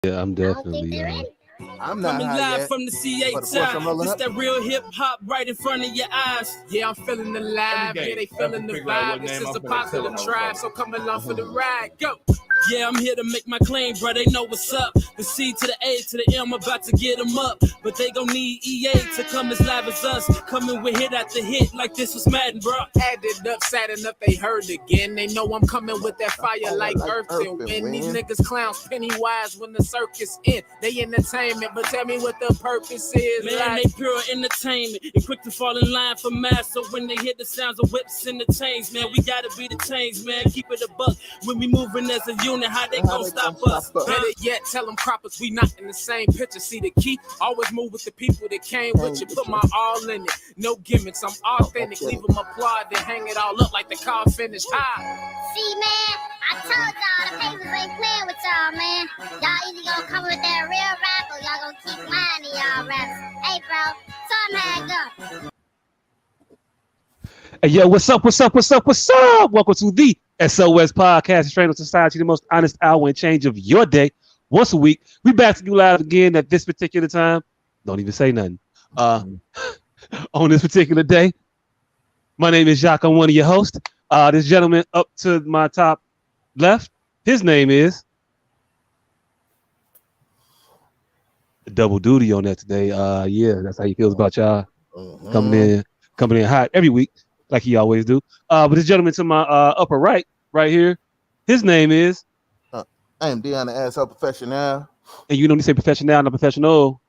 Yeah, I'm I don't think definitely. they're ready. I'm not Coming high live yet. from the CA But of course I'm time. rolling This up. that real hip hop right in front of your eyes. Yeah, I'm feeling the live. Yeah, they feeling the vibe. This is a popular tribe, so come along for the ride. Go. Yeah, I'm here to make my claim, bro. They know what's up. The C to the A to the M, about to get them up. But they gon' need EA to come as live as us. Coming with hit after hit like this was Madden, bro. Added up, sad enough, they heard again. They know I'm coming with that fire like Earth and Wind. These niggas clowns, Pennywise when the circus end. They entertainment, but tell me what the purpose is. Man, like, they pure entertainment and quick to fall in line for mass. So when they hear the sounds of whips and the chains, man, we gotta be the chains, man. Keep it a buck. When we moving as a unit, how they gon' stop us? Better yet, tell them croppers we not in the same picture. See the key? Always move with the people that came with you. Put my all in it. No gimmicks, I'm authentic. Leave them applaud, then hang it all up like the car finished high. See, man, I told y'all the papers ain't playing with y'all, man. Y'all either gonna come with that real rap or y'all gonna keep minding y'all raps. Hey, bro, tell them how it go. Hey, yo, what's up? Welcome to the S.O.S podcast, Stranger Society, the most honest hour and change of your day. Once a week, we back to you live again at this particular time. Don't even say nothing. On this particular day, my name is Jacques. I'm one of your hosts. This gentleman up to my top left, his name is double duty on that today. Yeah, that's how he feels about y'all coming in hot every week, like he always do. But this gentleman to my upper right here, his name is. I am Dion the asshole professional. And you don't need to say professional, not professional.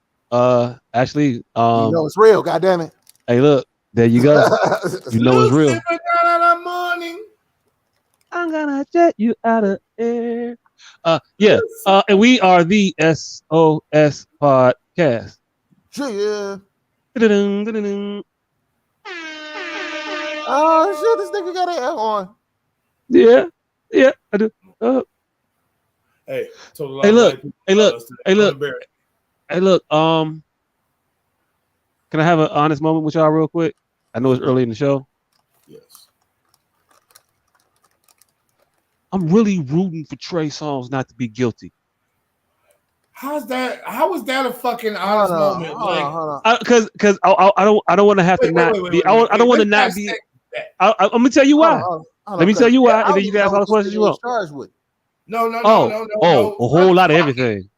Actually, you know it's real. Goddamn it! Hey, look, there you go. You know it's real. Morning. I'm gonna jet you out of air. Yeah. And we are the S.O.S podcast. Yeah. Da-da-dum. Oh shit! This nigga got an L on. Yeah, I do. Hey, look. Can I have an honest moment with y'all real quick? I know it's early in the show. Yes. I'm really rooting for Trey Songz not to be guilty. How is that a fucking honest moment? Because I don't want to have to not be. I don't want to not be. I'm gonna tell you why. Let me tell you why, and then you can ask all the questions you want. No. A whole lot of everything.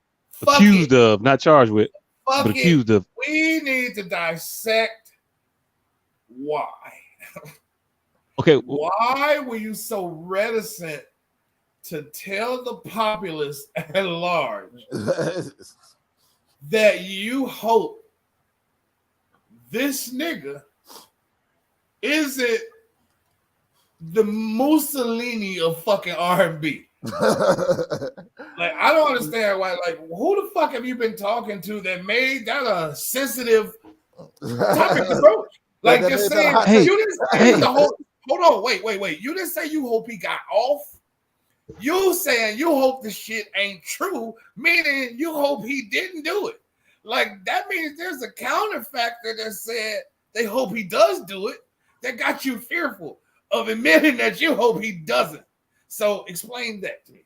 Accused of, not charged with, but accused of. We need to dissect why. Okay. Why were you so reticent to tell the populace at large that you hope this nigga isn't the Mussolini of fucking R&B? Like, I don't understand why. Like, who the fuck have you been talking to that made that a sensitive topic to broach? Like, just saying, you didn't say the whole. Hold on, wait. You didn't say you hope he got off. You saying you hope the shit ain't true, meaning you hope he didn't do it. Like, that means there's a counterfactor that said they hope he does do it that got you fearful of admitting that you hope he doesn't. So explain that to me.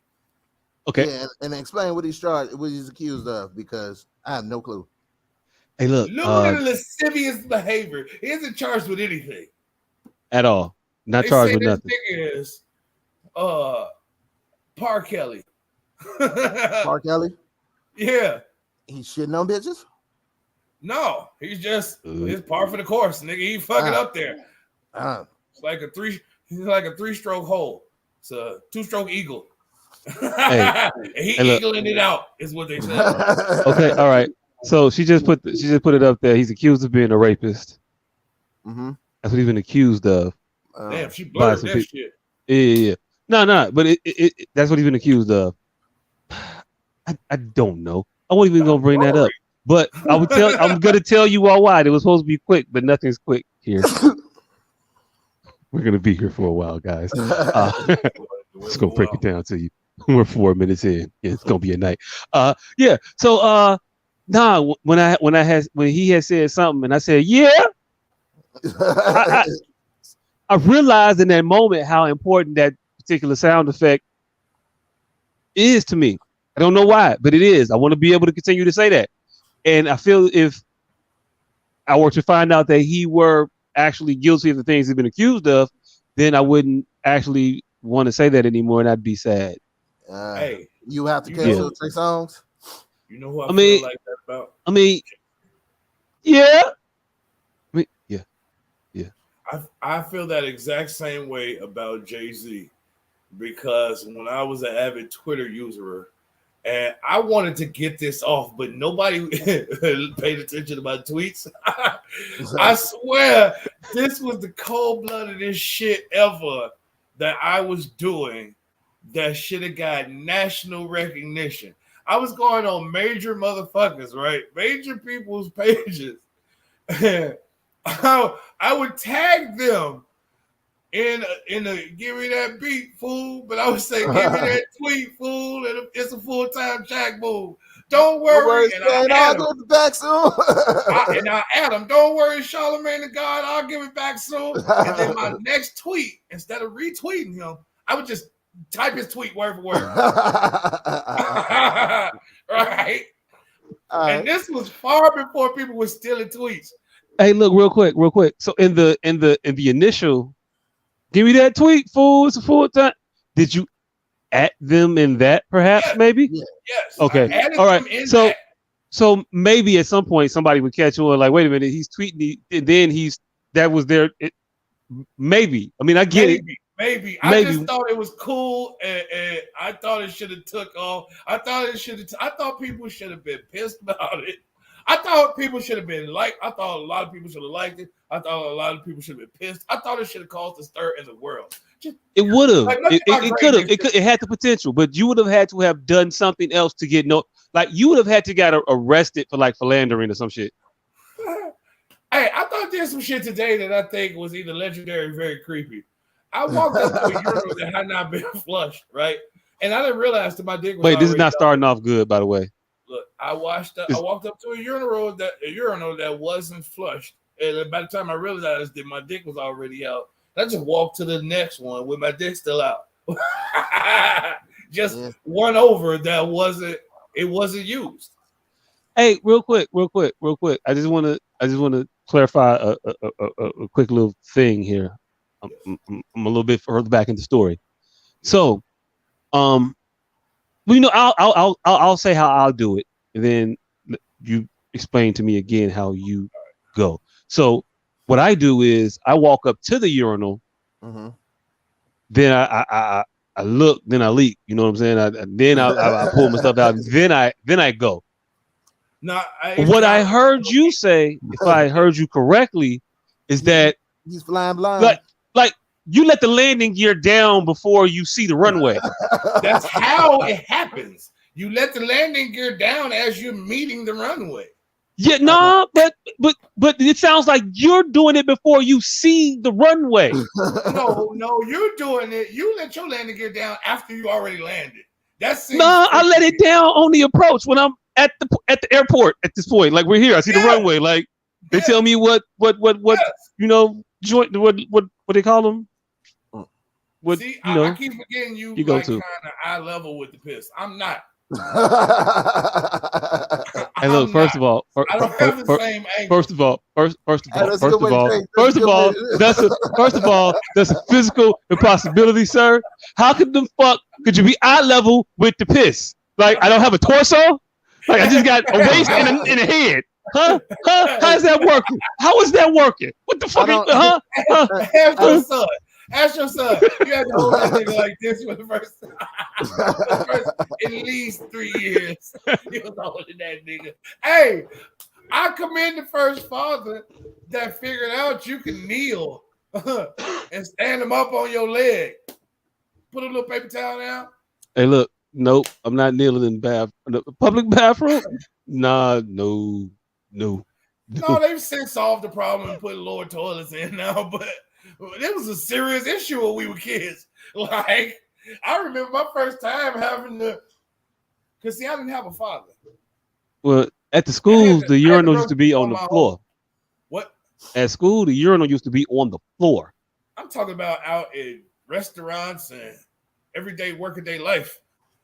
Okay. Yeah, and explain what he's charged, what he's accused of, because I have no clue. Hey, look. Look at lascivious behavior. He isn't charged with anything At all. Not charged with nothing. This nigga is Par Kelly. Par Kelly? Yeah. He's shitting on bitches? No, he's just it's par for the course, nigga. He fucking up there. It's like he's like a 3-stroke hole. It's a 2-stroke eagle. Hey, eagling it out, is what they said. Okay, all right. So she just put it up there. He's accused of being a rapist. Mm-hmm. That's what he's been accused of. Damn, she blurred that shit. Yeah. No, but it that's what he's been accused of. I don't know. I wasn't even gonna bring that up. But I'm gonna tell you all why. It was supposed to be quick, but nothing's quick here. We're gonna be here for a while, guys. Let's go break it down to you. We're 4 minutes in. Yeah, it's gonna be a night. Yeah. So when he had said something and I said, yeah, I realized in that moment how important that particular sound effect is to me. I don't know why, but it is. I want to be able to continue to say that. And I feel if I were to find out that he were actually guilty of the things he's been accused of, then I wouldn't actually want to say that anymore, and I'd be sad. Hey, you have to cancel Trey Songz. You know who I feel like that about? I mean, yeah. I feel that exact same way about JayZ, because when I was an avid Twitter user, and I wanted to get this off, but nobody paid attention to my tweets. I swear, this was the cold-bloodedest shit ever that I was doing that should have got national recognition. I was going on major motherfuckers, right? Major people's pages. I would tag them in a give me that beat, fool. But I would say, give me that tweet, fool. And it's a full-time jack move. Don't worry. And I'll give it back soon. I add him, don't worry, Charlamagne the God, I'll give it back soon. And then my next tweet, instead of retweeting him, I would just type his tweet word for word. Right? And this was far before people were stealing tweets. Hey, look, real quick. So in the initial, give me that tweet, fool. It's a full time. Did you at them in that, perhaps, maybe? Yes. Okay. All right. So maybe at some point somebody would catch on, like, wait a minute, he's tweeting, and then that was there. Maybe. I mean, I get it. Maybe. I just thought it was cool, and I thought it should have took off. I thought people should have been pissed about it. I thought people should have been I thought a lot of people should have liked it. I thought a lot of people should have been pissed. I thought it should have caused a stir in the world. It would have. It could have. It had the potential, but you would have had to have done something else to get you would have had to get arrested for like philandering or some shit. Hey, I thought there's some shit today that I think was either legendary or very creepy. I walked up to a urinal that had not been flushed, right? And I didn't realize that my dick was Wait, this is not starting off good, by the way. Look, I walked up to a urinal that wasn't flushed, and by the time I realized that my dick was already out, I just walked to the next one with my dick still out. One over that wasn't used. Hey, real quick. I just want to clarify a quick little thing here. I'm a little bit further back in the story. So, I'll say how I'll do it, and then you explain to me again how you go. So what I do is I walk up to the urinal, then I look, then I leak. You know what I'm saying? Then I pull my stuff out, then I go. Now, what I heard you say, if I heard you correctly, is that he's flying blind. Like you let the landing gear down before you see the runway. That's how it happens. You let the landing gear down as you're meeting the runway. Yeah, no, but it sounds like you're doing it before you see the runway. No, you're doing it. You let your landing gear down after you already landed. I let it down on the approach when I'm at the airport at this point. Like we're here, I see the runway. Like they tell me what joint what they call them. I keep forgetting you like kind of eye level with the piss. I'm not. Hey, look. First of all, that's a physical impossibility, sir. How could you be eye level with the piss? Like I don't have a torso. Like I just got a waist and a head. Huh? How's that working? How is that working? What the fuck? Ask your son. You had to hold that nigga like this for the first time. At least 3 years. He was holding that nigga. Hey, I commend the first father that figured out you can kneel and stand him up on your leg. Put a little paper towel down. Hey, look. Nope. I'm not kneeling in the public bathroom. Nah, no. No, they've since solved the problem and put lower toilets in now, but it was a serious issue when we were kids. Like, I remember my first time having to, because I didn't have a father. Well, at the schools, the urinal used to be on the floor. What? At school, the urinal used to be on the floor. I'm talking about out in restaurants and everyday workaday life.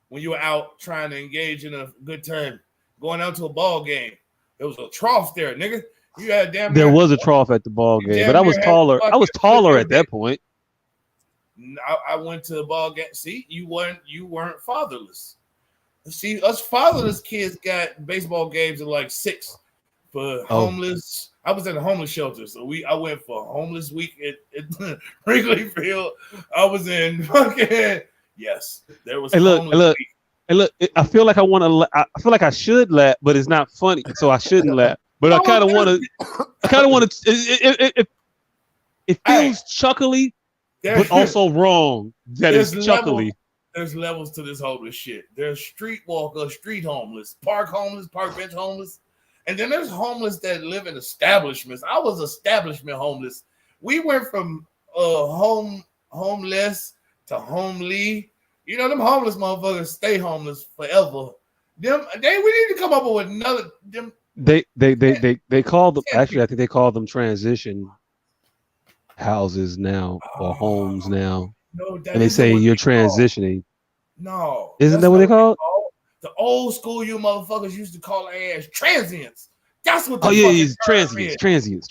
when you were out trying to engage in a good time, going out to a ball game. There was a trough there, nigga. You had There was a trough at the ball game, but I was taller. I was taller at that point. I went to the ball game. See, you weren't fatherless. See, us fatherless kids got baseball games at like 6 for homeless. I was in a homeless shelter, so I went for homeless week at Wrigley Field. I was in fucking there was. Hey, look. I feel like I feel like I should laugh, but it's not funny, so I shouldn't laugh. But I kind of want to. It feels chuckly, but also wrong that it's chuckly. There's levels to this homeless shit. There's street walker, street homeless, park bench homeless. And then there's homeless that live in establishments. I was establishment homeless. We went from homeless to homely. You know, them homeless motherfuckers stay homeless forever. We need to come up with another them. They call them, actually I think they call them transition houses now or homes now. No, and they say you're transitioning. No. Isn't that what they call it? The old school you motherfuckers used to call their ass transients. That's what transients.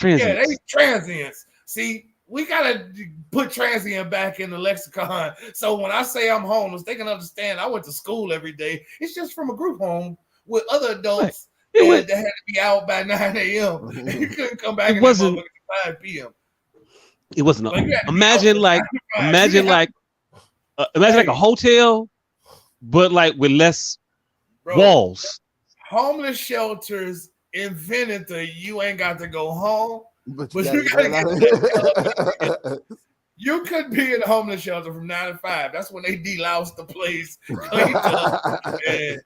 Yeah, they transients. See, we gotta put transient back in the lexicon. So when I say I'm homeless, they can understand I went to school every day. It's just from a group home with other adults that had to be out by 9 a.m. You couldn't come back at 5 p.m. It wasn't. Imagine like a hotel, but like with less walls. Homeless shelters invented you ain't got to go home, but you gotta you could be in a homeless shelter from 9 to 5. That's when they deloused the place, cleaned up, and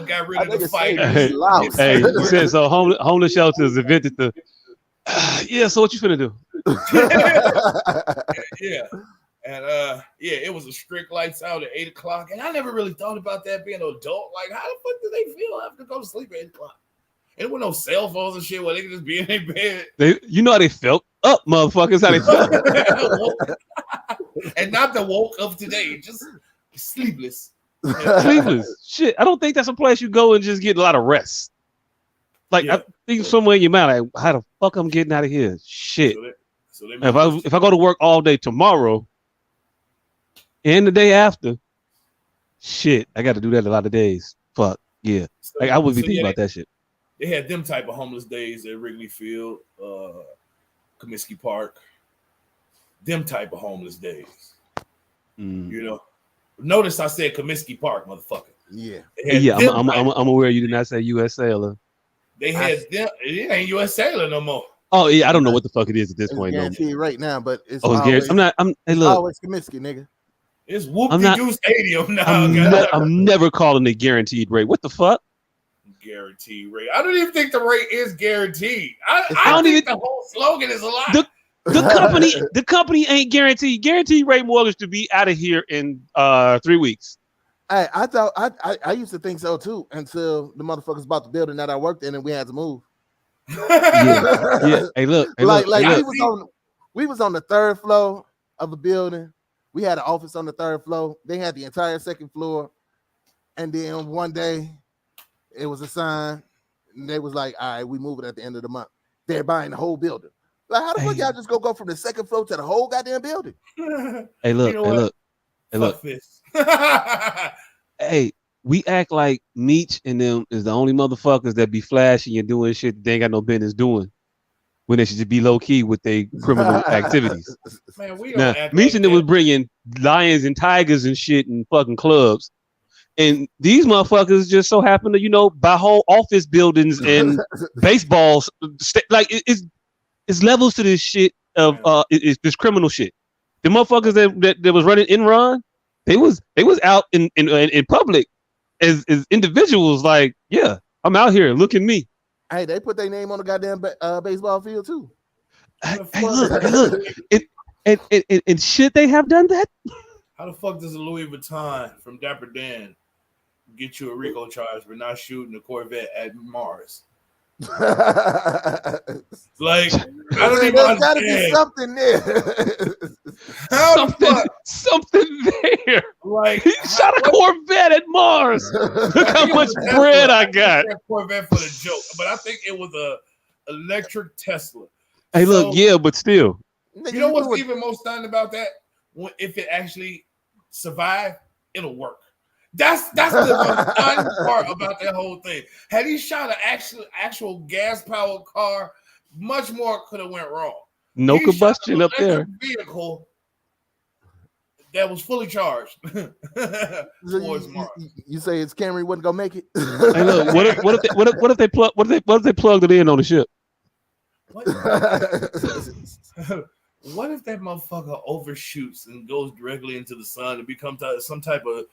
got rid of the fight. So homeless shelters invented the. So what you finna do? And it was a strict lights out at 8 o'clock, and I never really thought about that being an adult. Like, how the fuck do they feel after go to sleep at 8 o'clock? And there were no cell phones and shit where they could just be in their bed. How they felt up, motherfuckers. How they felt. And not the woke of today, just sleepless. Sleepless. Shit, I don't think that's a place you go and just get a lot of rest. Like, I think somewhere in your mind, like, how the fuck I'm getting out of here? Shit. If I go to work all day tomorrow and the day after, shit, I got to do that a lot of days. Fuck yeah. Like, I would be thinking about that shit. They had them type of homeless days at Wrigley Field, Comiskey Park. Them type of homeless days. Notice I said Comiskey Park, motherfucker. Yeah. I'm aware you did not say U.S. Sailor. They had them. It ain't U.S. Sailor no more. Oh yeah, I don't know what the fuck it is at this point. Guaranteed right now, but it's always, Hey, look, always Comiskey, nigga. It's Whoop-de-Doo Stadium now. I'm never calling it guaranteed rate. What the fuck? Guaranteed rate. I don't even think the rate is guaranteed. I don't think the whole slogan is a lie. The company ain't guaranteed. Guaranteed rate mortgage to be out of here in 3 weeks. I thought I used to think so too until the motherfuckers bought the building that I worked in and we had to move. Yeah. Hey, look. We was on the 3rd floor of a building. We had an office on the 3rd floor. They had the entire 2nd floor. And then one day it was a sign. And they was like, all right, we move it at the end of the month. They're buying the whole building. Like, how the fuck y'all just go from the 2nd floor to the whole goddamn building? Hey, look. Fuck this. Hey, we act like Meech and them is the only motherfuckers that be flashing and doing shit that they ain't got no business doing when they should just be low key with their criminal activities. Man, we don't act Meech like and them was bringing lions and tigers and shit in fucking clubs. And these motherfuckers just so happen to, buy whole office buildings and baseballs. Like, it's levels to this shit of it's this criminal shit. The motherfuckers that was running Enron, they was out in public as individuals. Like, yeah, I'm out here. Look at me. Hey, they put their name on the goddamn baseball field too. Hey, look. And should they have done that? How the fuck does a Louis Vuitton from Dapper Dan get you a RICO charge for not shooting a Corvette at Mars? Like, I don't even There's got to be understand. something there. How the fuck? Something there. Like, He shot a Corvette at Mars. Look how much bread I got. Corvette for the joke, but I think it was a electric Tesla. Hey, look, yeah, but still. You know what's even most stunning about that? If it actually survived, it'll work. That's the most stunning part about that whole thing. Had he shot an actual gas powered car, much more could have went wrong. No combustion up there. Vehicle that was fully charged. You say his Camry wasn't gonna make it? Hey, look, what if they plugged it in on the ship? What? What if that motherfucker overshoots and goes directly into the sun and becomes some type of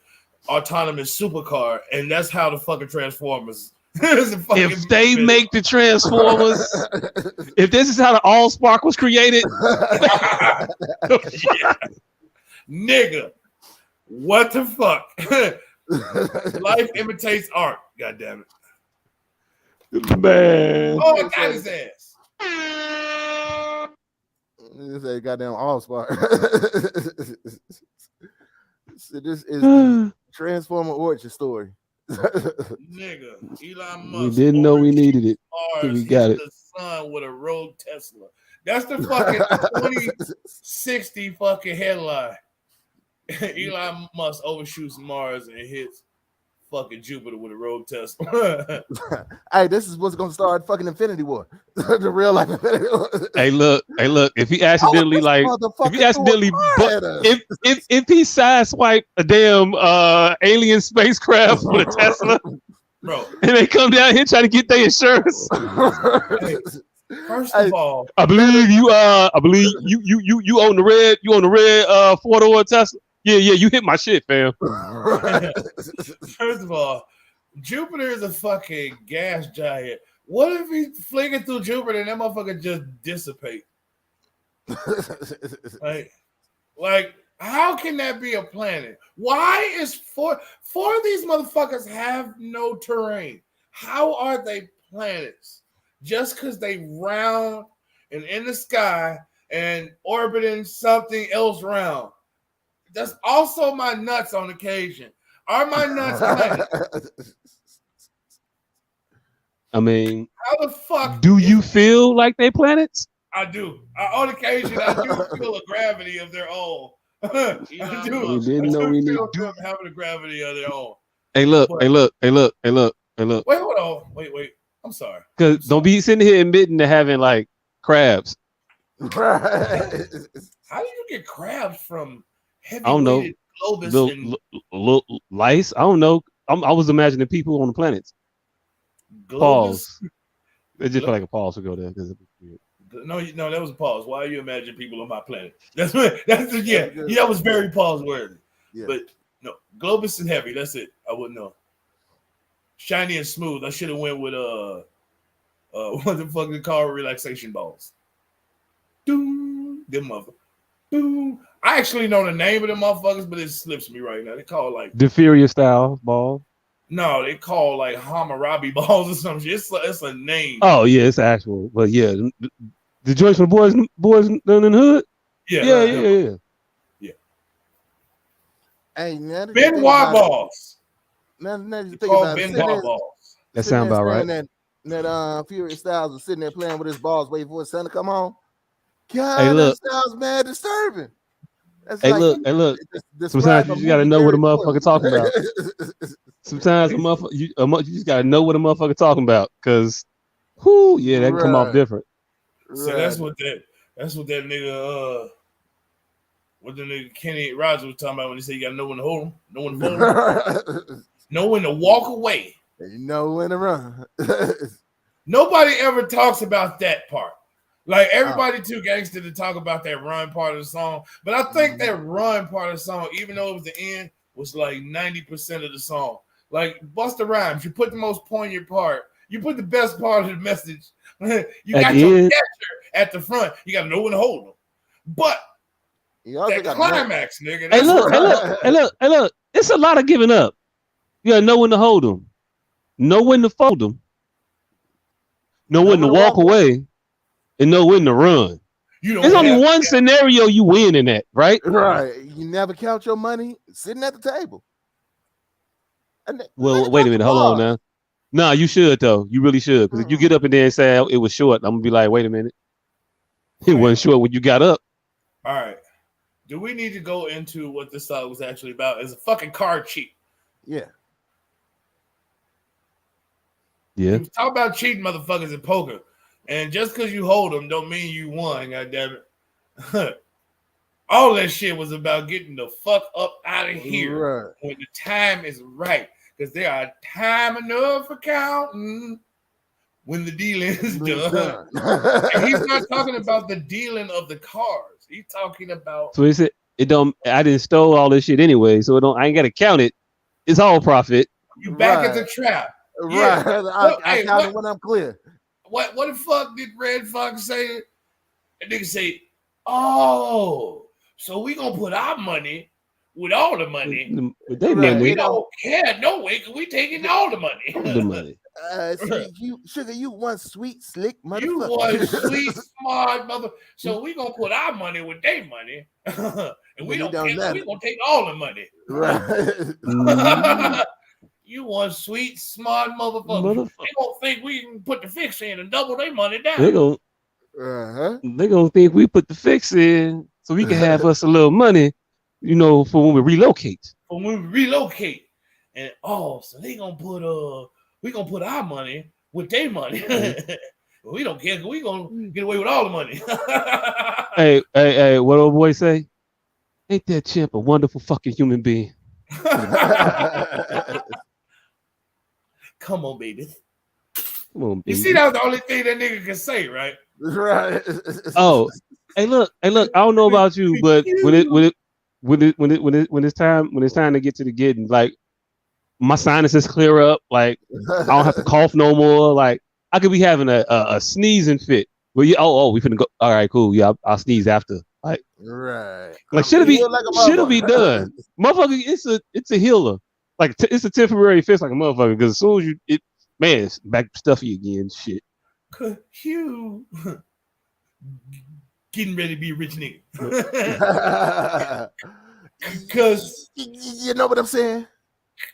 autonomous supercar, and that's how the fucking Transformers. If they make the Transformers, if this is how the Allspark was created, yeah. Nigga, what the fuck? Life imitates art. God damn it, man! Oh, I got his ass. This ain't goddamn Allspark. So this is the Transformer origin story. Nigga, Elon Musk. We didn't know we needed it. So we got it. The sun with a road Tesla. That's the fucking 2060 fucking headline. Elon Musk overshoots Mars and hits fucking Jupiter with a road Tesla. Hey, this is what's gonna start fucking Infinity War. The real life Infinity War. Hey, look, if he accidentally if he sideswipe a damn alien spacecraft with a Tesla, bro, and they come down here trying to get their insurance. Hey, first of all, I believe you own the red 4-door Tesla. Yeah, you hit my shit, fam. First of all, Jupiter is a fucking gas giant. What if he's flinging through Jupiter and that motherfucker just dissipate? like, how can that be a planet? Why is four of these motherfuckers have no terrain? How are they planets? Just because they round and in the sky and orbiting something else round. That's also my nuts on occasion. Are my nuts planets? I mean, how the fuck do you feel like they planets? I do. On occasion, I do feel a gravity of their own. I do. We didn't know we need them having a gravity of their own. Hey, look. Wait, hold on. Wait. I'm sorry. Because don't be sitting here admitting to having like crabs. How do you get crabs from heavy? I don't know. Little lice. I don't know. I was imagining people on the planets. Pause. It just felt like a pause to go there. No, that was a pause. Why you imagine people on my planet? That was very pause worthy. Yeah. But no, Globus and heavy. That's it. I wouldn't know. Shiny and smooth. I should have went with what the fuck they call relaxation balls. Doom, them mother. Doom. I actually know the name of them motherfuckers, but it slips me right now. They call like Diphtheria style ball. No, they call like Hammurabi balls or some shit. It's a name. Oh yeah, it's actual. But yeah, the joints for the boys in the hood. Yeah. Hey, man, Benoit balls. Now you think about Benoit balls. That sounds about right. That Furious Styles was sitting there playing with his balls, waiting for his son to come home. God, hey, look. that Styles mad disturbing. That's hey, look. Sometimes you just gotta know what a motherfucker talking about. Sometimes you just gotta know what a motherfucker talking about, cause, that can come off different. So that's what that nigga what the nigga Kenny Rogers was talking about when he said you gotta know when to hold him, know when to hold him, know when to walk away, and you know when to run. Nobody ever talks about that part. Like everybody too gangster to talk about that run part of the song, but I think that run part of the song, even though it was the end, was like 90% of the song. Like Busta Rhymes, you put the most poignant part, you put the best part of the message. You got your catcher at the front. You got to know when to hold them. But that climax, nigga. Hey, look. It's a lot of giving up. You got to know when to hold them, know when to fold them, know when to walk away, and know when to run. There's only one scenario you win in that, right? Right. You never count your money sitting at the table. Well, wait a minute. Hold on now. Nah, you should though. You really should. Because if you get up and then say it was short, I'm gonna be like, wait a minute. It wasn't short when you got up. All right. Do we need to go into what this song was actually about? It's a fucking card cheat. Yeah. Yeah. You talk about cheating motherfuckers in poker. And just because you hold them don't mean you won, goddammit. All that shit was about getting the fuck up out of here when the time is right. Because there are time enough for counting when the dealing is done. And he's not talking about the dealing of the cards. He's talking about. So he said, "It don't. I didn't stole all this shit anyway, so it don't. I ain't gotta count it. It's all profit." You back at the trap, right? Yeah. I count it when I'm clear. What the fuck did Red Fox say? And nigga say, "Oh, so we gonna put our money with all the money. With their money. We don't care no way because we taking all the money." The money. Sugar, you one sweet, slick motherfucker. You one sweet, smart mother. So we gonna put our money with their money, and we don't care. We gonna take all the money. Right. You one sweet, smart motherfucker. They gonna think we can put the fix in and double their money down. They gonna think we put the fix in so we can have us a little money, you know, for when we relocate. For when we relocate, and so they gonna put we gonna put our money with their money. We don't care. We gonna get away with all the money. hey, what old boy say? Ain't that chimp a wonderful fucking human being? Come on, baby. Come on, baby. You see, that was the only thing that nigga can say, right? Right. Oh, hey, look. I don't know about you, but when it's time to get to the getting, like my sinuses clear up, like I don't have to cough no more. Like I could be having a sneezing fit. Well, we finna go. All right, cool. Yeah, I'll sneeze after. Like, right. Like should it be done, motherfucker? It's a healer. Like it's a temporary fix, like a motherfucker. Because as soon as it's back stuffy again. Shit. You getting ready to be a rich nigga. Because you know what I'm saying.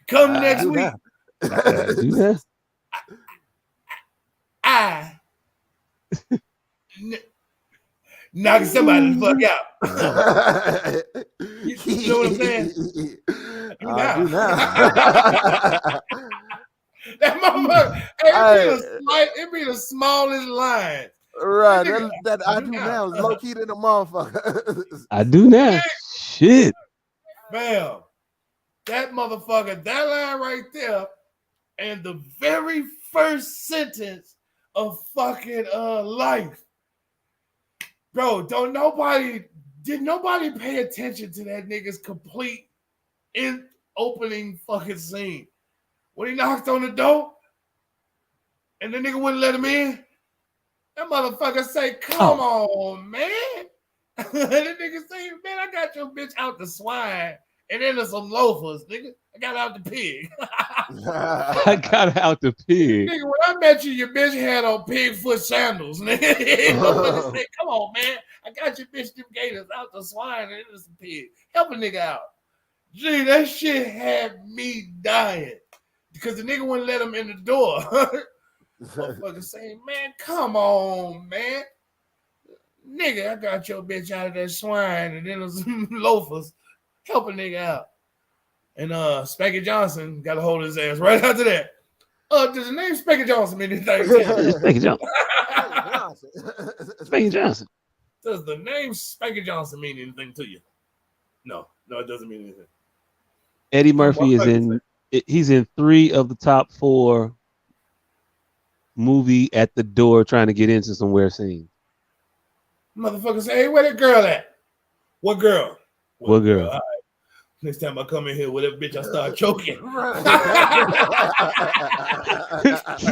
Come next week. I knock somebody the fuck out. You know what I'm saying? I do now. That motherfucker, it be the smallest line. Right. That I do now is low key than the motherfucker. I do now. Shit. Bam. That motherfucker, that line right there, and the very first sentence of fucking life. Bro, did nobody pay attention to that nigga's complete opening fucking scene? When he knocked on the door and the nigga wouldn't let him in, that motherfucker say, "Come on, man." The nigga say, "Man, I got your bitch out the swine and into some loafers, nigga. I got out the pig." I got out the pig. Nigga, when I met you, your bitch had on pig foot sandals, nigga. Say, "Come on, man. I got your bitch them gators out the swine and into some pig. Help a nigga out." Gee, that shit had me dying. Because the nigga wouldn't let him in the door. Motherfucker saying, "Man, come on, man. Nigga, I got your bitch out of that swine and then there's some loafers. Help a nigga out." And Spanky Johnson got a hold of his ass right after that. Does the name Spanky Johnson mean anything? Spanky Johnson. Spanky Johnson. Does the name Spanky Johnson mean anything to you? No, it doesn't mean anything. Eddie Murphy he's in 3 of the top 4 movie at the door trying to get into somewhere scene. Motherfucker say, "Hey, where that girl at?" What girl? What girl? Right. Next time I come in here with that bitch, I start choking.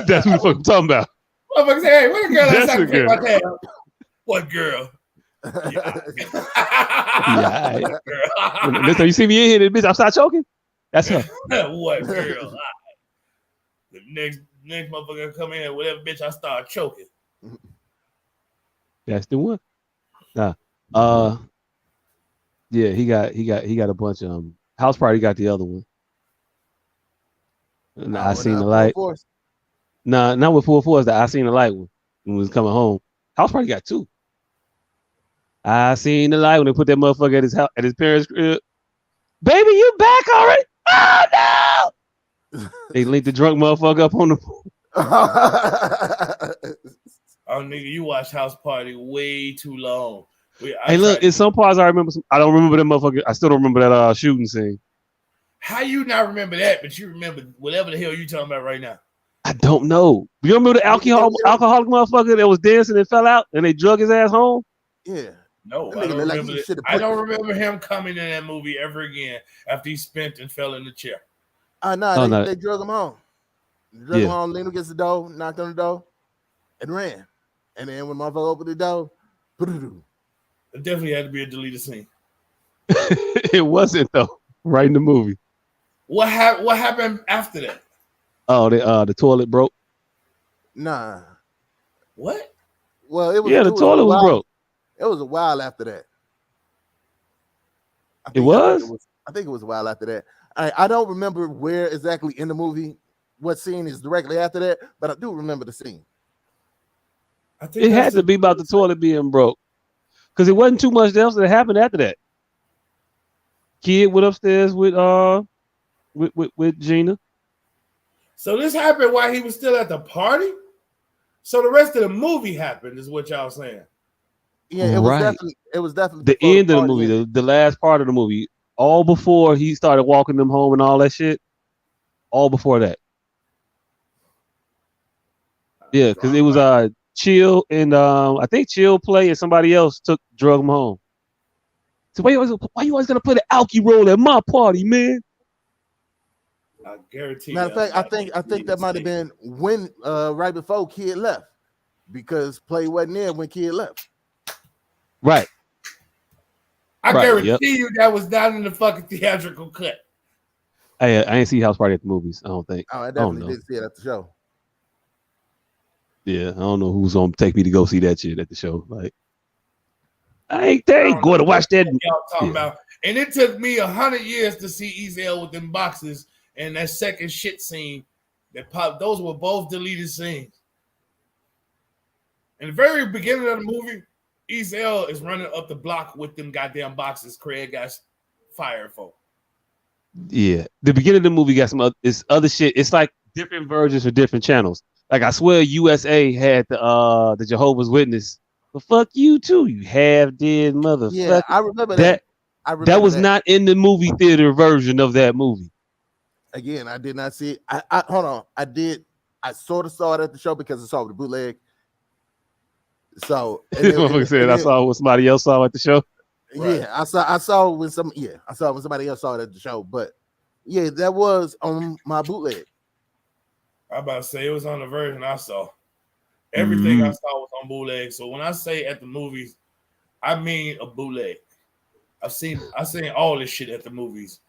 That's what I'm talking about. Motherfucker say, "Hey, where the girl at?" My tab? What girl? Yeah. Next time you see me in here, bitch, I start choking. That's her. What girl? The next motherfucker come in, whatever bitch I start choking. That's the one. Nah. Yeah, he got a bunch of House Party got the other one. I seen the light. Nah, not with Full Force. That I seen the light one when we was coming home. House Party got two. I seen the light when they put that motherfucker at his house, at his parents' crib. Baby, you back already? Oh no! They linked the drunk motherfucker up on the pool. Oh nigga, you watch House Party way too long. Hey, look, in some parts I remember. I don't remember that motherfucker. I still don't remember that shooting scene. How you not remember that, but you remember whatever the hell you talking about right now? I don't know. You remember the alcoholic motherfucker that was dancing and fell out and they drug his ass home? Yeah. No, I don't remember that. I don't remember him coming in that movie ever again after he spent and fell in the chair. They drug him home. They drug him home, leaned against the door, knocked on the door, and ran. And then when motherfucker opened the door, it definitely had to be a deleted scene. It wasn't though. Right in the movie. What happened after that? Oh, the toilet broke. Nah. What? Well, it was. Yeah, the toilet was broke. It was a while after that. I think it was a while after that. I don't remember where exactly in the movie what scene is directly after that, but I do remember the scene. I think it had to be about the toilet being broke, because it wasn't too much else that happened after that. Kid went upstairs with Gina. So this happened while he was still at the party. So the rest of the movie happened, is what y'all saying? Yeah, it was definitely the end of the movie, the last part of the movie, all before he started walking them home and all that shit. All before that. Yeah, because it was Chill and I think Chill Play and somebody else drug him home. So why you always gonna play the alky role at my party, man? I guarantee. Matter of fact, I think that might have been when right before Kid left, because Play wasn't there when Kid left. Right. I guarantee you that was not in the fucking theatrical cut. I ain't see House Party at the movies. I don't think. Oh, I definitely didn't see it at the show. Yeah, I don't know who's gonna take me to go see that shit at the show. Like, they ain't going to watch that. Y'all talking about, and it took me 100 years to see Ezel with them boxes and that second shit scene that popped. Those were both deleted scenes. In the very beginning of the movie, Ezel is running up the block with them goddamn boxes Craig got fired for. Yeah, the beginning of the movie got some other shit. It's like different versions for different channels. Like I swear, USA had the Jehovah's Witness. But fuck you too, you half-dead motherfucker. Yeah, I remember that. That was not in the movie theater version of that movie. Again, I did not see it. I hold on. I sort of saw it at the show because I saw the bootleg. So I saw what somebody else saw at the show. Yeah, I saw when somebody else saw it at the show. But yeah, that was on my bootleg. I'm about to say it was on the version I saw. Everything I saw was on bootleg. So when I say at the movies, I mean a bootleg. I've seen all this shit at the movies,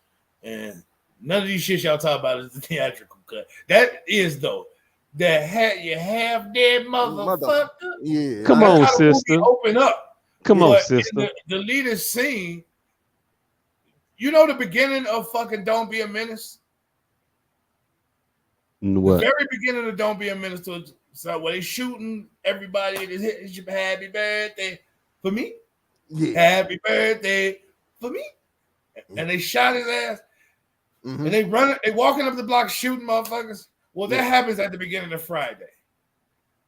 and none of these shit y'all talk about is the theatrical cut. That is though. That you half dead motherfucker. Yeah. Come on, sister. Open up. Come on, sister. The leader scene. You know the beginning of fucking Don't Be a Menace? What? The very beginning of Don't Be a Menace, so where they shooting everybody, it's happy birthday for me. Yeah. Happy birthday for me. And they shot his ass. And they walking up the block shooting motherfuckers. Well, that happens at the beginning of Friday.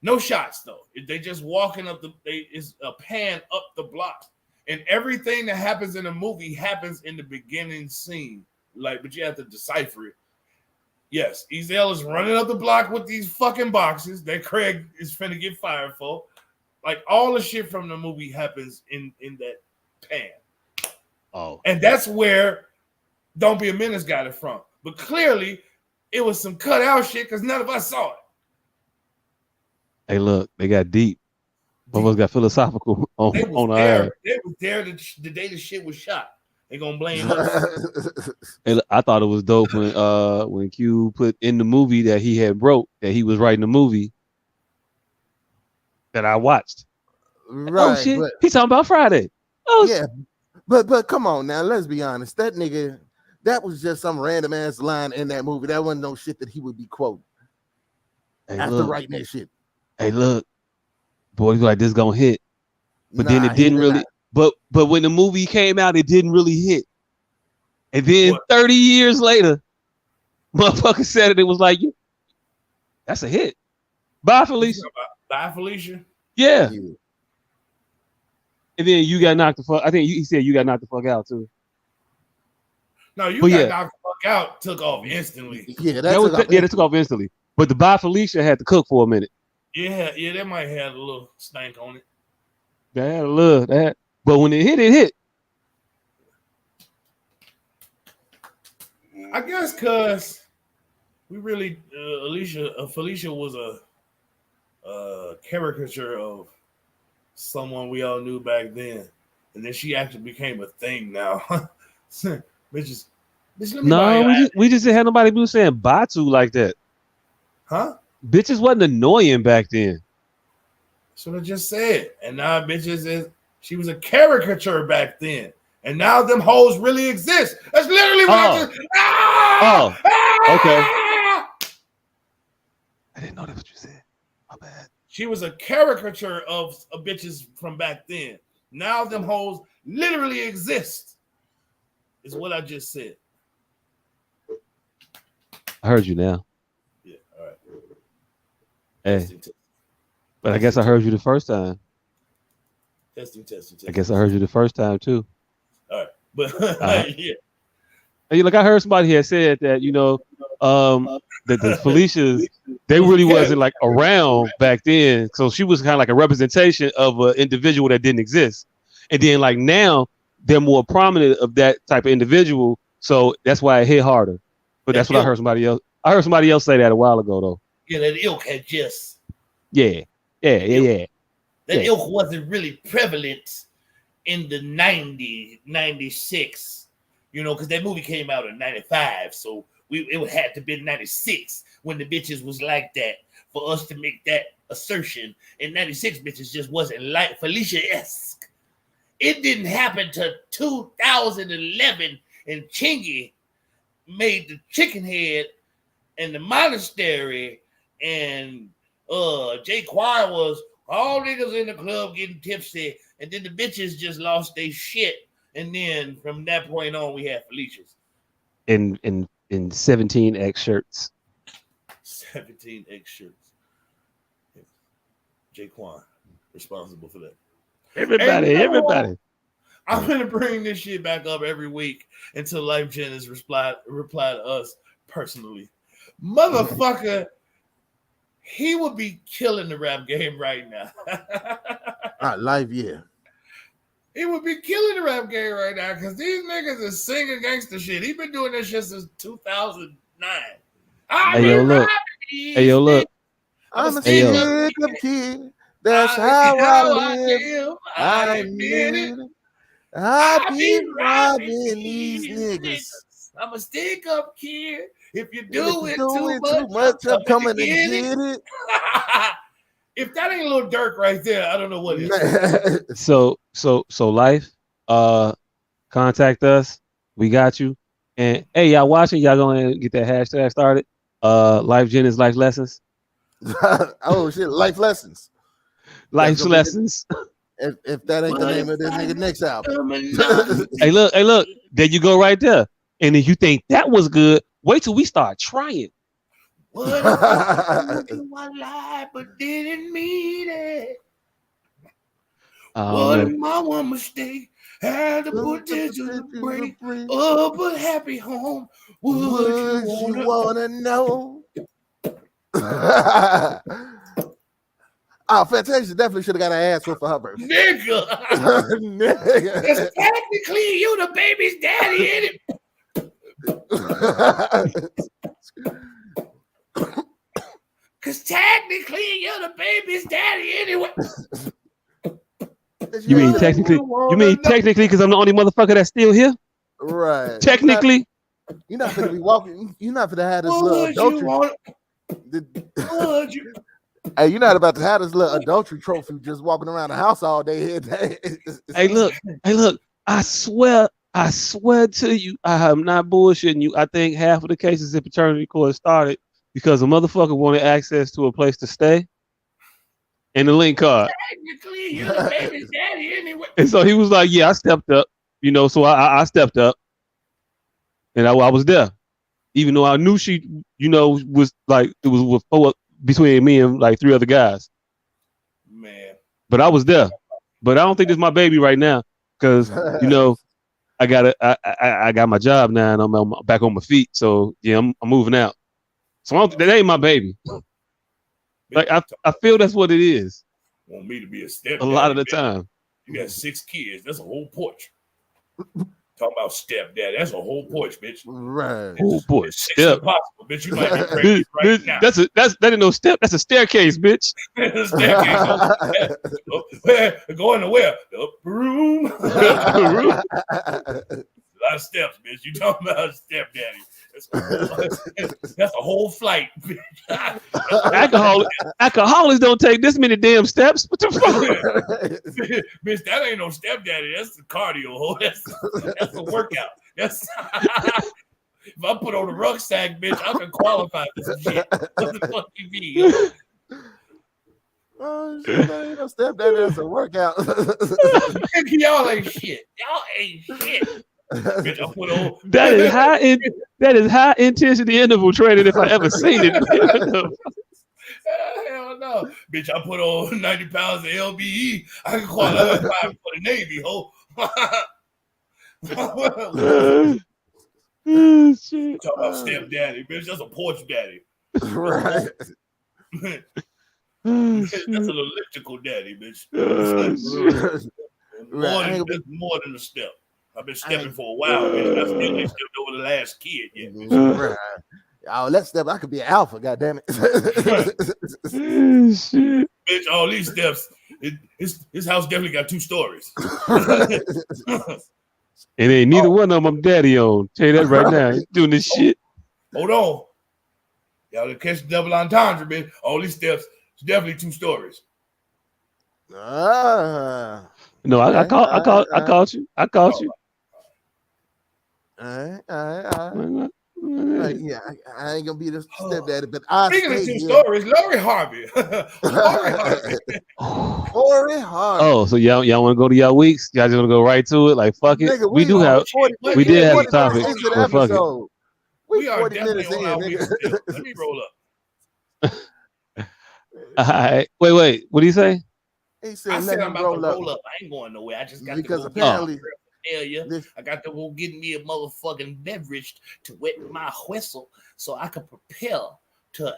No shots though. They just walking up it's a pan up the block. And everything that happens in the movie happens in the beginning scene. But you have to decipher it. Yes, Ezel is running up the block with these fucking boxes that Craig is finna get fired for. Like all the shit from the movie happens in that pan. Oh. And that's where Don't Be a Menace got it from. But clearly, it was some cut out shit because none of us saw it. Hey, look, they got deep. Both of us got philosophical on They was there the day the shit was shot. They gonna blame us. And I thought it was dope when Q put in the movie that he had wrote that he was writing the movie that I watched. Right. Oh shit, he's talking about Friday. Oh yeah, but come on now, let's be honest. That nigga, that was just some random ass line in that movie. That wasn't no shit that he would be quoting after writing that shit. Hey, look, boys, like this gonna hit, but then it didn't really. But when the movie came out, it didn't really hit. And then 30 years later, motherfucker said it. It was like, that's a hit. Bye, Felicia. Bye, Felicia. Yeah. And then you got knocked the fuck. I think he said you got knocked the fuck out too. No, you got knocked the fuck out. Took off instantly. Yeah, that took off instantly. But the Bye Felicia had to cook for a minute. Yeah, that might have a little stank on it. That had a little that. But when it hit. I guess because we really Felicia was a caricature of someone we all knew back then, and then she actually became a thing now. Bitches, no, we just didn't have nobody be saying bye to like that. Huh? Bitches wasn't annoying back then. That's what I just said. And now bitches she was a caricature back then. And now them hoes really exist. That's literally what I just. Okay. I didn't know that's what you said. My bad. She was a caricature of bitches from back then. Now them hoes literally exist. Is what I just said. I heard you now. Yeah, all right. Hey. But I guess I heard you the first time. Testing. I guess I heard you the first time too. All right. But yeah. Hey, like I heard somebody had said that, that the Felicias, they really wasn't like around back then. So she was kind of like a representation of an individual that didn't exist. And then like now they're more prominent of that type of individual. So that's why it hit harder. But that's what I heard somebody else. I heard somebody else say that a while ago though. Yeah, that ilk had just. Yeah. That ilk wasn't really prevalent in the 90s, 96, because that movie came out in 95. So it would have to be 96 when the bitches was like that for us to make that assertion. In 96, bitches just wasn't like Felicia-esque. It didn't happen to 2011, and Chingy made the chicken head and the monastery, and Jay Choir was all niggas in the club getting tipsy, and then the bitches just lost their shit. And then from that point on, we had Felicia's. In 17X shirts. 17X shirts. Jay Quan responsible for that. Everybody. I'm gonna bring this shit back up every week until Life Jennings reply to us personally. Motherfucker, he would be killing the rap game right now. Live, yeah. He would be killing the rap game right now because these niggas is singing gangster shit. He been doing this shit since 2009. Hey, yo, look. I'm a stick-up kid. That's how I live. I be robbing these niggas. I'm a stick-up kid. If you do it too much, I'm coming to get it. If that ain't a little Dirk right there, I don't know what is. So Life, contact us. We got you. And hey, y'all watching? Y'all gonna get that hashtag started? Life Jennings Life Lessons. Oh shit, Life Lessons. Life Lessons. If that ain't the name of this nigga next album. Hey, look. There you go right there. And if you think that was good, wait till we start trying. What if I lied but didn't mean it? What if my one mistake had the potential to break up a happy home? Would you wanna know? Fantasia definitely should have got an ass for her birthday. Nigga. Because technically you the baby's daddy, ain't it? Because technically you're the baby's daddy anyway. You mean technically because I'm the only motherfucker that's still here? Right. Technically, You're not gonna be walking. You're not gonna have this little adultery. Hey, you're not about to have this little adultery trophy just walking around the house all day. hey, look. I swear to you, I am not bullshitting you. I think half of the cases in paternity court started because a motherfucker wanted access to a place to stay and the link card. Technically, you're the baby's daddy anyway. And so he was like, "Yeah, I stepped up." So I stepped up, and I was there, even though I knew she, was like it was with between me and like 3 other guys. Man, but I was there. But I don't think this is my baby right now because I got my job now and I'm back on my feet. So yeah, I'm moving out. So that ain't my baby. Like I feel that's what it is. Want me to be a stepdaddy? A lot of the time. You got 6 kids. That's a whole porch. Talking about stepdaddy. That's a whole porch, bitch. Right. Whole porch. Step. Impossible, bitch. You might be pregnant right now. That ain't no step. That's a staircase, bitch. Staircase. Going to where? The room. A lot of steps, bitch. You talking about stepdaddy? That's a whole flight. Alcoholics don't take this many damn steps. What the fuck? Bitch, that ain't no stepdaddy. That's the cardio. That's the workout. That's if I put on a rucksack, bitch, I can qualify for some shit. What the fuck you mean? Oh shit, that ain't no stepdaddy. That's a workout. Y'all ain't shit. Y'all ain't shit. Bitch, I put on. That is high intensity interval training if I ever seen it. Hell no. Bitch, I put on 90 pounds of LBE. I can qualify for the Navy, ho. Shit. Talk about stepdaddy, bitch. That's a porch daddy. Right. That's an elliptical daddy, bitch. That's more than a step. I've been stepping for a while, bitch. I still ain't stepped over the last kid yet, bitch. Right. Oh, let's step. I could be an alpha, goddamn it. Shit. Bitch, all these steps. His house definitely got 2 stories. And ain't neither one of them I'm daddy on. Tell you that right now. He's doing this shit. Hold on. Y'all catch the double entendre, bitch. All these steps, it's definitely 2 stories. No, I caught you. I caught you. All right. Yeah, I ain't gonna be the stepdaddy, but speaking of 2 stories, Lori Harvey. Lori Harvey. Oh, so y'all want to go to y'all weeks? Y'all just want to go right to it? Like fuck it. Nigga, we did have a topic. But fuck it. We are 40 minutes in, nigga. Let me roll up. All right. Wait. What do you say? He said, I'm about to roll up. I ain't going nowhere. I just got because to go apparently I got to go get me a motherfucking beverage to wet my whistle so I can prepare to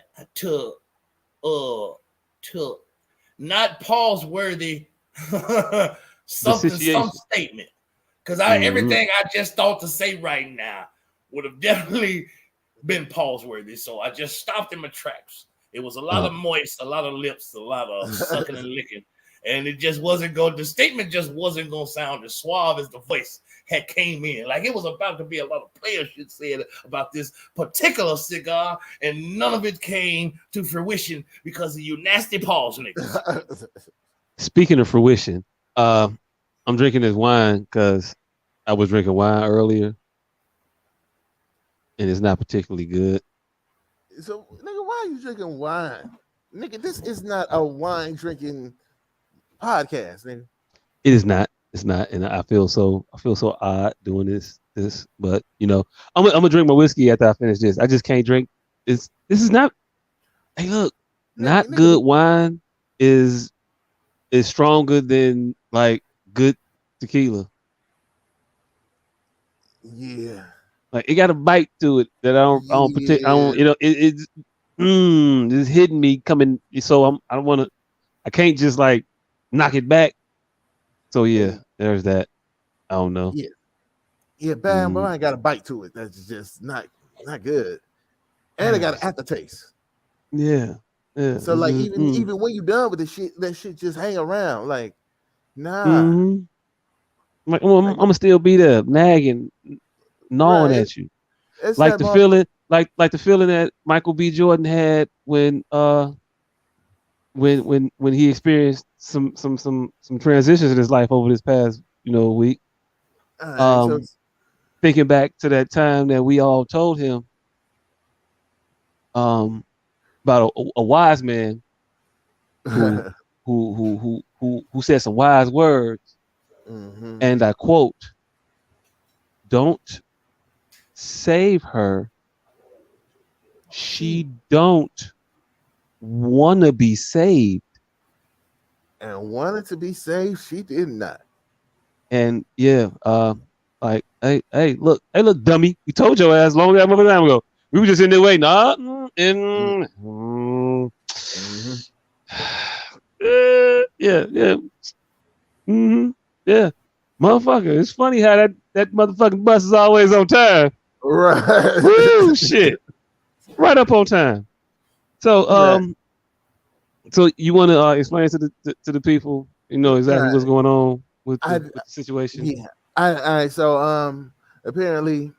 not pause worthy some statement. Because everything I just thought to say right now would have definitely been pause worthy. So I just stopped in my tracks. It was a lot of moist, a lot of lips, a lot of sucking and licking. And it just wasn't going, the statement just wasn't going to sound as suave as the voice had came in. Like it was about to be a lot of player shit said about this particular cigar, and none of it came to fruition because of you nasty paws niggas. Speaking of fruition, I'm drinking this wine because I was drinking wine earlier, and it's not particularly good. So, nigga, why are you drinking wine? Nigga, this is not a wine drinking podcast, nigga. It is not. It's not, and I feel so odd doing this. But I'm gonna drink my whiskey after I finish this. I just can't drink. This is not. Hey, look, not good wine is stronger than like good tequila. Yeah. Like it got a bite to it that I don't it's hitting me coming. So I can't just like knock it back. So yeah, there's that. I don't know. Yeah, bad, but I got a bite to it. That's just not good. And it got an aftertaste. Yeah. So like even when you done with the shit, that shit just hang around. Like, nah. Like, I'm gonna still be there nagging gnawing Right. at you. It's Like that the motherfucker. feeling, like the feeling that Michael B. Jordan had when he experienced some transitions in his life over this past week. All right, so Thinking back to that time that we all told him about a wise man who who said some wise words, mhm. and I quote, "Don't save her. She don't want to be saved." And wanted to be saved, she did not. And yeah, like, hey, look, dummy. We told your ass long time ago. We were just in there waiting. Yeah. Yeah. Motherfucker. It's funny how that motherfucking bus is always on time. Right. Woo, shit. Right up on time. So, so you want to explain to the people, exactly what's going on with the situation? Yeah. All right. So apparently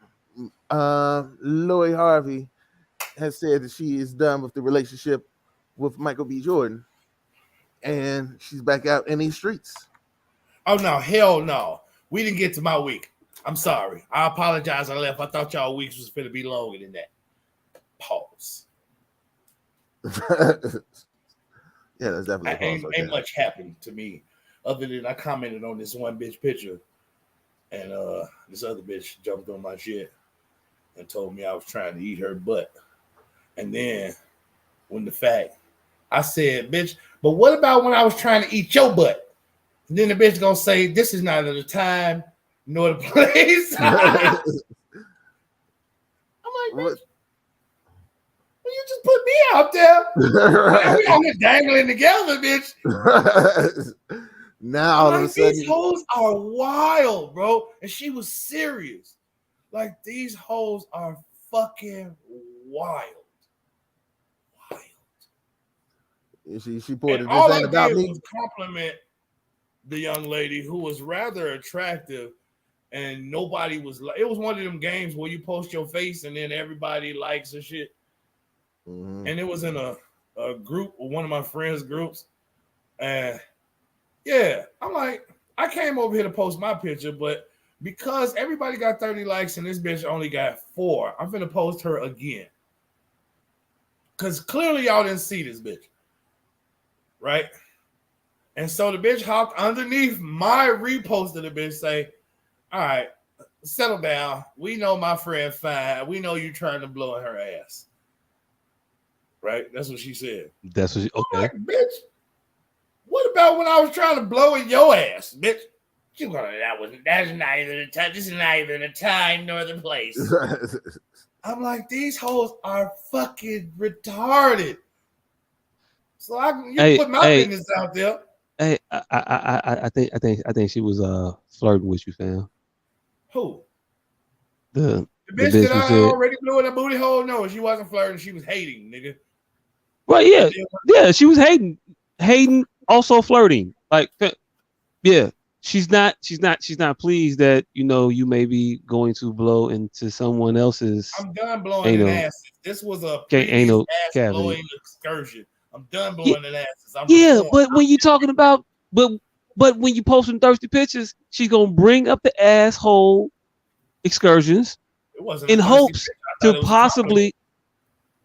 Lori Harvey has said that she is done with the relationship with Michael B. Jordan, and she's back out in these streets. Oh no, hell no. We didn't get to my week. I'm sorry. I apologize. I left. I thought y'all weeks was going to be longer than that. Pause. Yeah, that's definitely ain't much happened to me other than I commented on this one bitch picture, and this other bitch jumped on my shit and told me I was trying to eat her butt. And then when the fact I said, bitch, but what about when I was trying to eat your butt? And then the bitch gonna say, this is neither the time nor the place. I'm like, bitch, well, you just put me out there. Right. We all dangling together, bitch. Now all of a sudden, these hoes are wild, bro. And she was serious. Like, these hoes are fucking wild. She poured it. This all ain't I about did me. Was compliment the young lady who was rather attractive, and nobody was like, it was one of them games where you post your face and then everybody likes and shit. Mm-hmm. And it was in a group, one of my friends' groups. And yeah, I'm like, I came over here to post my picture, but because everybody got 30 likes and this bitch only got 4, I'm gonna post her again. Because clearly y'all didn't see this bitch. Right? And so the bitch hopped underneath my repost of the bitch, say, all right, settle down. We know my friend fine. We know you trying to blow in her ass. Right? That's what she said. That's what she, okay. Like, bitch, what about when I was trying to blow in your ass, bitch? That's neither the time. This is neither the time nor the place. I'm like, these hoes are fucking retarded. So you put my business out there. Hey, I think she was flirting with you, fam. Who? The bitch that I already blew in a booty hole? No, she wasn't flirting. She was hating, nigga. Well, yeah, she was hating. Hating, also flirting. Like, yeah, she's not pleased that you may be going to blow into someone else's. I'm done blowing in asses. This was a previous ass blowing excursion. I'm done blowing in asses. But when you talking about, but when you posting thirsty pictures, she's gonna bring up the asshole excursions in hopes to possibly.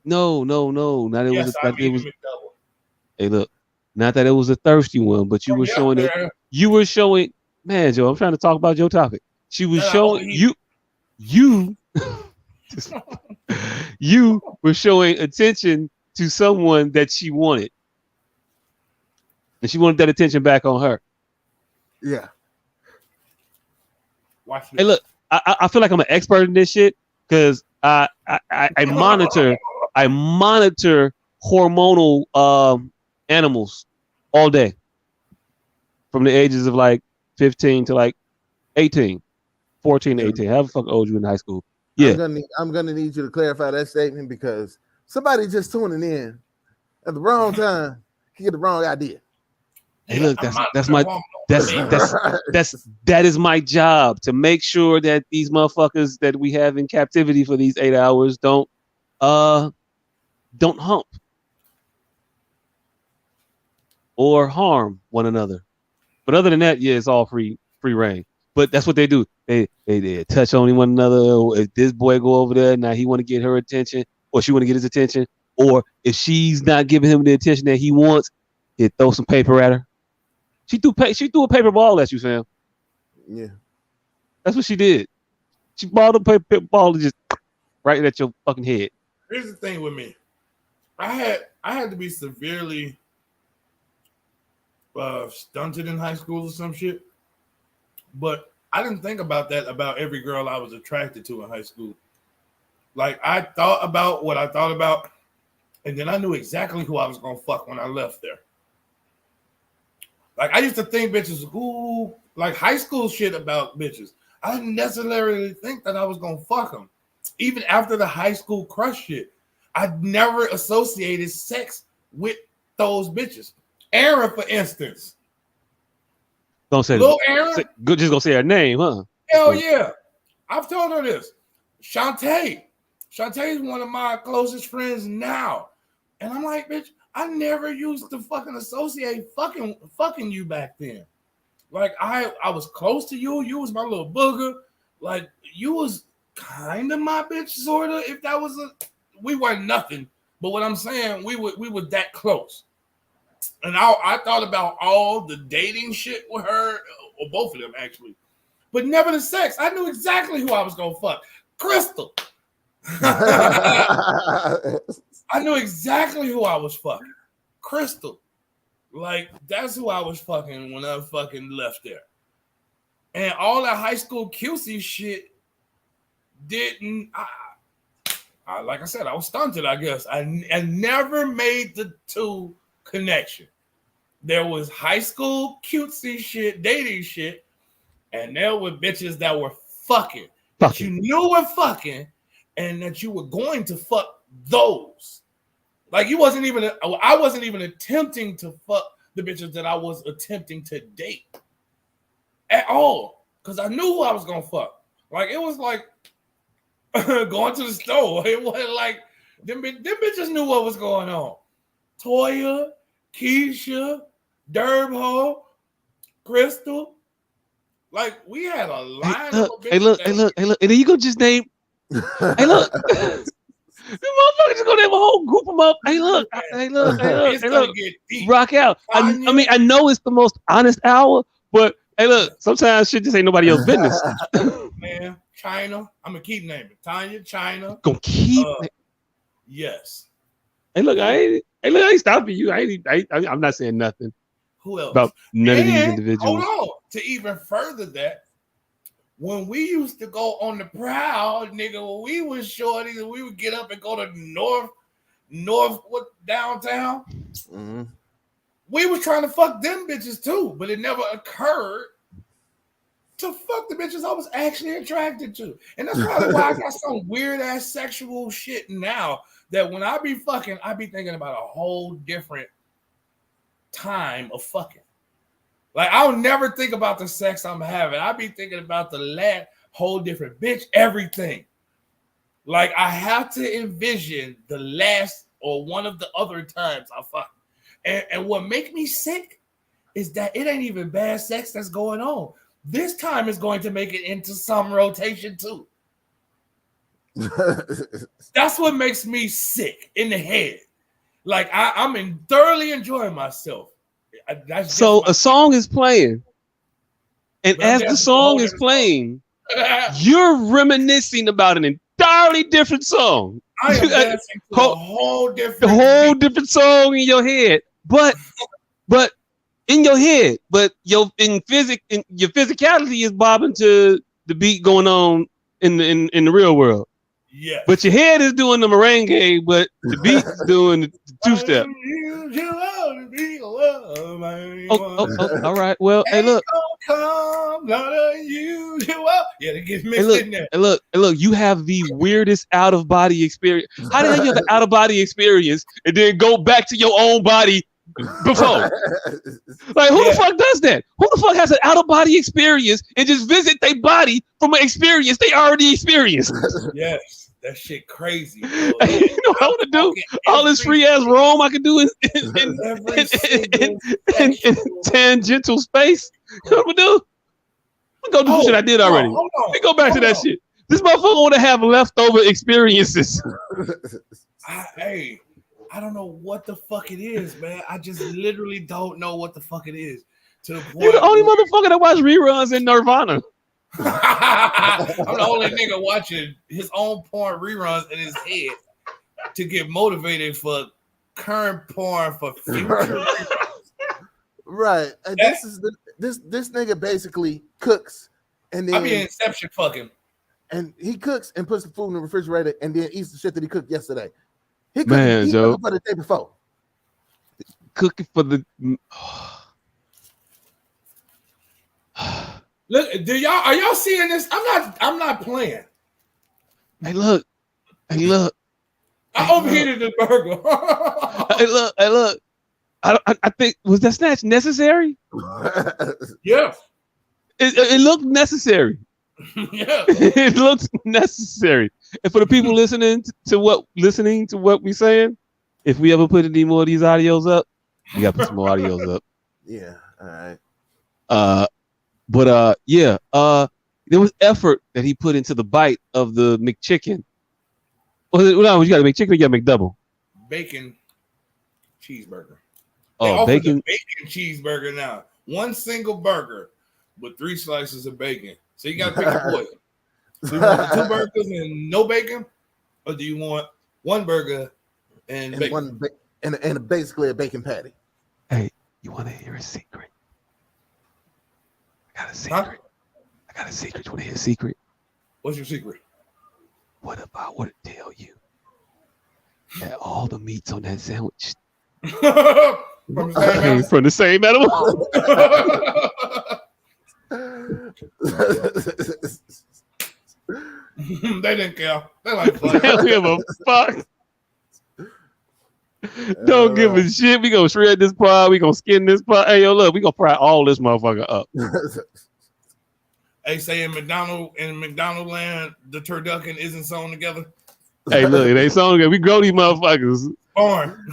No. Not it was. It was. Hey, look, not that it was a thirsty one, but you were showing it. You were showing, man, Joe. I'm trying to talk about your topic. She was showing you. You were showing attention to someone that she wanted. And she wanted that attention back on her. Yeah. Hey, look, I feel like I'm an expert in this shit because I monitor hormonal animals all day from the ages of like 15 to like 18, 14 to 18. How the fuck old you in high school? Yeah. I'm gonna need you to clarify that statement because somebody just tuning in at the wrong time can get the wrong idea. Hey, look, that is my job to make sure that these motherfuckers that we have in captivity for these 8 hours don't hump or harm one another. But other than that, yeah, it's all free reign. But that's what they do. They touch on one another. If this boy go over there, now he want to get her attention, or she want to get his attention, or if she's not giving him the attention that he wants, he'll throw some paper at her. She threw a paper ball at you, Sam. Yeah, that's what she did. She balled a paper ball just right at your fucking head. Here's the thing with me. I had to be severely stunted in high school or some shit, but I didn't think about that about every girl I was attracted to in high school. Like, I thought about what I thought about, and then I knew exactly who I was gonna fuck when I left there. Like, I used to think bitches, like high school shit about bitches. I didn't necessarily think that I was gonna fuck them. Even after the high school crush shit, I never associated sex with those bitches. Aaron, for instance. Don't say Little Aaron. Just gonna say her name, huh? Hell yeah. I've told her this. Shantae is one of my closest friends now. And I'm like, bitch, I never used to fucking associate fucking you back then. Like, I was close to you. You was my little booger. Like, you was kind of my bitch, sort of. If that was we weren't nothing. But what I'm saying, we were that close. And I thought about all the dating shit with her, or both of them actually, but never the sex. I knew exactly who I was gonna fuck. Crystal. I knew exactly who I was fucking. Crystal. Like, that's who I was fucking when I fucking left there. And all that high school cutesy shit didn't. I like I said, I was stunted, I guess. I never made the two connection. There was high school cutesy shit, dating shit, and there were bitches that were fucking. That you knew were fucking, and that you were going to fuck those. Like, I wasn't even attempting to fuck the bitches that I was attempting to date at all, because I knew who I was gonna fuck. Like, it was like going to the store. It wasn't like them bitches knew what was going on. Toya, Keisha, Derbo, Crystal. Like, we had a line of bitches. Hey, look. And then you go just name. Hey, look. The motherfuckers just gonna name a whole group of them up. Hey, look. Rock out. I mean, I know it's the most honest hour, but hey, look, sometimes shit just ain't nobody else's business. Man, China. I'm gonna keep naming Tanya, China. Gonna keep. Yes. Hey, look, I ain't stopping you. I'm not saying nothing. Who else? About none of these individuals. Hold on. To even further that, when we used to go on the prowl, nigga, when we was shorties and we would get up and go to downtown, we was trying to fuck them bitches too, but it never occurred to fuck the bitches I was actually attracted to. And that's probably why I got some weird ass sexual shit now, that when I be fucking, I be thinking about a whole different time of fucking. Like, I'll never think about the sex I'm having. I be thinking about the whole different bitch, everything. Like, I have to envision the last or one of the other times I fuck. And what make me sick is that it ain't even bad sex that's going on. This time is going to make it into some rotation too. That's what makes me sick in the head. Like, I'm thoroughly enjoying myself. So a song is playing, and as the song is playing, you're reminiscing about an entirely different song. I am dancing to a whole different song in your head, but in your head, but your physicality is bobbing to the beat going on in the real world. Yeah. But your head is doing the merengue, but the beat is doing the two-step. All right. Well, hey, look. Yeah, they get mixed in there. Hey, look. You have the weirdest out-of-body experience. How the hell you have an out-of-body experience and then go back to your own body before. Like, who the fuck does that? Who the fuck has an out of body experience and just visit their body from an experience they already experienced? Yes, that shit crazy. Bro. You know what I want to do? All this free ass Rome I can do in tangential space. You know what I'm gonna do? I'm gonna go do shit I did already. Hold on. Let me go back to that shit. This motherfucker want to have leftover experiences. I don't know what the fuck it is, man. I just literally don't know what the fuck it is. To the point You're the only motherfucker that watch reruns in Nirvana. I'm the only nigga watching his own porn reruns in his head to get motivated for current porn for future. Right. And this nigga basically cooks and then I be Inception fucking. And he cooks and puts the food in the refrigerator and then eats the shit that he cooked yesterday. He Man, Joe. for the day before. Cooking for the Look, are y'all seeing this? I'm not playing. Hey, look. I overheated the burger. Hey, look. I think, was that snatch necessary? Yeah. It looked necessary. Yeah. It looks necessary. And for the people listening to what we saying, if we ever put any more of these audios up, we gotta put some more audios up. Yeah, all right. There was effort that he put into the bite of the McChicken. No, you got a McChicken or you got a McDouble? Bacon cheeseburger. Oh, bacon cheeseburger now. One single burger with 3 slices of bacon. So you got to pick a poison. Do you want 2 burgers and no bacon, or do you want 1 burger and bacon? And basically a bacon patty. Hey, you want to hear a secret? I got a secret. Huh? I got a secret. You want to hear a secret? What's your secret? What if I were to tell you that all the meats on that sandwich From the came from the same animal? They didn't care. They like They don't give a fuck. Don't give a shit. We gonna shred this pod. We gonna skin this pod. Hey, yo, look, we gonna fry all this motherfucker up. Hey, say in McDonald land, the turducken isn't sewn together. Hey, look, it ain't sewn together. We grow these motherfuckers. Born.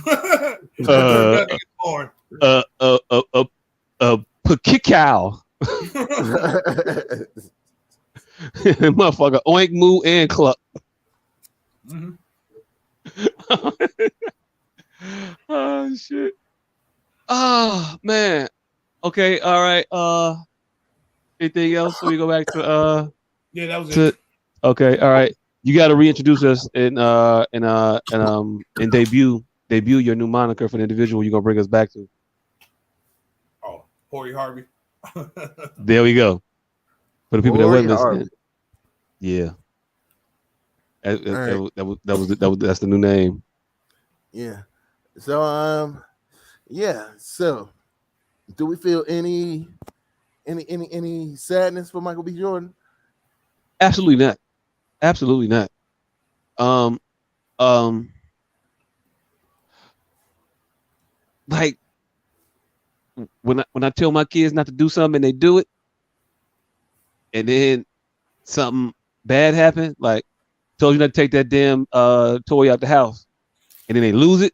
Born. Pakikau. Motherfucker, oink, moo, and cluck. Mm-hmm. Oh shit. Oh man. Okay, all right. Anything else? So we go back to yeah, that was it. Okay, all right. You gotta reintroduce us and debut your new moniker for the individual you're gonna bring us back to. Oh, Corey Harvey. There we go. For the people that weren't listening. Harvey. Yeah. That's the new name. Yeah. So So do we feel any sadness for Michael B. Jordan? Absolutely not. Absolutely not. Like when I tell my kids not to do something and they do it, and then something bad happened, like told you not to take that damn toy out the house, and then they lose it,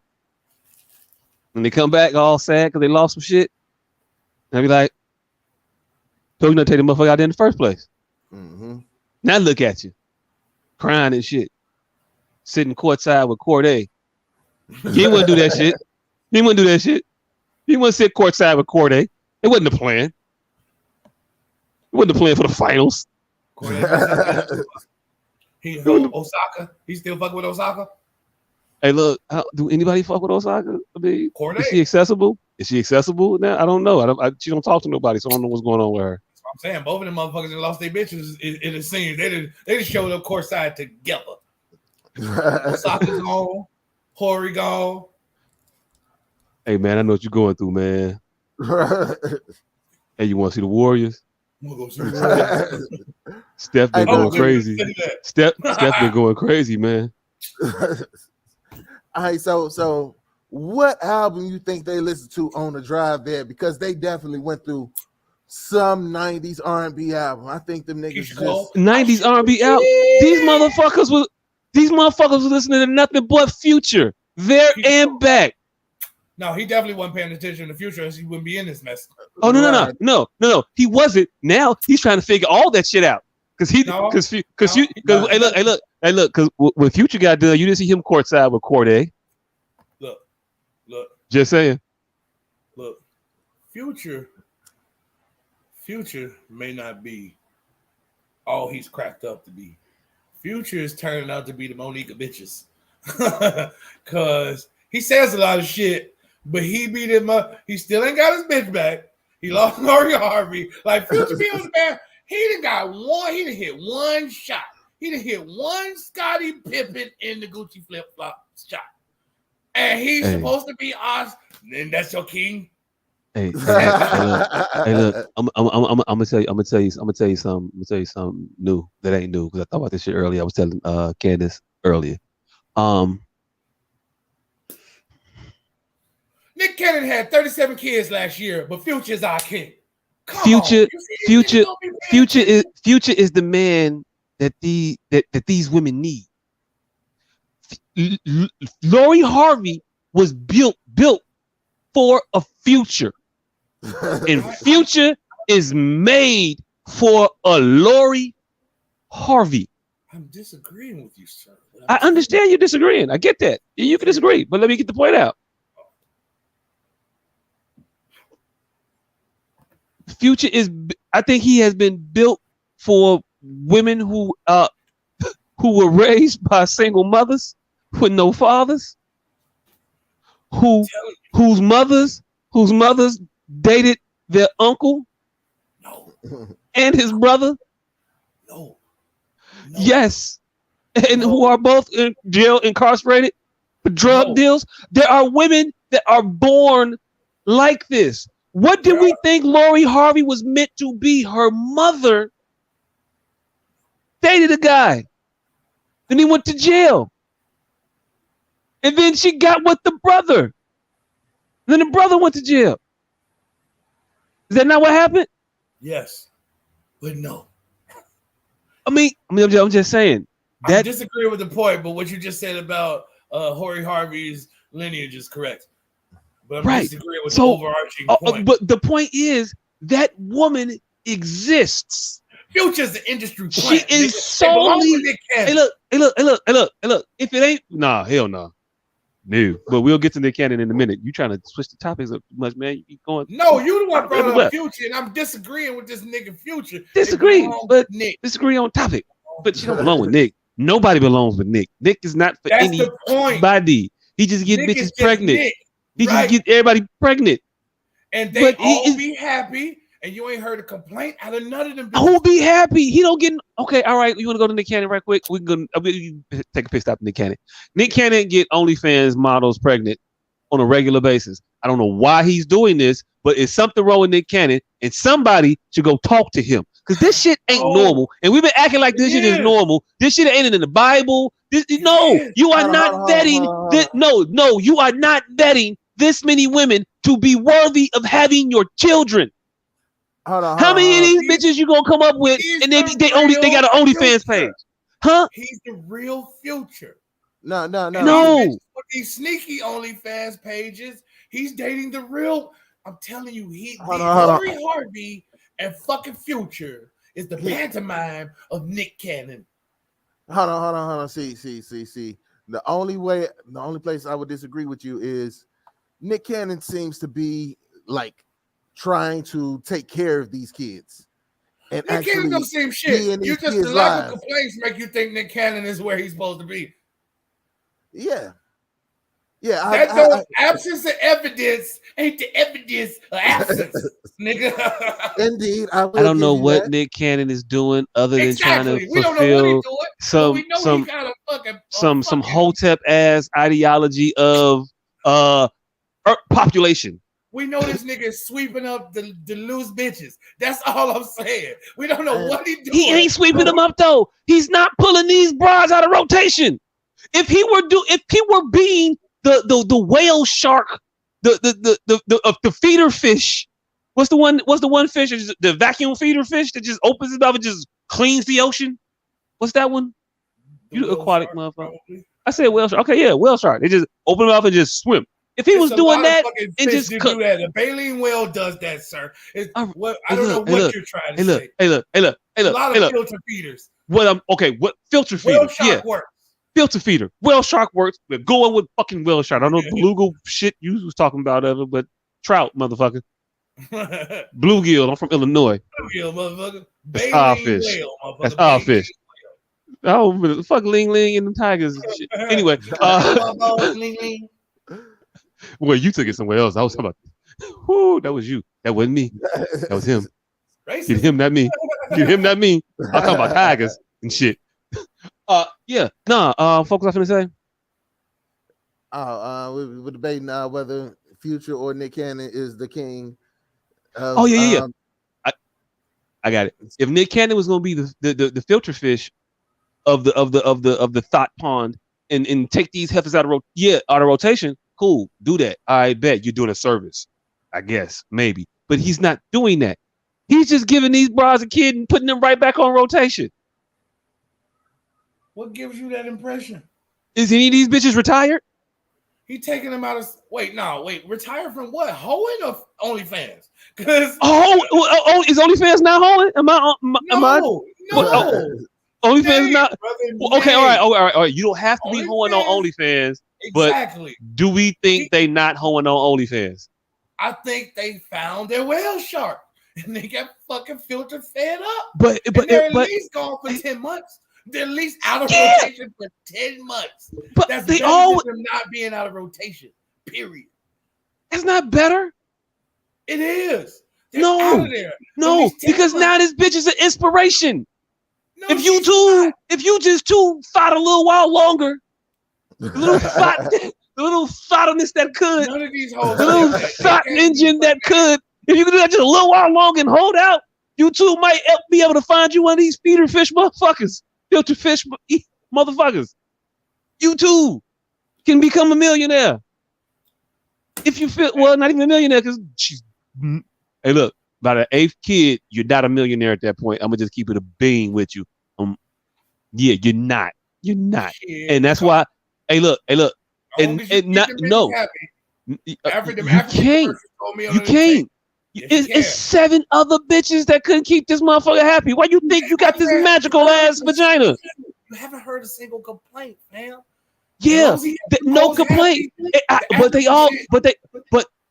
and they come back all sad because they lost some shit, and I be like, told you not to take the motherfucker out there in the first place. Mm-hmm. Now look at you, crying and shit, sitting courtside with Corday. You didn't want to do that shit. You didn't want to do that shit. You didn't want to sit courtside with Corday. It wasn't the plan. It wasn't the plan for the finals. Osaka. He still fucking with Osaka? Hey, look, do anybody fuck with Osaka? I mean, Corday. is she accessible? Is she accessible now? I don't know. She don't talk to nobody, so I don't know what's going on with her. That's what I'm saying. Both of them motherfuckers that lost their bitches, it seems they just showed up courtside together. Osaka's gone. Corey gone. Hey, man, I know what you're going through, man. Hey, you want to see the Warriors? Steph been going crazy. Steph been going crazy, man. All right, so what album you think they listened to on the drive there? Because they definitely went through some 90s R&B album. I think them niggas just 90s R&B album. These motherfuckers was listening to nothing but Future. There and back. No, he definitely wasn't paying attention in the future, else he wouldn't be in this mess. Oh no. He wasn't. Now he's trying to figure all that shit out. Hey look, because when Future got done, you didn't see him courtside with Corday. Look. Just saying. Look, Future may not be all he's cracked up to be. Future is turning out to be the Monica bitches. Cause he says a lot of shit, but he beat him up. He still ain't got his bitch back. He lost Lori Harvey. Like Future be on the back. He done hit one shot. He done hit one Scottie Pippen in the Gucci flip-flop shot. And he's supposed to be us. Then that's your king. Hey, look. I'm gonna tell you something new that ain't new because I thought about this shit earlier. I was telling Candace earlier. Nick Cannon had 37 kids last year, but Future's our king. Future is the man that these women need. Lori Harvey was built for a Future. And Future is made for a Lori Harvey. I'm disagreeing with you, sir. I understand you're disagreeing. I get that. You can disagree, but let me get the point out. Future I think he has been built for women who were raised by single mothers with no fathers, whose mothers dated their uncle and his brother. No. Yes. And who are both in jail, incarcerated for drug deals. There are women that are born like this. What did we think Lori Harvey was meant to be? Her mother dated a guy. Then he went to jail. And then she got with the brother. And then the brother went to jail. Is that not what happened? Yes, but no. I'm just saying. I disagree with the point, but what you just said about Lori Harvey's lineage is correct. But I'm disagreeing with the overarching point. But the point is that woman exists. Future's the industry plant. She is solely. Hey, look. If it ain't, hell no. No. But we'll get to Nick Cannon in a minute. You trying to switch the topics up too much, man. You keep going. No, you the one brought up Future, and I'm disagreeing with this nigga Future. Disagree on topic. But she don't belong with Nick. Nobody belongs with Nick. Nick is not for anybody. He just get bitches pregnant. Nick. He just get everybody pregnant. And they all be happy, and you ain't heard a complaint out of none of them. Who be happy? He don't get... Okay, all right. You want to go to Nick Cannon right quick? We can go... take a pit stop to Nick Cannon. Nick Cannon get OnlyFans models pregnant on a regular basis. I don't know why he's doing this, but it's something wrong with Nick Cannon, and somebody should go talk to him. Because this shit ain't normal. And we've been acting like this shit is normal. This shit ain't in the Bible. You are not vetting... No, you are not vetting this many women to be worthy of having your children. How many of these bitches you gonna come up with and they got an OnlyFans page? Huh? He's the real Future. No. With these sneaky OnlyFans pages, he's dating the real. I'm telling you, Lori Harvey and fucking Future is the pantomime of Nick Cannon. Hold on. See. The only place I would disagree with you is Nick Cannon seems to be like trying to take care of these kids. And Nick Cannon don't seem shit. You just the lack of complaints make you think Nick Cannon is where he's supposed to be. Yeah. Absence of evidence ain't the evidence of absence, nigga. Indeed, I don't know what Nick Cannon is doing other than trying to fulfill some hotep ass ideology of population. We know this nigga is sweeping up the loose bitches. That's all I'm saying. We don't know what he's doing. He ain't sweeping them up though. He's not pulling these bras out of rotation. If he were being the whale shark, the feeder fish. What's the one fish? The vacuum feeder fish that just opens its mouth and just cleans the ocean. What's that one? You aquatic motherfucker. Probably. I said whale shark. Okay, yeah, whale shark. They just open it up and just swim. If he was doing that, and just do that. The baleen whale does that, sir. I don't know what you're trying to say. Hey, look. A lot of filter feeders. What filter feeder? Whale shark works. Filter feeder. Whale shark works. We're going with fucking whale shark. I don't know beluga shit you was talking about ever, but trout, motherfucker. Bluegill. I'm from Illinois. Bluegill, motherfucker. That's our fish. Whale, motherfucker. That's our fish. Oh, fuck Ling Ling and them tigers and shit. Anyway, well, you took it somewhere else. I was talking about, whoo, that was you. That wasn't me. That was him. Get him, not me. Get him, not me. I'm talking about tigers and shit. Folks, I finna say. We're debating whether Future or Nick Cannon is the king. I got it. If Nick Cannon was gonna be the filter fish of the thought pond and take these heifers out of rotation, cool, do that. I bet you're doing a service, I guess, maybe. But he's not doing that. He's just giving these bras a kid and putting them right back on rotation. What gives you that impression? Is any of these bitches retired? He taking them out of retired from what? Hoeing or OnlyFans? Because is OnlyFans not hoeing? No. OnlyFans is not okay. All right. You don't have to be hoeing on OnlyFans. Exactly. But do we think they not hoeing on OnlyFans? I think they found their whale shark and they got fucking filter fed up. But they're at least gone for 10 months. They're at least out of rotation for 10 months. But that's they all them not being out of rotation. Period. That's not better. It is. They're out of there. No, because now this bitch is an inspiration. No, if you just fought a little while longer, the little thoughtness that could, none of these hoes, the little thought engine that could, if you could do that just a little while longer and hold out, you two might be able to find you one of these feeder fish motherfuckers, filter fish motherfuckers. You too can become a millionaire. If you feel, well, not even a millionaire, because she's, hey, look, by the 8th kid, you're not a millionaire at that point. I'm gonna just keep it a bean with you. Yeah, you're not. You're not. Yeah, and that's why, hey, look, and not, no. You can't. It's 7 other bitches that couldn't keep this motherfucker happy. Why you think you got this magical ass vagina? You haven't heard a single complaint, man. Yeah, no complaint. But hey,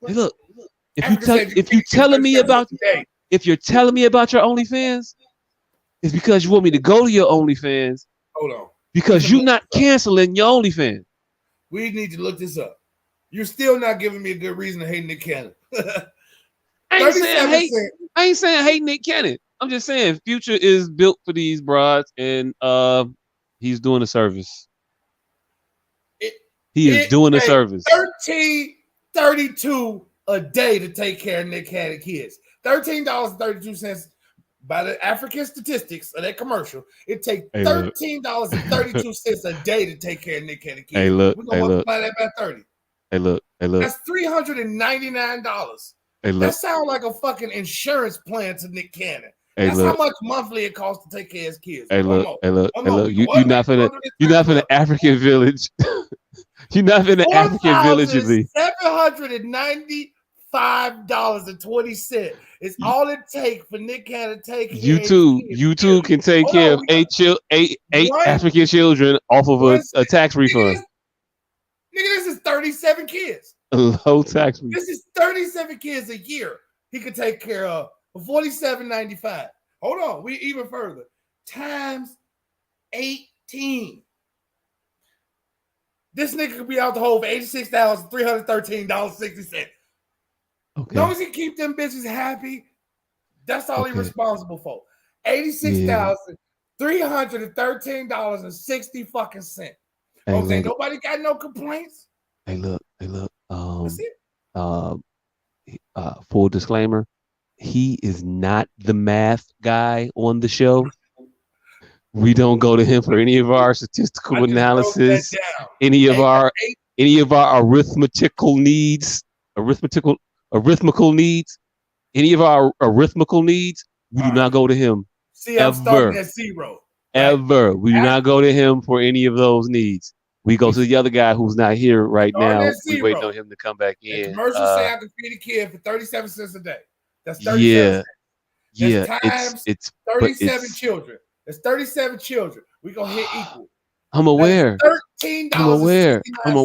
look, if you're telling me about your OnlyFans, it's because you want me to go to your OnlyFans. Hold on. Because you're not canceling your OnlyFans. We need to look this up. You're still not giving me a good reason to hate Nick Cannon. I ain't saying hate Nick Cannon. I'm just saying Future is built for these broads, and he's doing a service. He is doing a service. $13.32 a day to take care of Nick Cannon kids. $13.32 by the African statistics of that commercial. It takes $13.32 a day to take care of Nick Cannon kids. Hey, look. We're gonna multiply that by 30. Hey, look. That's $399. Hey, look. That sounds like a fucking insurance plan to Nick Cannon. That's how much monthly it costs to take care of his kids. Hey, look. You're not finna African village. You're not finna African village. $795.20 is all it takes for Nick Cannon to take care. You too can take care of eight African children off of a tax refund. Nigga, this is 37 kids. A low tax refund. This is 37 kids a year he could take care of for $47.95. Hold on, we even further. Times 18. This nigga could be out the hole for $86,313.60. Okay. As long as he keep them bitches happy, that's all he's responsible for. $86,313.60 fucking cent. Okay, nobody got no complaints. Hey, look. Full disclaimer: he is not the math guy on the show. We don't go to him for any of our statistical analysis, any of our any of our arithmetical needs, arithmetical needs, any of our arithmetical needs, we do not go to him. See, I'm starting at 0. Ever. We do not go to him for any of those needs. We go to the other guy who's not here right now. We waiting on him to come back in. The commercial say I can feed a kid for 37 cents a day. That's 37 cents. Yeah. Times it's 37 children. That's 37 children. We gonna hit equal. I'm aware. $13. I'm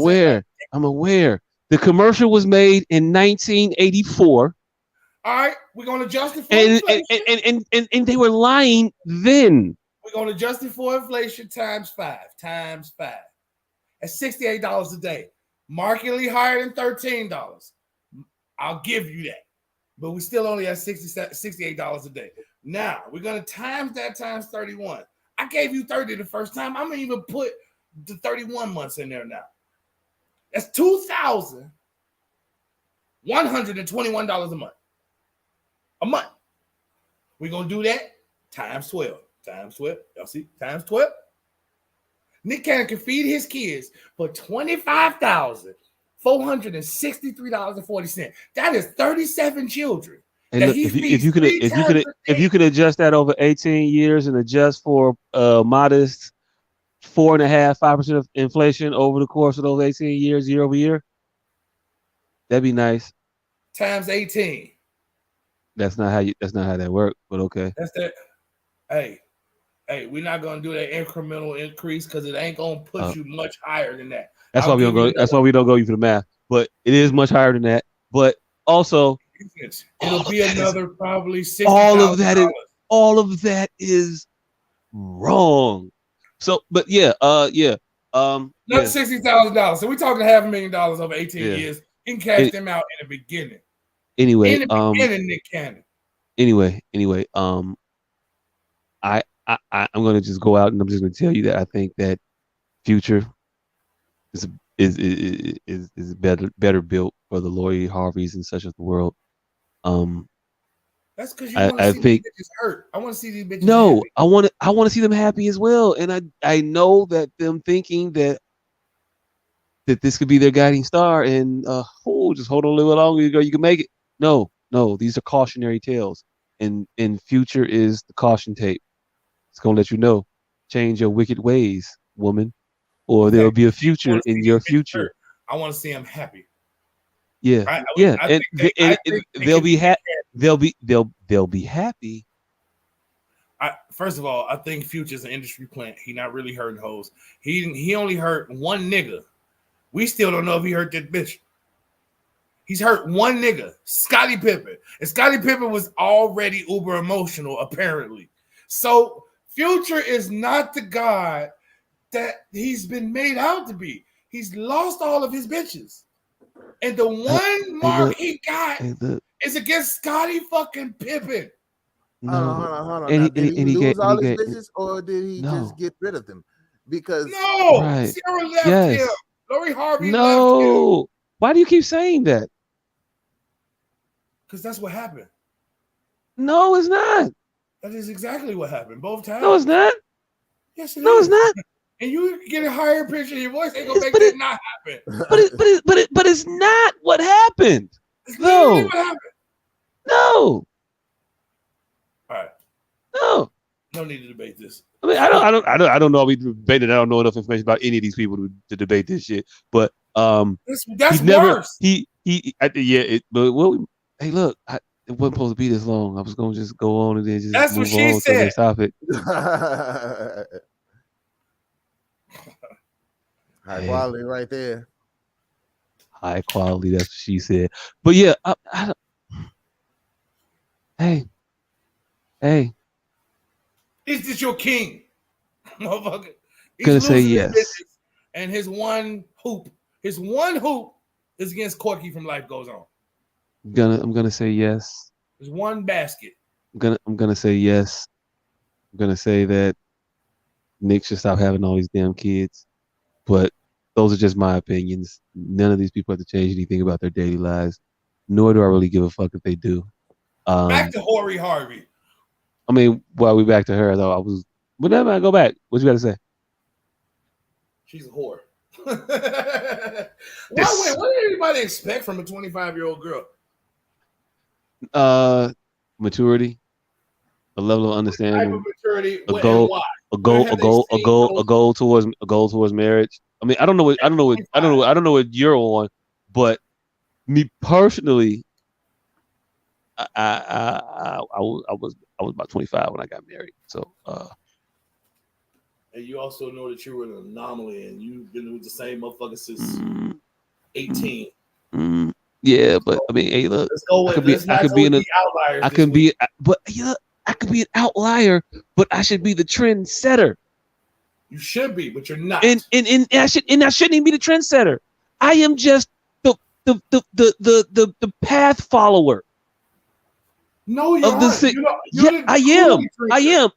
aware. The commercial was made in 1984. All right, we're gonna adjust it for inflation. And they were lying then. We're gonna adjust it for inflation times 5. That's $68 a day. Markedly higher than $13. I'll give you that. But we still only have $68 a day. Now we're gonna times that times 31. I gave you 30 the first time. I'm gonna even put the 31 months in there now. That's $2,121 a month. A month. We're gonna do that times 12. Times 12. Y'all see? Times 12. Nick Cannon can feed his kids for $25,463.40. That is 37 children. And look, if you could adjust that over 18 years and adjust for modest 4.5-5% of inflation over the course of those 18 years, year over year, that'd be nice. Times 18. That's not how that works, but okay. That's that. Hey, we're not gonna do that incremental increase because it ain't gonna push you much higher than that. That's why we don't go. That's why we don't go for the math. But it is much higher than that. But also, it'll be another probably $60,000. All of that is wrong. So, but Not $60,000. So we're talking $500,000 over 18 years. You can cash them out in the beginning. Anyway, in the beginning, Nick Cannon. Anyway, I'm going to just go out and I'm just going to tell you that I think that Future is better built for the Lori Harveys and such of the world. That's because you want to see these bitches hurt. I want to see these bitches. No, happy. I want to see them happy as well. And I know that them thinking that this could be their guiding star and just hold on a little longer, you can make it. No, these are cautionary tales. And Future is the caution tape. It's gonna let you know, change your wicked ways, woman, or there'll be a future in your future. I want to see them happy. Yeah, they'll be happy. They'll be happy. First of all, I think Future's an industry plant. He not really hurting hoes. He only hurt one nigga. We still don't know if he hurt that bitch. He's hurt one nigga, Scottie Pippen, and Scottie Pippen was already uber emotional apparently. So Future is not the guy that he's been made out to be. He's lost all of his bitches. And the one mark he got is against Scottie fucking Pippen. No. Hold on. Did he lose all his bitches or did he just get rid of them? Because Sarah left him. Lori Harvey left him. Why do you keep saying that? Because that's what happened. No, it's not. That is exactly what happened both times. No, it's not. Yes, no, it's not. And you get a higher pitch in your voice, ain't gonna make that not happen. But it's not what happened. It's literally what happened. No. All right. No. No need to debate this. I mean, I don't know. We debated. I don't know enough information about any of these people to debate this shit. But that's worse. Hey, look. It wasn't supposed to be this long. I was gonna just go on and then just that's move what she on said. To the next topic. High quality right there. High quality. That's what she said. But yeah, hey. Is this your king, motherfucker? He's gonna say yes. And his one hoop is against Corky from Life Goes On. I'm gonna say yes. There's one basket. I'm gonna say yes. I'm gonna say that Nick should stop having all these damn kids. But those are just my opinions. None of these people have to change anything about their daily lives. Nor do I really give a fuck if they do. Back to Lori Harvey. I mean, while we back to her though, whenever I go back, what you gotta say? She's a whore. What did anybody expect from a 25-year-old girl? Maturity, a level of understanding, Type of maturity, a goal, why? a goal towards marriage. I mean, I don't know what you're on, but me personally, I was about 25 when I got married. So and you also know that you were an anomaly and you've been with the same motherfucker since 18. Yeah, but I mean, hey, look, I could be an outlier, but I should be the trendsetter. You should be, but you're not. And I shouldn't even be the trendsetter. I am just the path follower. No, you're not. I am.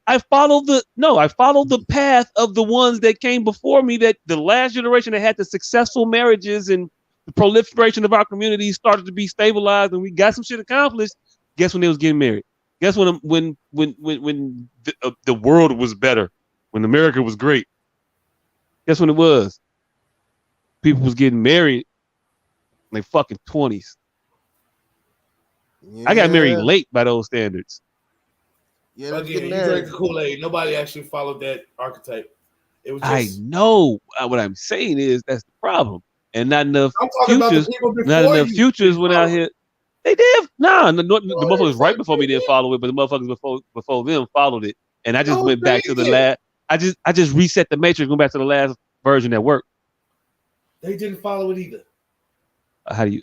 I follow the path of the ones that came before me, that the last generation that had the successful marriages and the proliferation of our community started to be stabilized and we got some shit accomplished. Guess when they was getting married? Guess when the world was better, when America was great? Guess when it was? People was getting married in their fucking 20s. Yeah. I got married late by those standards. Yeah, again, you drank the Kool-Aid. Nobody actually followed that archetype. It was just, I know. What I'm saying is that's the problem. And not enough futures went out here. They did. Nah, the motherfuckers right before me didn't follow it, but the motherfuckers before them followed it. And I just went back to the last. I just reset the matrix, went back to the last version that worked. They didn't follow it either. How do you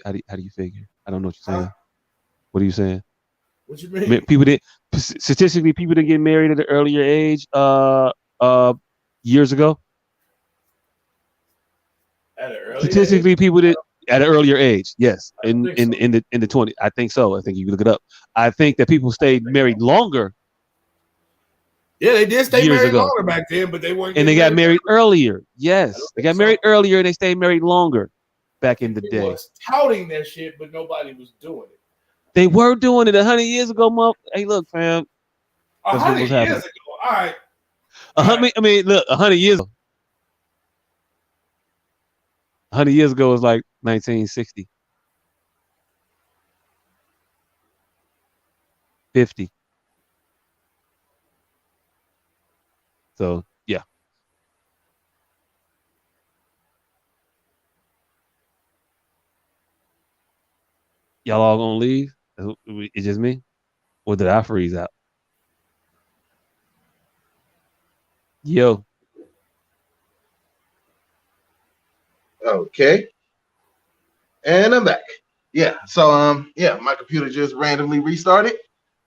figure? I don't know what you're saying. What are you saying? What you mean? Statistically, people didn't get married at an earlier age years ago. Statistically, people did at an earlier age. Yes, in the 20s. I think so. I think you can look it up. I think that people stayed married longer. Yeah, they did stay married longer back then, but they weren't. And they got married earlier. Yes, they got married earlier and they stayed married longer back in the day. Was touting that shit, but nobody was doing it. They were doing it 100 years ago, Hey, look, fam. 100 years ago. All right. I mean, look, 100 years ago. 100 years ago was like 1960. 50. So, yeah. Y'all all gonna leave? It's just me? Or did I freeze out? Yo. Okay. And I'm back. Yeah. So my computer just randomly restarted.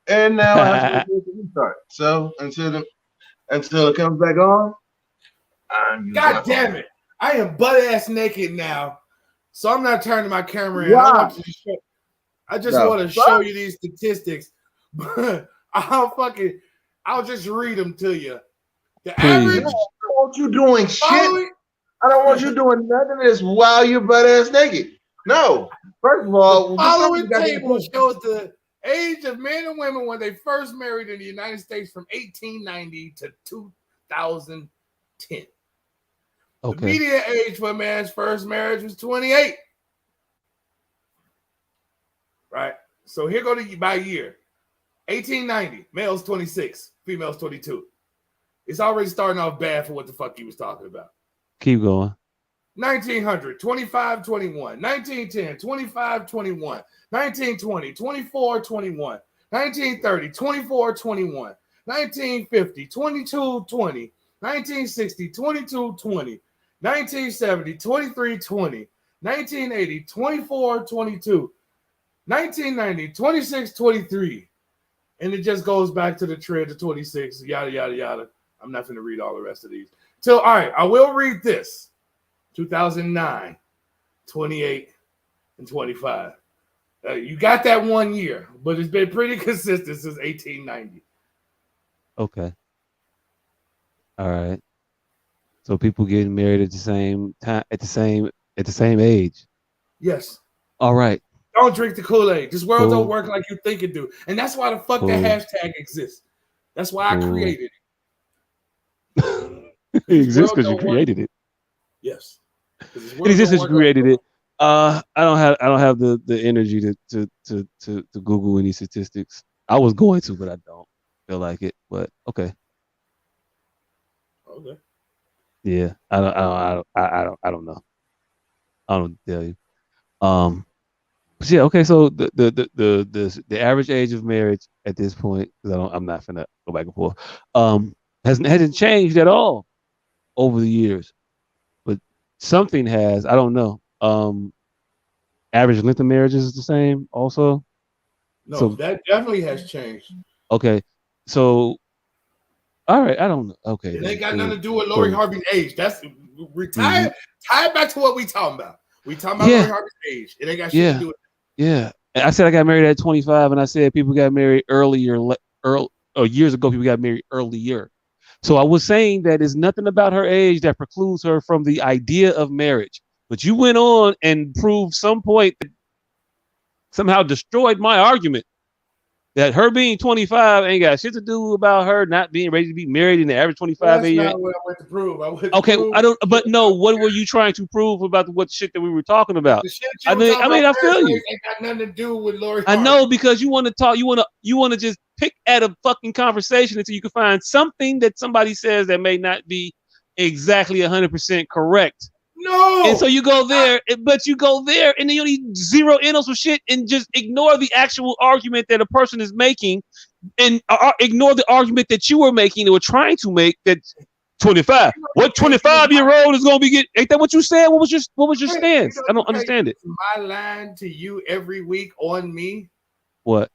And now I have to restart. So until it comes back on, God damn it. I am butt ass naked now. So I'm not turning my camera in. Wow. I just want to show you these statistics. I'll just read them to you. The average. I don't want you doing shit. I don't want you doing nothing of this while you're butt ass naked. No. First of all, the following table shows the age of men and women when they first married in the United States from 1890 to 2010. Okay. The median age for a man's first marriage was 28. Right? So here go to by year. 1890, males 26, females 22. It's already starting off bad for what the fuck he was talking about. Keep going. 1900, 25, 21. 1910, 25, 21. 1920, 24, 21. 1930, 24, 21. 1950, 22, 20. 1960, 22, 20. 1970, 23, 20. 1980, 24, 22. 1990, 26, 23. And it just goes back to the trend to 26, yada, yada, yada. I'm not going to read all the rest of these. All right, I will read this. 2009, 28, and 25. You got that 1 year, but it's been pretty consistent since 1890. Okay. All right. So people getting married at the same time, at the same age. Yes. All right. Don't drink the Kool-Aid. This world don't work like you think it do. And that's why the fuck that hashtag exists. That's why I created it. It exists because you created it. Yes. In existence, you created it. I don't have the energy to Google any statistics. I was going to, but I don't feel like it. But okay. Okay. Yeah, I don't know. I don't tell you. But yeah, okay. So the average age of marriage at this point, because I'm not finna go back and forth, hasn't changed at all over the years, but something has. I don't know. Average length of marriages is the same also. No, So that definitely has changed. okay, so all right, I don't know. Okay, it ain't got nothing to do with Lori Harvey's age. That's retired. Tie it back to what we talking about. We talking about Lori Harvey's age. It ain't got shit to do with that. Yeah, I said I got married at 25, and I said people got married earlier, or years ago. People got married earlier. So I was saying that it's nothing about her age that precludes her from the idea of marriage. But you went on and proved some point that somehow destroyed my argument that her being 25 ain't got shit to do about her not being ready to be married in the average 25 That's age. not what I went to prove. I don't. But no, what were you trying to prove about what shit that we were talking about? The shit I feel you. Ain't got nothing to do with Lori I Harvey. know, because you want to talk. You want to just pick at a fucking conversation until you can find something that somebody says that may not be exactly 100% correct. No. And so you go there, but you go there and then you only zero in on some shit and just ignore the actual argument that a person is making, and ignore the argument that you were making or trying to make, that 25. What 25-year-old is going to be getting? Ain't that what you said? What was your stance? I don't understand it. My line to you every week on me. What?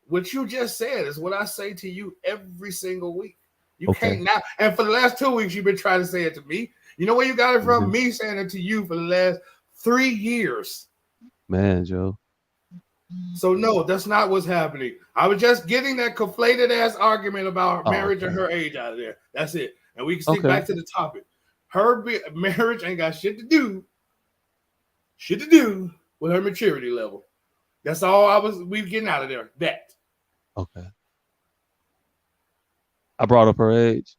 What you just said is what I say to you every single week. You can't now. And for the last 2 weeks, you've been trying to say it to me. You know where you got it from? Me saying it to you for the last 3 years. Man, Joe. So no, that's not what's happening. I was just getting that conflated ass argument about marriage and her age out of there. That's it. And we can stick back to the topic. Her marriage ain't got shit to do with her maturity level. That's all we getting out of there. That. Okay. I brought up her age.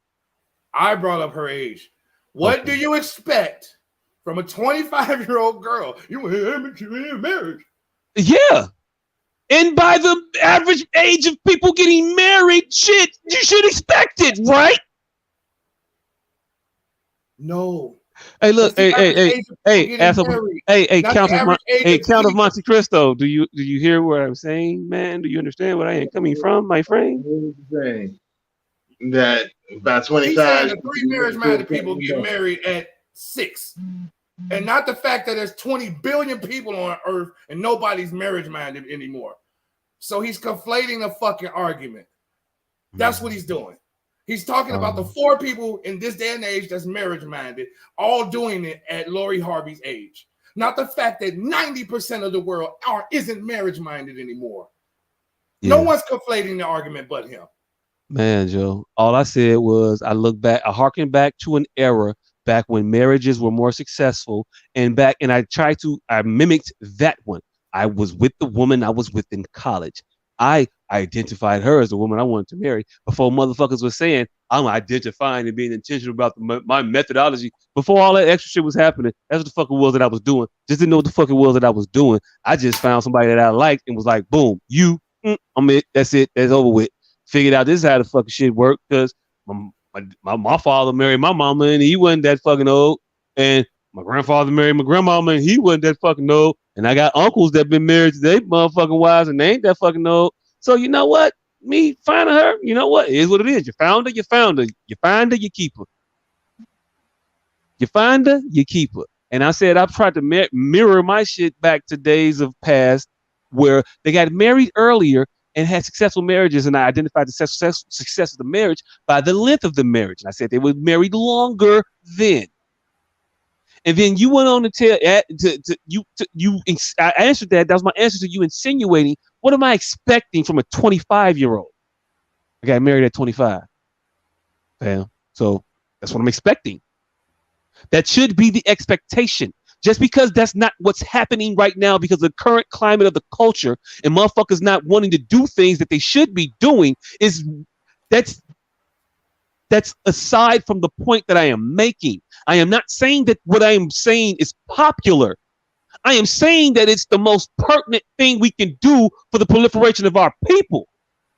I brought up her age. What do you expect from a 25-year-old girl? You in marriage. Yeah. And by the average age of people getting married, shit, you should expect it, right? No. Hey, look, hey, Count of Monte Cristo. Do you hear what I'm saying, man? Do you understand where I am coming from, my friend? That about 25. The 3 marriage-minded people get married at 6. And not the fact that there's 20 billion people on earth and nobody's marriage-minded anymore. So he's conflating a fucking argument. That's what he's doing. He's talking about the 4 people in this day and age that's marriage-minded, all doing it at Lori Harvey's age. Not the fact that 90% of the world isn't marriage-minded anymore. Yeah. No one's conflating the argument but him. Man, Joe, all I said was I harken back to an era back when marriages were more successful, and I mimicked that one. I was with the woman I was with in college. I identified her as the woman I wanted to marry before motherfuckers were saying I'm identifying and being intentional about my methodology. Before all that extra shit was happening, that's what the fuck it was that I was doing. Just didn't know what the fuck it was that I was doing. I just found somebody that I liked and was like, boom, I'm it. That's it. That's over with. Figured out this is how the fucking shit worked, because my father married my mama and he wasn't that fucking old, and my grandfather married my grandmama and he wasn't that fucking old, and I got uncles that been married to their motherfucking wives and they ain't that fucking old. So you know what? Me finding her, you know what? It is what it is. You found her, you found her. You find her, you keep her. You find her, you keep her. And I said I've tried to mirror my shit back to days of past where they got married earlier and had successful marriages, and I identified the success of the marriage by the length of the marriage. And I said they were married longer then. And then you went on to tell I answered that. That was my answer to you insinuating, what am I expecting from a 25-year-old? I got married at 25. Damn. So that's what I'm expecting. That should be the expectation. Just because that's not what's happening right now, because of the current climate of the culture and motherfuckers not wanting to do things that they should be doing, that's That's aside from the point that I am making. I am not saying that what I am saying is popular. I am saying that it's the most pertinent thing we can do for the proliferation of our people.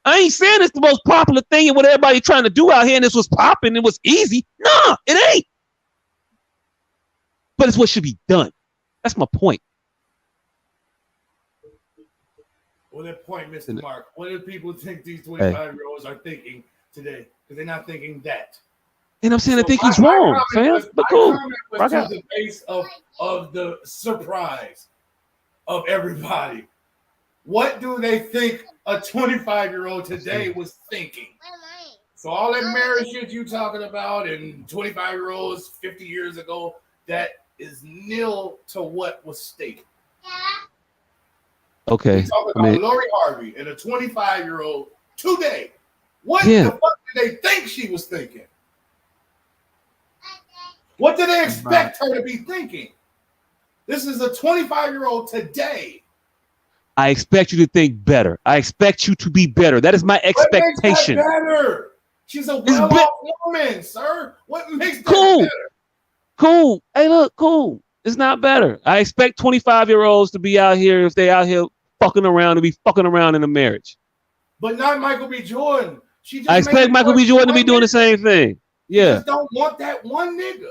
I ain't saying it's the most popular thing and what everybody trying to do out here and this was popping, it was easy. Nah, it ain't. But it's what should be done. That's my point. Well, that point, Mr. Mark. What do people think these 25-year-olds are thinking today? Because they're not thinking that. And I'm saying I think he's wrong, fam. But cool. Was to the base of the surprise of everybody. What do they think a 25-year-old today was thinking? So all that marriage shit you talking about and 25-year-olds 50 years ago, that is nil to what was stated. Okay. We're talking about Lori Harvey and a 25-year-old today. What the fuck did they think she was thinking? What do they expect her to be thinking? This is a 25-year-old today. I expect you to think better. I expect you to be better. That is my expectation. What makes that better? She's a well-off woman, sir. What makes that better? Cool. Hey, look, cool. It's not better. I expect 25-year-olds to be out here, if they out here fucking around, to be fucking around in a marriage. But not Michael B. Jordan. I expect Michael B. Jordan to be doing the same thing. Yeah. She just don't want that one nigga.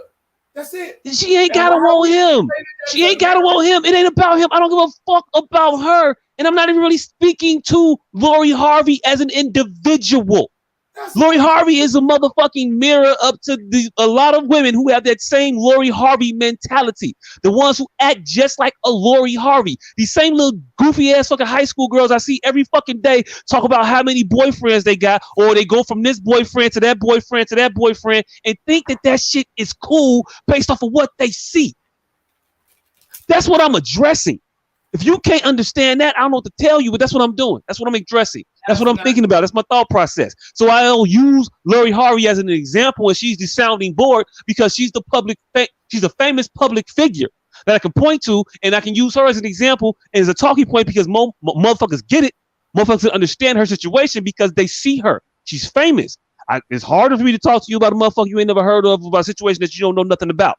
That's it. She ain't gotta want him. She ain't gotta want him. It ain't about him. I don't give a fuck about her. And I'm not even really speaking to Lori Harvey as an individual. Lori Harvey is a motherfucking mirror up to a lot of women who have that same Lori Harvey mentality. The ones who act just like a Lori Harvey. These same little goofy ass fucking high school girls I see every fucking day talk about how many boyfriends they got, or they go from this boyfriend to that boyfriend to that boyfriend and think that that shit is cool based off of what they see. That's what I'm addressing. If you can't understand that, I don't know what to tell you, but that's what I'm doing. That's what I'm addressing. That's what I'm thinking about. That's my thought process. So I'll use Lori Harvey as an example, and she's the sounding board because she's she's a famous public figure that I can point to, and I can use her as an example and as a talking point because motherfuckers get it. Motherfuckers understand her situation because they see her. She's famous. It's harder for me to talk to you about a motherfucker you ain't never heard of, about a situation that you don't know nothing about.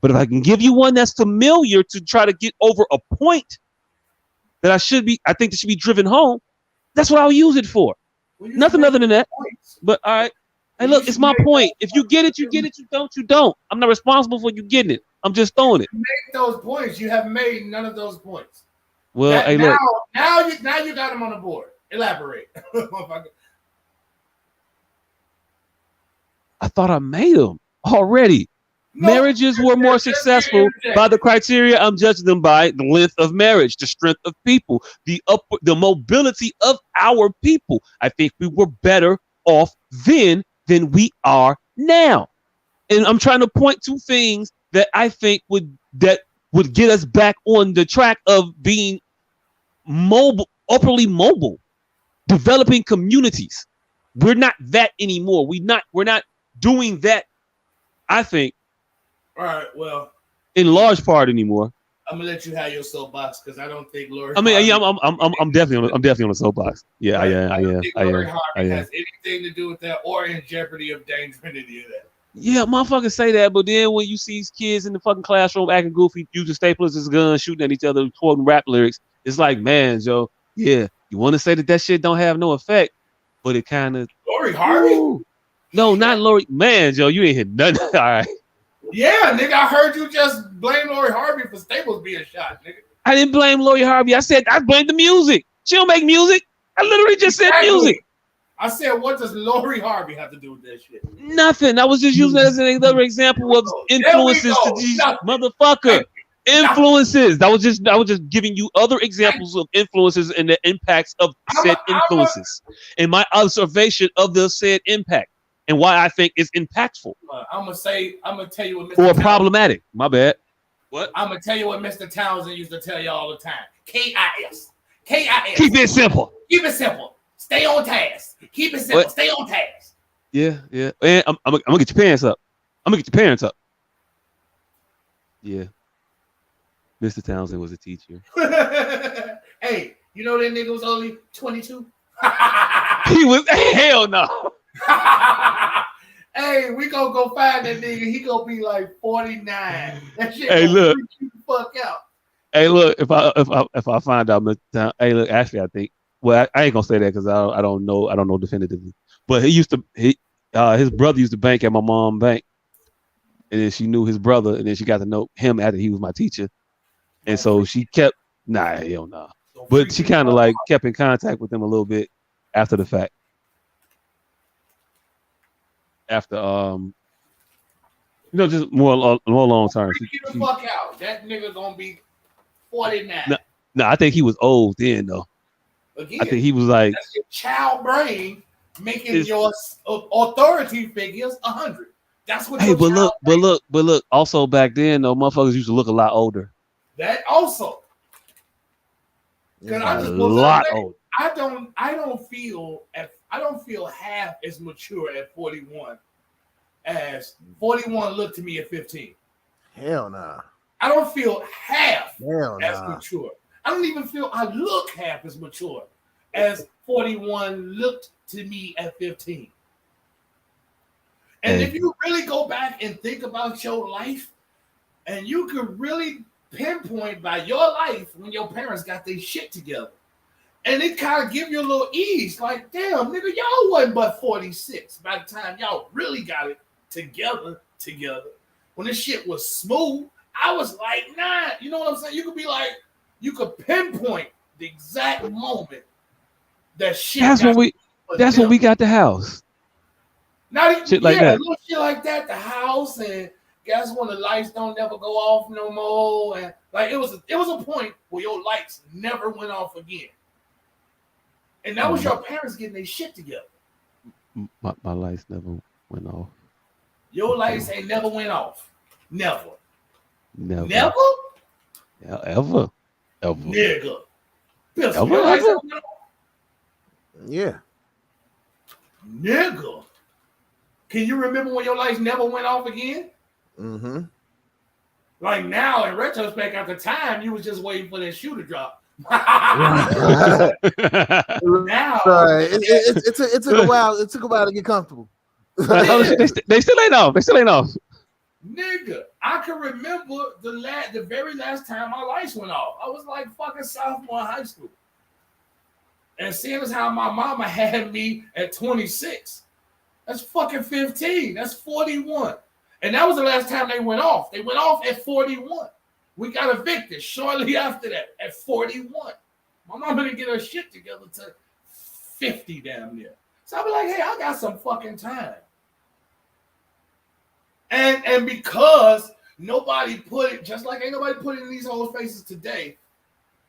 But if I can give you one that's familiar to try to get over a point that I think that should be driven home, that's what I'll use it for. Well, nothing other than that. Points. But all right. Hey, look, it's my point. If you get it, you get it. You don't, you don't. I'm not responsible for you getting it. I'm just throwing it. You make those points. You have made none of those points. Well, hey, look. Now you got them on the board. Elaborate. I thought I made them already. No, marriages were more successful by the criteria I'm judging them by: the length of marriage, the strength of people, the mobility of our people. I think we were better off then than we are now. And I'm trying to point to things that I think would get us back on the track of being mobile, upperly mobile, developing communities. We're not that anymore. We're not doing that, I think. All right, well, in large part anymore. I'm gonna let you have your soapbox because I don't think Lori. I mean, yeah, I'm definitely on the soapbox. Yeah, right. I don't think Lori Harvey has anything to do with that or in jeopardy of danger in any of that. Yeah, motherfuckers say that, but then when you see these kids in the fucking classroom acting goofy, using staplers as guns, shooting at each other, quoting rap lyrics, it's like, man, Joe, yeah, you want to say that shit don't have no effect, but it kind of. Lori Harvey? Ooh. No, not Lori. Man, Joe, you ain't hit nothing. All right. Yeah, nigga, I heard you just blame Lori Harvey for Staples being shot, nigga. I didn't blame Lori Harvey. I said I blamed the music. She don't make music. I literally just said music. I said, what does Lori Harvey have to do with that shit? Nothing. I was just using that as another example of influences to these motherfucker influences. I was just giving you other examples of influences and the impacts of said influences and my observation of the said impact. And why I think it's impactful. I'm gonna tell you what Mr. Or problematic. My bad. What? I'm gonna tell you what Mr. Townsend used to tell you all the time. KIS. KIS. Keep it simple. Keep it simple. Stay on task. Keep it simple. What? Stay on task. Yeah. And I'm gonna get your pants up. I'm gonna get your parents up. Yeah. Mr. Townsend was a teacher. Hey, you know that nigga was only 22? He was hell no. Hey, we gonna go find that nigga. He gonna be like 49. That shit Hey, gonna look. freak you the fuck out. Hey, look, if I find out, hey, look, actually, I think, well, I ain't gonna say that because I don't know definitively. But his brother used to bank at my mom's bank, and then she knew his brother, and then she got to know him after he was my teacher, and so she kept, hell nah. But she kind of like kept in contact with him a little bit after the fact. After just more long term. Get the fuck out. That nigga gonna be 49. No, I think he was old then though. Again, I think he was like that's your child brain making your authority figures 100. That's what. Hey, but look. Also back then though, motherfuckers used to look a lot older. That also. A lot older. I don't feel half as mature at 41 as 41 looked to me at 15. Hell nah. I don't feel half as mature. I don't even feel I look half as mature as 41 looked to me at 15. And if you really go back and think about your life, and you could really pinpoint by your life when your parents got their shit together. And it kind of give you a little ease, like, damn, nigga, y'all wasn't but 46 by the time y'all really got it together. When this shit was smooth, I was like, nah, you know what I'm saying? You could be like, you could pinpoint the exact moment that shit. That's when we got the house. Not even shit like that. A little shit like that, the house, and guess when the lights don't never go off no more, and like it was a point where your lights never went off again. And that was your parents getting their shit together. My lights never went off. Your lights ain't never went off. Never. Never? Yeah, ever. Nigga. Ever? Your lights never went off? Yeah. Nigga. Can you remember when your lights never went off again? Mm-hmm. Like now, in retrospect, at the time, you was just waiting for that shoe to drop. Now, it took a while. It took a while to get comfortable. They still ain't off. Nigga, I can remember the very last time my lights went off. I was like fucking sophomore in high school. And seeing as how my mama had me at 26, that's fucking 15. That's 41. And that was the last time they went off. They went off at 41. We got evicted shortly after that at 41. My mama didn't get her shit together to 50 damn near. So I be like, hey, I got some fucking time. And because nobody put it, just like ain't nobody put it in these whole faces today,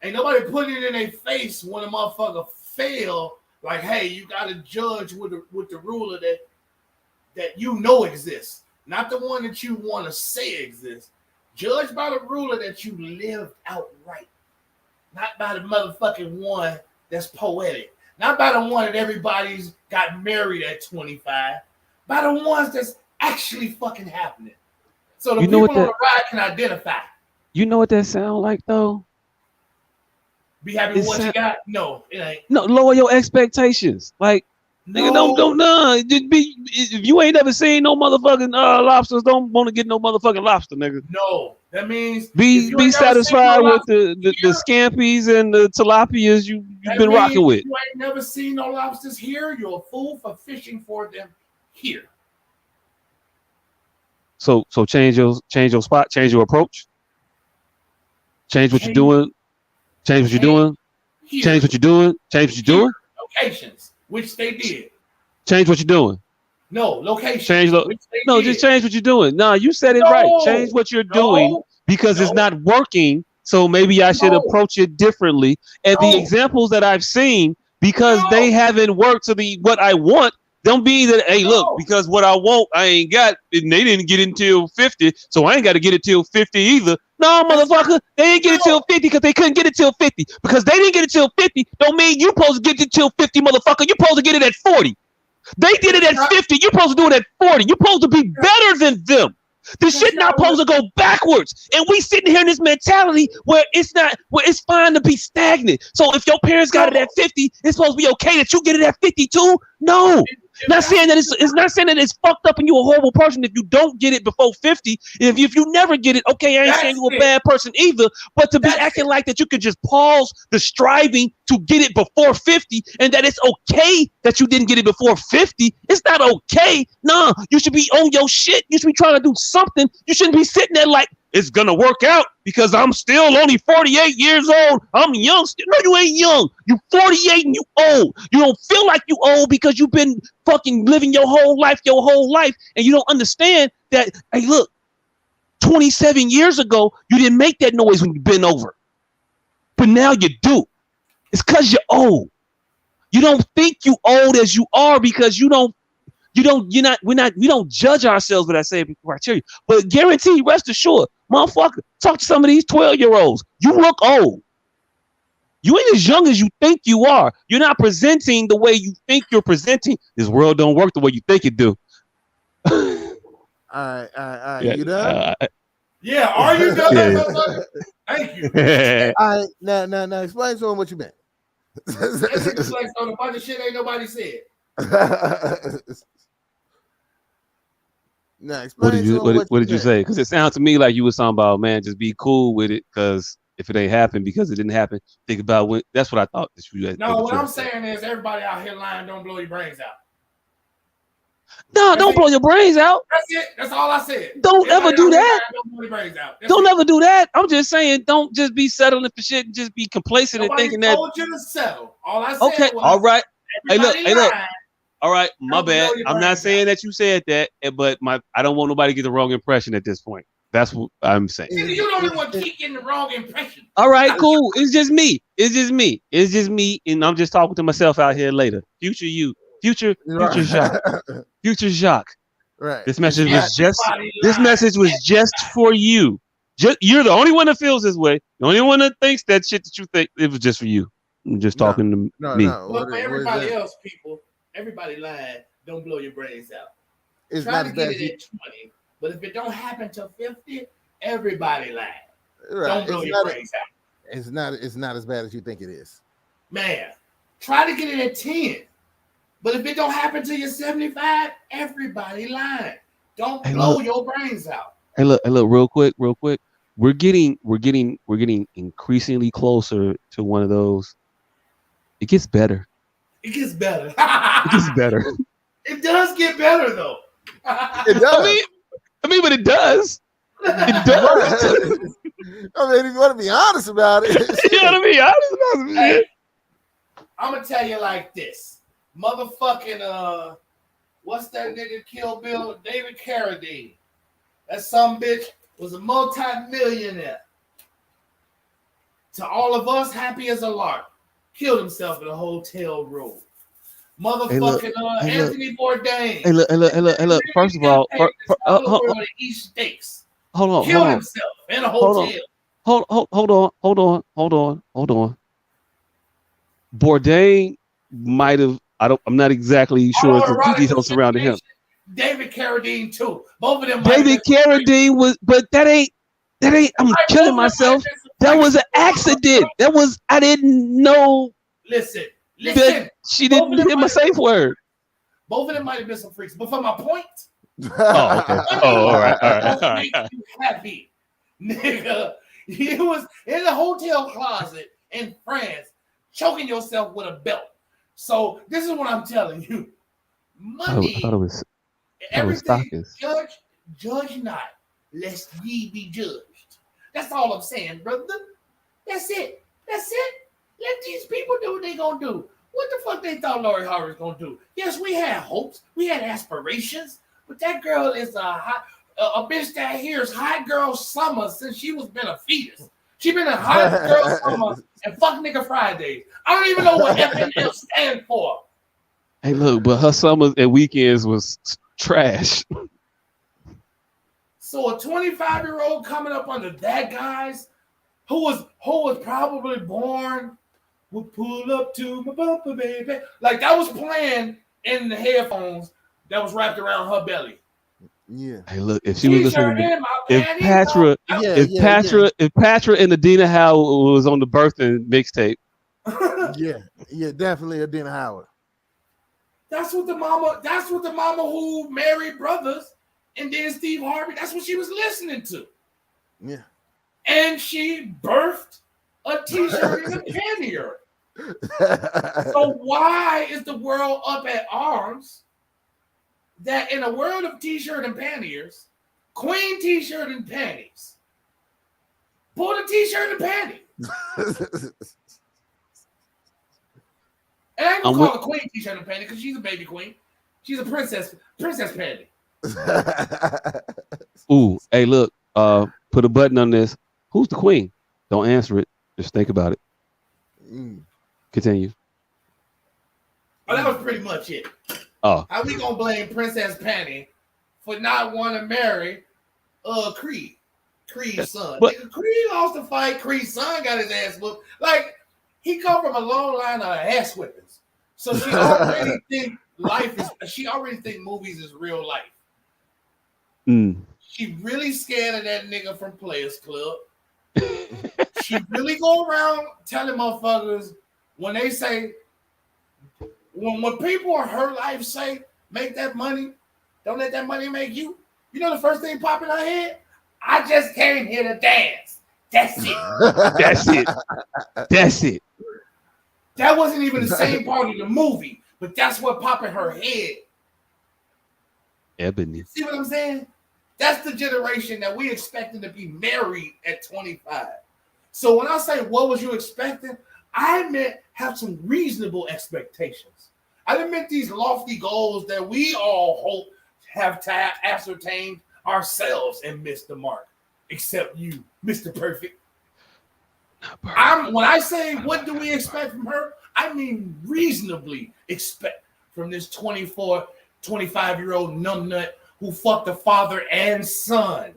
ain't nobody put it in their face when a motherfucker fail, like, hey, you got to judge with the ruler that you know exists, not the one that you want to say exists. Judge by the ruler that you lived outright, not by the motherfucking one that's poetic, not by the one that everybody's got married at 25, by the ones that's actually fucking happening. So the people on the ride can identify. You know what that sound like though? Be happy with what you got? No, it ain't. No, lower your expectations. Like, nigga, don't if you ain't ever seen no motherfucking lobsters, don't want to get no motherfucking lobster, nigga. No, that means be satisfied with the scampies and the tilapias you've been rocking with. You ain't never seen no lobsters here. You're a fool for fishing for them here. So change your spot, change your approach, change what you're doing, change what you're doing, change what you're doing, change what you're doing. Locations, which they did. Change what you're doing. No, location. Just change what you're doing. No, you said it right. Change what you're doing because it's not working. So maybe I should approach it differently. And the examples that I've seen, because they haven't worked to what I want, don't be that, hey, look, because what I want, I ain't got, and they didn't get it until 50, so I ain't got to get it till 50 either. No, motherfucker, they didn't get it till 50 because they couldn't get it till 50. Because they didn't get it till 50, don't mean you supposed to get it till 50, motherfucker. You're supposed to get it at 40. They did it at 50, you're supposed to do it at 40. You're supposed to be better than them. This shit not supposed to go backwards. And we sitting here in this mentality where it's fine to be stagnant. So if your parents got it at 50, it's supposed to be okay that you get it at 52? No. Not saying that it's not saying that it's fucked up and you're a horrible person if you don't get it before 50. If you never get it, okay, I ain't saying you're a bad person either. But to be acting like that you could just pause the striving to get it before 50 and that it's okay that you didn't get it before 50, it's not okay. No, you should be on your shit. You should be trying to do something. You shouldn't be sitting there like it's gonna work out because I'm still only 48 years old. I'm young. No, you ain't young. You 48 and you old. You don't feel like you old because you've been fucking living your whole life, and you don't understand that. Hey, look, 27 years ago, you didn't make that noise when you bent over, but now you do. It's because you're old. You don't think you old as you are because we don't judge ourselves with that same criteria. But guarantee, rest assured, motherfucker, talk to some of these 12-year-olds. You look old. You ain't as young as you think you are. You're not presenting the way you think you're presenting. This world don't work the way you think it do. All right. Yeah, you done? Yeah, are you done? Yeah. Thank you. All right, now explain to him what you meant. It's like on a bunch of shit ain't nobody said. Now, what did you say? Because it sounds to me like you were talking about, man, just be cool with it. Because if it ain't happened, because it didn't happen, think about when. That's what I thought. No, what I'm saying is everybody out here lying. Don't blow your brains out. No, don't blow your brains out. That's it. That's all I said. Don't ever do that. Don't blow your brains out. Don't ever do that. I'm just saying, don't just be settling for shit and just be complacent and thinking that. Told you to settle. All I said okay, was, all right. Hey, look. lying. All right, my bad. I'm not saying that you said that, but I don't want nobody to get the wrong impression at this point. That's what I'm saying. You don't even want to keep getting the wrong impression. All right, cool. It's just me. And I'm just talking to myself out here later. Future you. Future Jacques. Future Jacques. Right. This message was just for you. You're the only one that feels this way. The only one that thinks that shit that you think. It was just for you. I'm just talking to me. No. Well, for everybody else, people, everybody lying. Don't blow your brains out. It's Try to get it at 20, but if it don't happen till 50, everybody lying. Right. Don't blow your brains out. It's not as bad as you think it is. Man, try to get it at 10. But if it don't happen till you're 75, everybody lying. Don't blow your brains out. Hey, look, real quick. We're getting increasingly closer to one of those. It gets better. It gets better. It gets better. It does get better though. It does. I mean, but it does. It does. I mean, if you want to be honest about it, you want to be honest about it. Hey, I'm gonna tell you like this. Motherfucking what's that nigga Kill Bill? David Carradine. That some bitch was a multi-millionaire. To all of us, happy as a lark. Killed himself in a hotel room. Motherfucking Anthony Bourdain. Hey, look. First of all, eat steaks. Hold on. Killed himself in a hotel. Hold on. Bourdain might have. I'm not exactly sure of the details surrounding him. David Carradine too. Both of them. David Carradine was, but that ain't. I'm killing myself. That was an accident. I didn't know. Listen. She didn't hit my safe word. Both of them might have been some freaks, but for my point. Oh, okay. All right. Make you happy, nigga. He was in the hotel closet in France, choking yourself with a belt. So this is what I'm telling you. Money. I thought it was everything. Judge not, lest ye be judged. That's all I'm saying, brother. That's it. Let these people do what they gonna do. What the fuck they thought Lori Harvey's gonna do? Yes, we had hopes, we had aspirations, but that girl is a bitch that hears hot girl summer since she was been a fetus. She been a hot girl summer and fuck nigga Fridays. I don't even know what FNL stand for. Hey, look, but her summers and weekends was trash. So a 25-year-old coming up under that guy's who was probably born would pull up to my bumper, baby. Like that was playing in the headphones that was wrapped around her belly. Yeah. Hey, look, if she was listening to if Patra and Adina Howard was on the birthing mixtape. yeah, definitely Adina Howard. That's what the mama who married brothers and then Steve Harvey, that's what she was listening to. Yeah. And she birthed a t-shirt and a pannier. So why is the world up at arms that in a world of t-shirt and panniers, queen t-shirt and panties, pull the t-shirt and panty. And I ain't gonna call her queen t-shirt and panty because she's a baby queen. She's a princess panty. Ooh, hey, look, put a button on this. Who's the queen? Don't answer it. Just think about it. Continue. Oh, that was pretty much it. Oh. How we gonna blame Princess Panty for not wanting to marry Creed? Creed's son. Nigga, Creed lost the fight. Creed's son got his ass whooped. Like, he come from a long line of ass whippings. So she already think she already think movies is real life. She really scared of that nigga from Players Club. She really go around telling motherfuckers when they say, when people in her life say, make that money, don't let that money make you. You know the first thing pop in her head? I just came here to dance. That's it. That's it. That's it. That wasn't even the same part of the movie, but that's what popped in her head. Ebony. See what I'm saying? That's the generation that we expected to be married at 25. So when I say, what was you expecting? I meant have some reasonable expectations. I didn't meant these lofty goals that we all hope have ascertained ourselves and missed the mark. Except you, Mr. Perfect. When I say, what do we expect from her? I mean reasonably expect from this 24, 25-year-old numbnut who fucked the father and son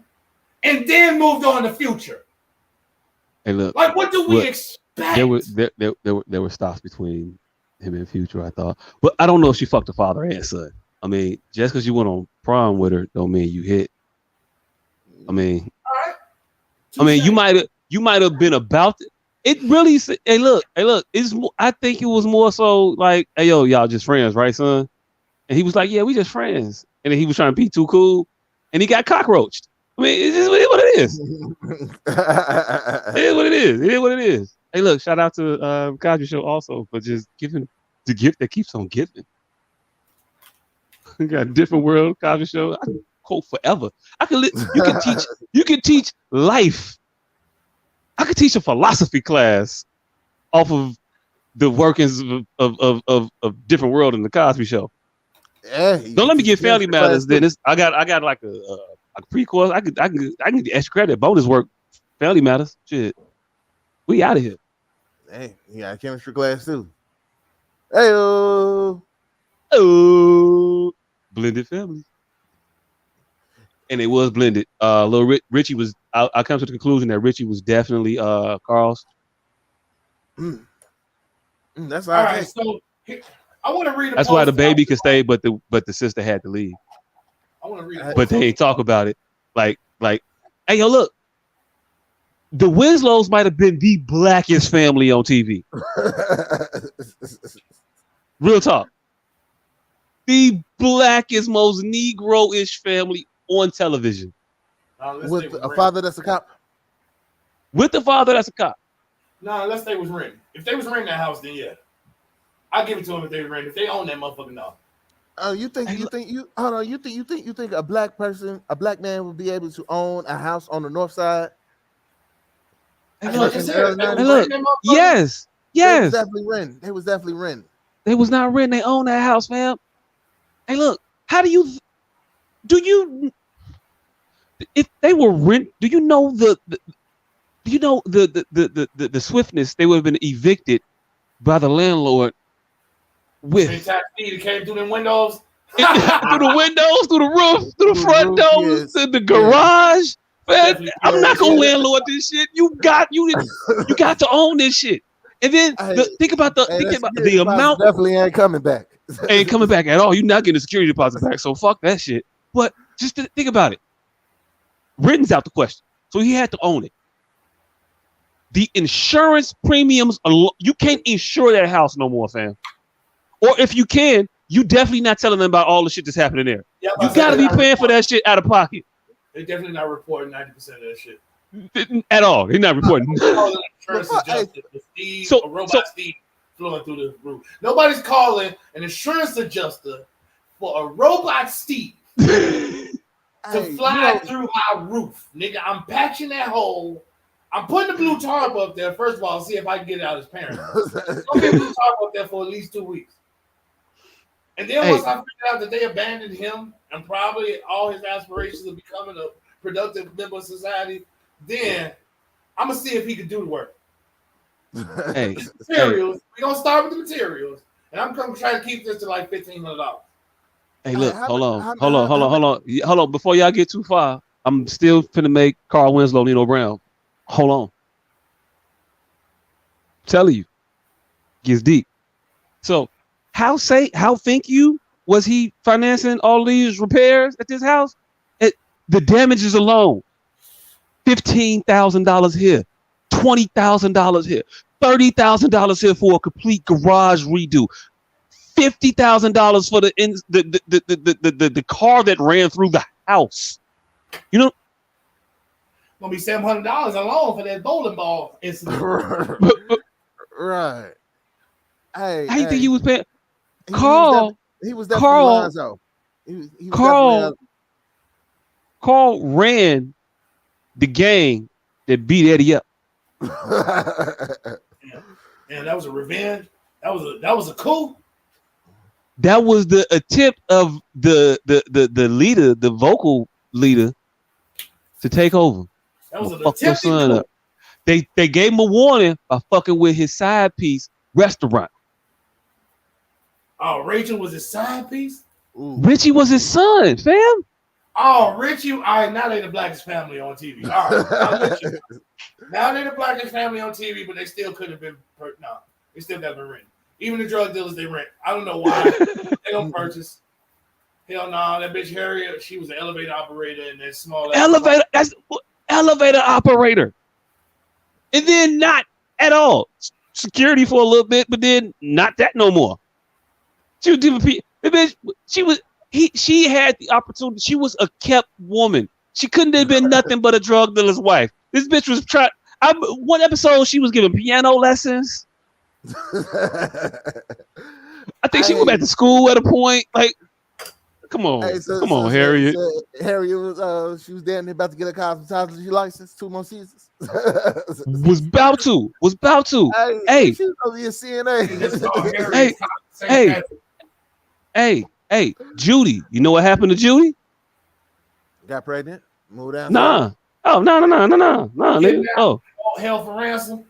and then moved on to Future. Hey, look. Like, what do we expect? There were stops between him and Future, I thought. But I don't know if she fucked the father and son. I mean, just because you went on prom with her don't mean you hit. I mean, all right. You might have been about it. It really, hey, look. I think it was more so like, hey, yo, y'all just friends, right, son? And he was like, yeah, we just friends. And then he was trying to be too cool, and he got cockroached. I mean, it's just what it is. It is what it is. It is what it is. Hey, look, shout out to Cosby Show also for just giving the gift that keeps on giving. We got a different world, Cosby Show. I can quote forever. You can teach life. I could teach a philosophy class off of the workings of different world in the Cosby Show. Yeah, don't let me get Family Matters. Then I got like a pre-course. I can get extra credit, bonus work. Family Matters. Shit, we out of here. Hey, you got a chemistry class too. Hey, blended family. And it was blended. Little Richie was. I come to the conclusion that Richie was definitely Carl's. That's all right. So I want to read. That's why the baby could stay, but the sister had to leave. I want to read. But they ain't talk about it. Like, hey, yo, look. The Winslows might have been the blackest family on TV. Real talk. The blackest, most Negro-ish family on television. With a father that's a cop. With the father that's a cop. No, unless they was renting. If they was renting that house, then yeah. I'll give it to them if they was renting. If they own that motherfucker, no. You think a black man would be able to own a house on the north side? Look, yes. They was definitely renting. They was not renting. They own that house, fam. Hey, look. How do you if they were rent? Do you know the swiftness they would have been evicted by the landlord with? It came through the windows. Through the windows, through the roof, through the front doors, through the garage. Man, I'm not gonna landlord this shit. You got to own this shit. And then think about the amount. Definitely ain't coming back. Ain't coming back at all. You're not getting a security deposit back. So fuck that shit. But just think about it. Renting's out the question. So he had to own it. The insurance premiums, you can't insure that house no more, fam. Or if you can, you definitely not telling them about all the shit that's happening there. Yeah, You gotta be paying for that shit out of pocket. They're definitely not reporting 90% of that shit. At all. They're not reporting. A robot Steve flowing through the roof. Nobody's calling an insurance adjuster for a robot Steve to fly through our roof. Nigga, I'm patching that hole. I'm putting the blue tarp up there, first of all, see if I can get it out of his parents. I'll get blue tarp up there for at least 2 weeks. And then once I figured out that they abandoned him and probably all his aspirations of becoming a productive member of society, then I'm gonna see if he can do the work. Materials. We're gonna start with the materials, and I'm gonna try to keep this to like $1,500. Hey, look, hold on. Before y'all get too far, I'm still finna make Carl Winslow, Nino Brown. Hold on. I'm telling you, gets deep. So, how think you was he financing all these repairs at this house? The damages alone, $15,000 here, $20,000 here, $30,000 here for a complete garage redo, $50,000 for the car that ran through the house. You know, gonna be $700 alone for that bowling ball incident. Right. Hey, how you think he was paying? Carl ran the gang that beat Eddie up. And that was a revenge. That was a coup. That was the attempt of the leader, the vocal leader, to take over. That was an fuck your attempt. son up. They gave him a warning by fucking with his side piece restaurant. Oh, Rachel was his side piece? Ooh. Richie was his son, fam. Oh, Richie. All right, now they the blackest family on TV. All right. Now they the blackest family on TV, but they still couldn't have been no. They still got been renting. Even the drug dealers they rent. I don't know why. They don't purchase. Hell no, that bitch Harriet, she was an elevator operator in that small elevator operator. And then not at all. Security for a little bit, but then not that no more. She was different people. The bitch, she had the opportunity. She was a kept woman. She couldn't have been nothing but a drug dealer's wife. This bitch was trying. One episode, she was giving piano lessons. I think she went back to school at a point. Like, come on, come on, Harriet. Harriet was she was damn near about to get a cosmetology license, 2 more seasons. was about to. Hey, she's gonna be a CNA. Hey, Judy. You know what happened to Judy? Got pregnant. Moved out. Nah. Oh, no. Nigga. Oh, held for ransom.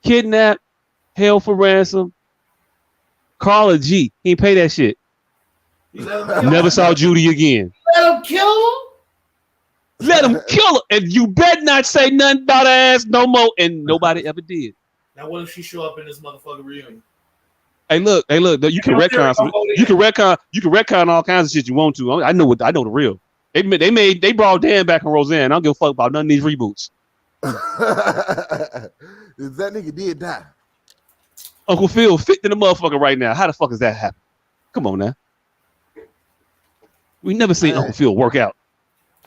Kidnapped, held for ransom. Carla G. He ain't pay that shit. Never saw Judy again. Let him kill her. And you better not say nothing about her ass no more. And nobody ever did. Now what if she show up in this motherfucking reunion? Hey, look. You can retcon. You can retcon all kinds of shit you want to. I know the real. They brought Dan back on Roseanne. I don't give a fuck about none of these reboots. That nigga did die. Uncle Phil fit in the motherfucker right now. How the fuck does that happen? Come on now. We never seen Uncle Phil work out.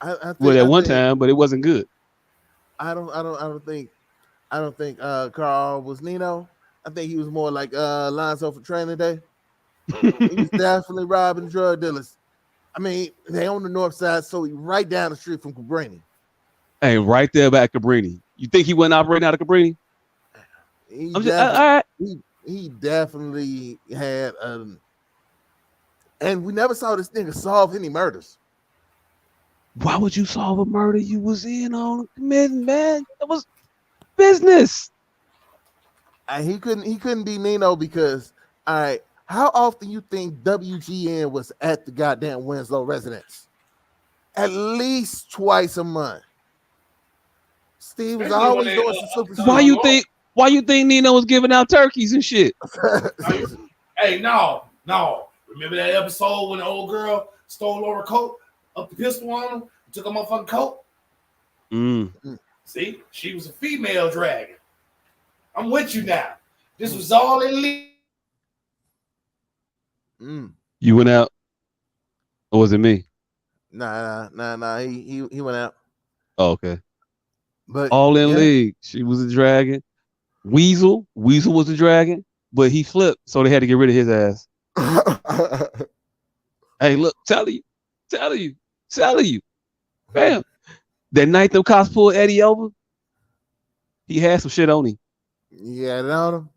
At one time, but it wasn't good. I don't think Carl was Nino. I think he was more like Lonzo for Training Day. He was definitely robbing drug dealers. I mean, they on the north side, so he right down the street from Cabrini. Hey, right there by Cabrini. You think he wasn't operating out of Cabrini? He definitely had and we never saw this nigga solve any murders. Why would you solve a murder you was in on committing, man? That was business. And he couldn't be Nino because, all right, how often you think WGN was at the goddamn Winslow residence? At least twice a month. Steve was always doing some super. Why you think Nino was giving out turkeys and shit? Hey, no. Remember that episode when the old girl stole her coat, up the pistol on him, took her motherfucking coat? See, she was a female dragon. I'm with you now. This was all illegal. You went out, or was it me? Nah. He went out. Oh, okay. But All in yeah. league. She was a dragon. Weasel was a dragon, but he flipped, so they had to get rid of his ass. Hey, look, telling you. Bam. That night them cops pulled Eddie over, he had some shit on him. You had it on him?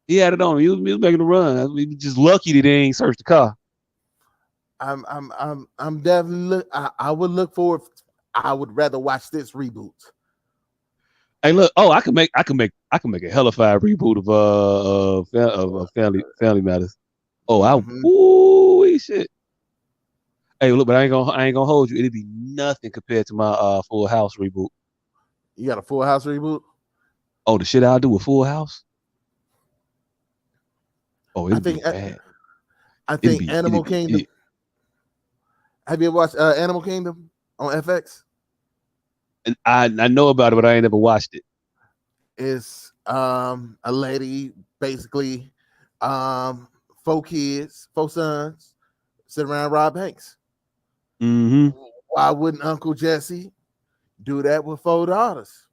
He had it on him. He was making a run. He was just lucky that they ain't searched the car. I'm definitely I would look forward. I would rather watch this reboot. Hey, look. Oh, I can make a hellified reboot of Family Matters. Oh, shit. Hey, look, but I ain't gonna hold you. It'd be nothing compared to my Full House reboot. You got a Full House reboot? Oh, the shit I'll do with Full House. Oh, it'd be bad. I think Animal Kingdom. Have you ever watched Animal Kingdom on FX? And I know about it, but I ain't never watched it. It's a lady, basically, 4 kids, 4 sons, sit around Rob Hanks. Mm-hmm. Why wouldn't Uncle Jesse do that with 4 daughters?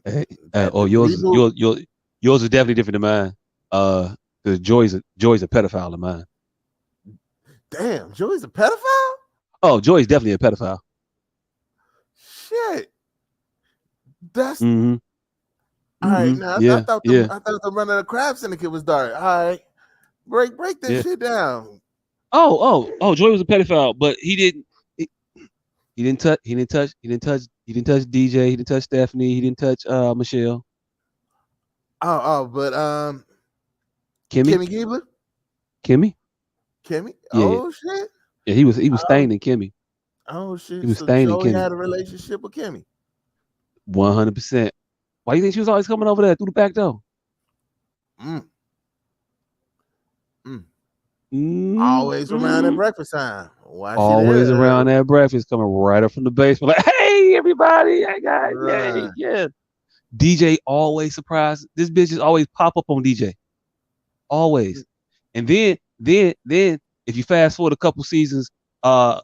Hey, yours is definitely different than mine. Because Joy's a pedophile of mine. Damn, Joey's a pedophile? Oh, Joy's definitely a pedophile. Shit. That's mm-hmm. All right. Now Yeah, I thought the Run of the Crab Syndicate was dark. All right. Break this shit down. Oh, Joy was a pedophile, but he didn't touch DJ, he didn't touch Stephanie, he didn't touch Michelle. But Kimmy Giebler? Kimmy? Yeah. Oh shit. Yeah, he was staining Kimmy. Oh shit. He was so staining Joey Kimmy. had a relationship with Kimmy. 100%. Why do you think she was always coming over there through the back door? Always around at breakfast time. Why always around at breakfast, coming right up from the basement, like, hey, everybody, hey guys, right. yeah. DJ always surprised. This bitch just always pop up on DJ. Always. And then if you fast forward a couple seasons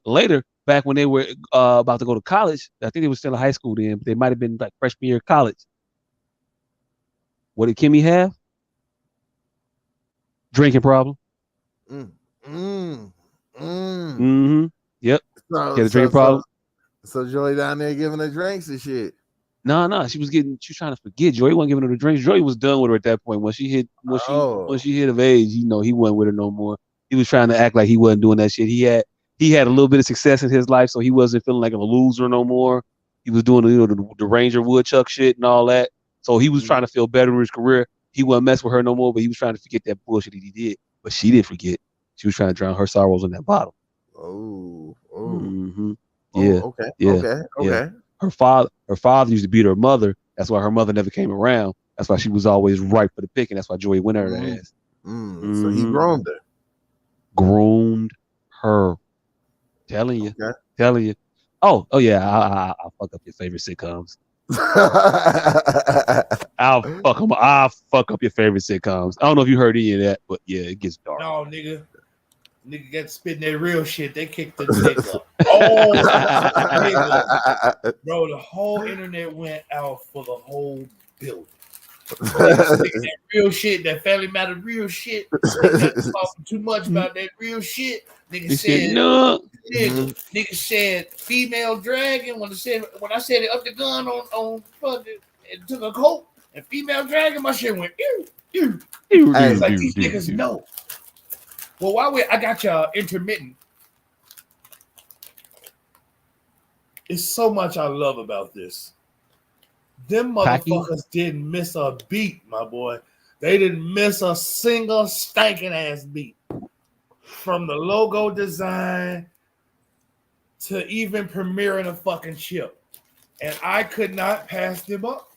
later, back when they were about to go to college, I think they were still in high school then, but they might have been like freshman year of college. What did Kimmy have? Drinking problem. Yep. Get a drinking problem. So Joy down there giving her drinks and shit. No, she was trying to forget. Joy wasn't giving her the drinks. Joy was done with her at that point. When she hit of age, he wasn't with her no more. He was trying to act like he wasn't doing that shit. He had a little bit of success in his life, so he wasn't feeling like a loser no more. He was doing the Ranger Woodchuck shit and all that. So he was trying to feel better in his career. He wasn't mess with her no more, but he was trying to forget that bullshit that he did. But she didn't forget. She was trying to drown her sorrows in that bottle. Yeah. Okay. Yeah. Her father used to beat her mother. That's why her mother never came around. That's why she was always ripe for the picking. That's why Joey went her ass. So he groomed her. Groomed her. Telling you. Oh yeah. I'll fuck up your favorite sitcoms. I'll fuck up your favorite sitcoms. I don't know if you heard any of that, but yeah, it gets dark. No, nigga got spitting that real shit. They kicked the nigga. Oh, nigga. Bro, the whole internet went out for the whole building. That real shit, that Family Matter real shit. They talking too much about that real shit. Nigga said no. Nigga said female dragon when I said it up the gun on fucking and took a coat and female dragon, my shit went ew. It's like these niggas know. Well, I got y'all intermittent. It's so much I love about this. Them motherfuckers didn't miss a beat, my boy. They didn't miss a single stinking ass beat. From the logo design to even premiering a fucking chip. And I could not pass them up.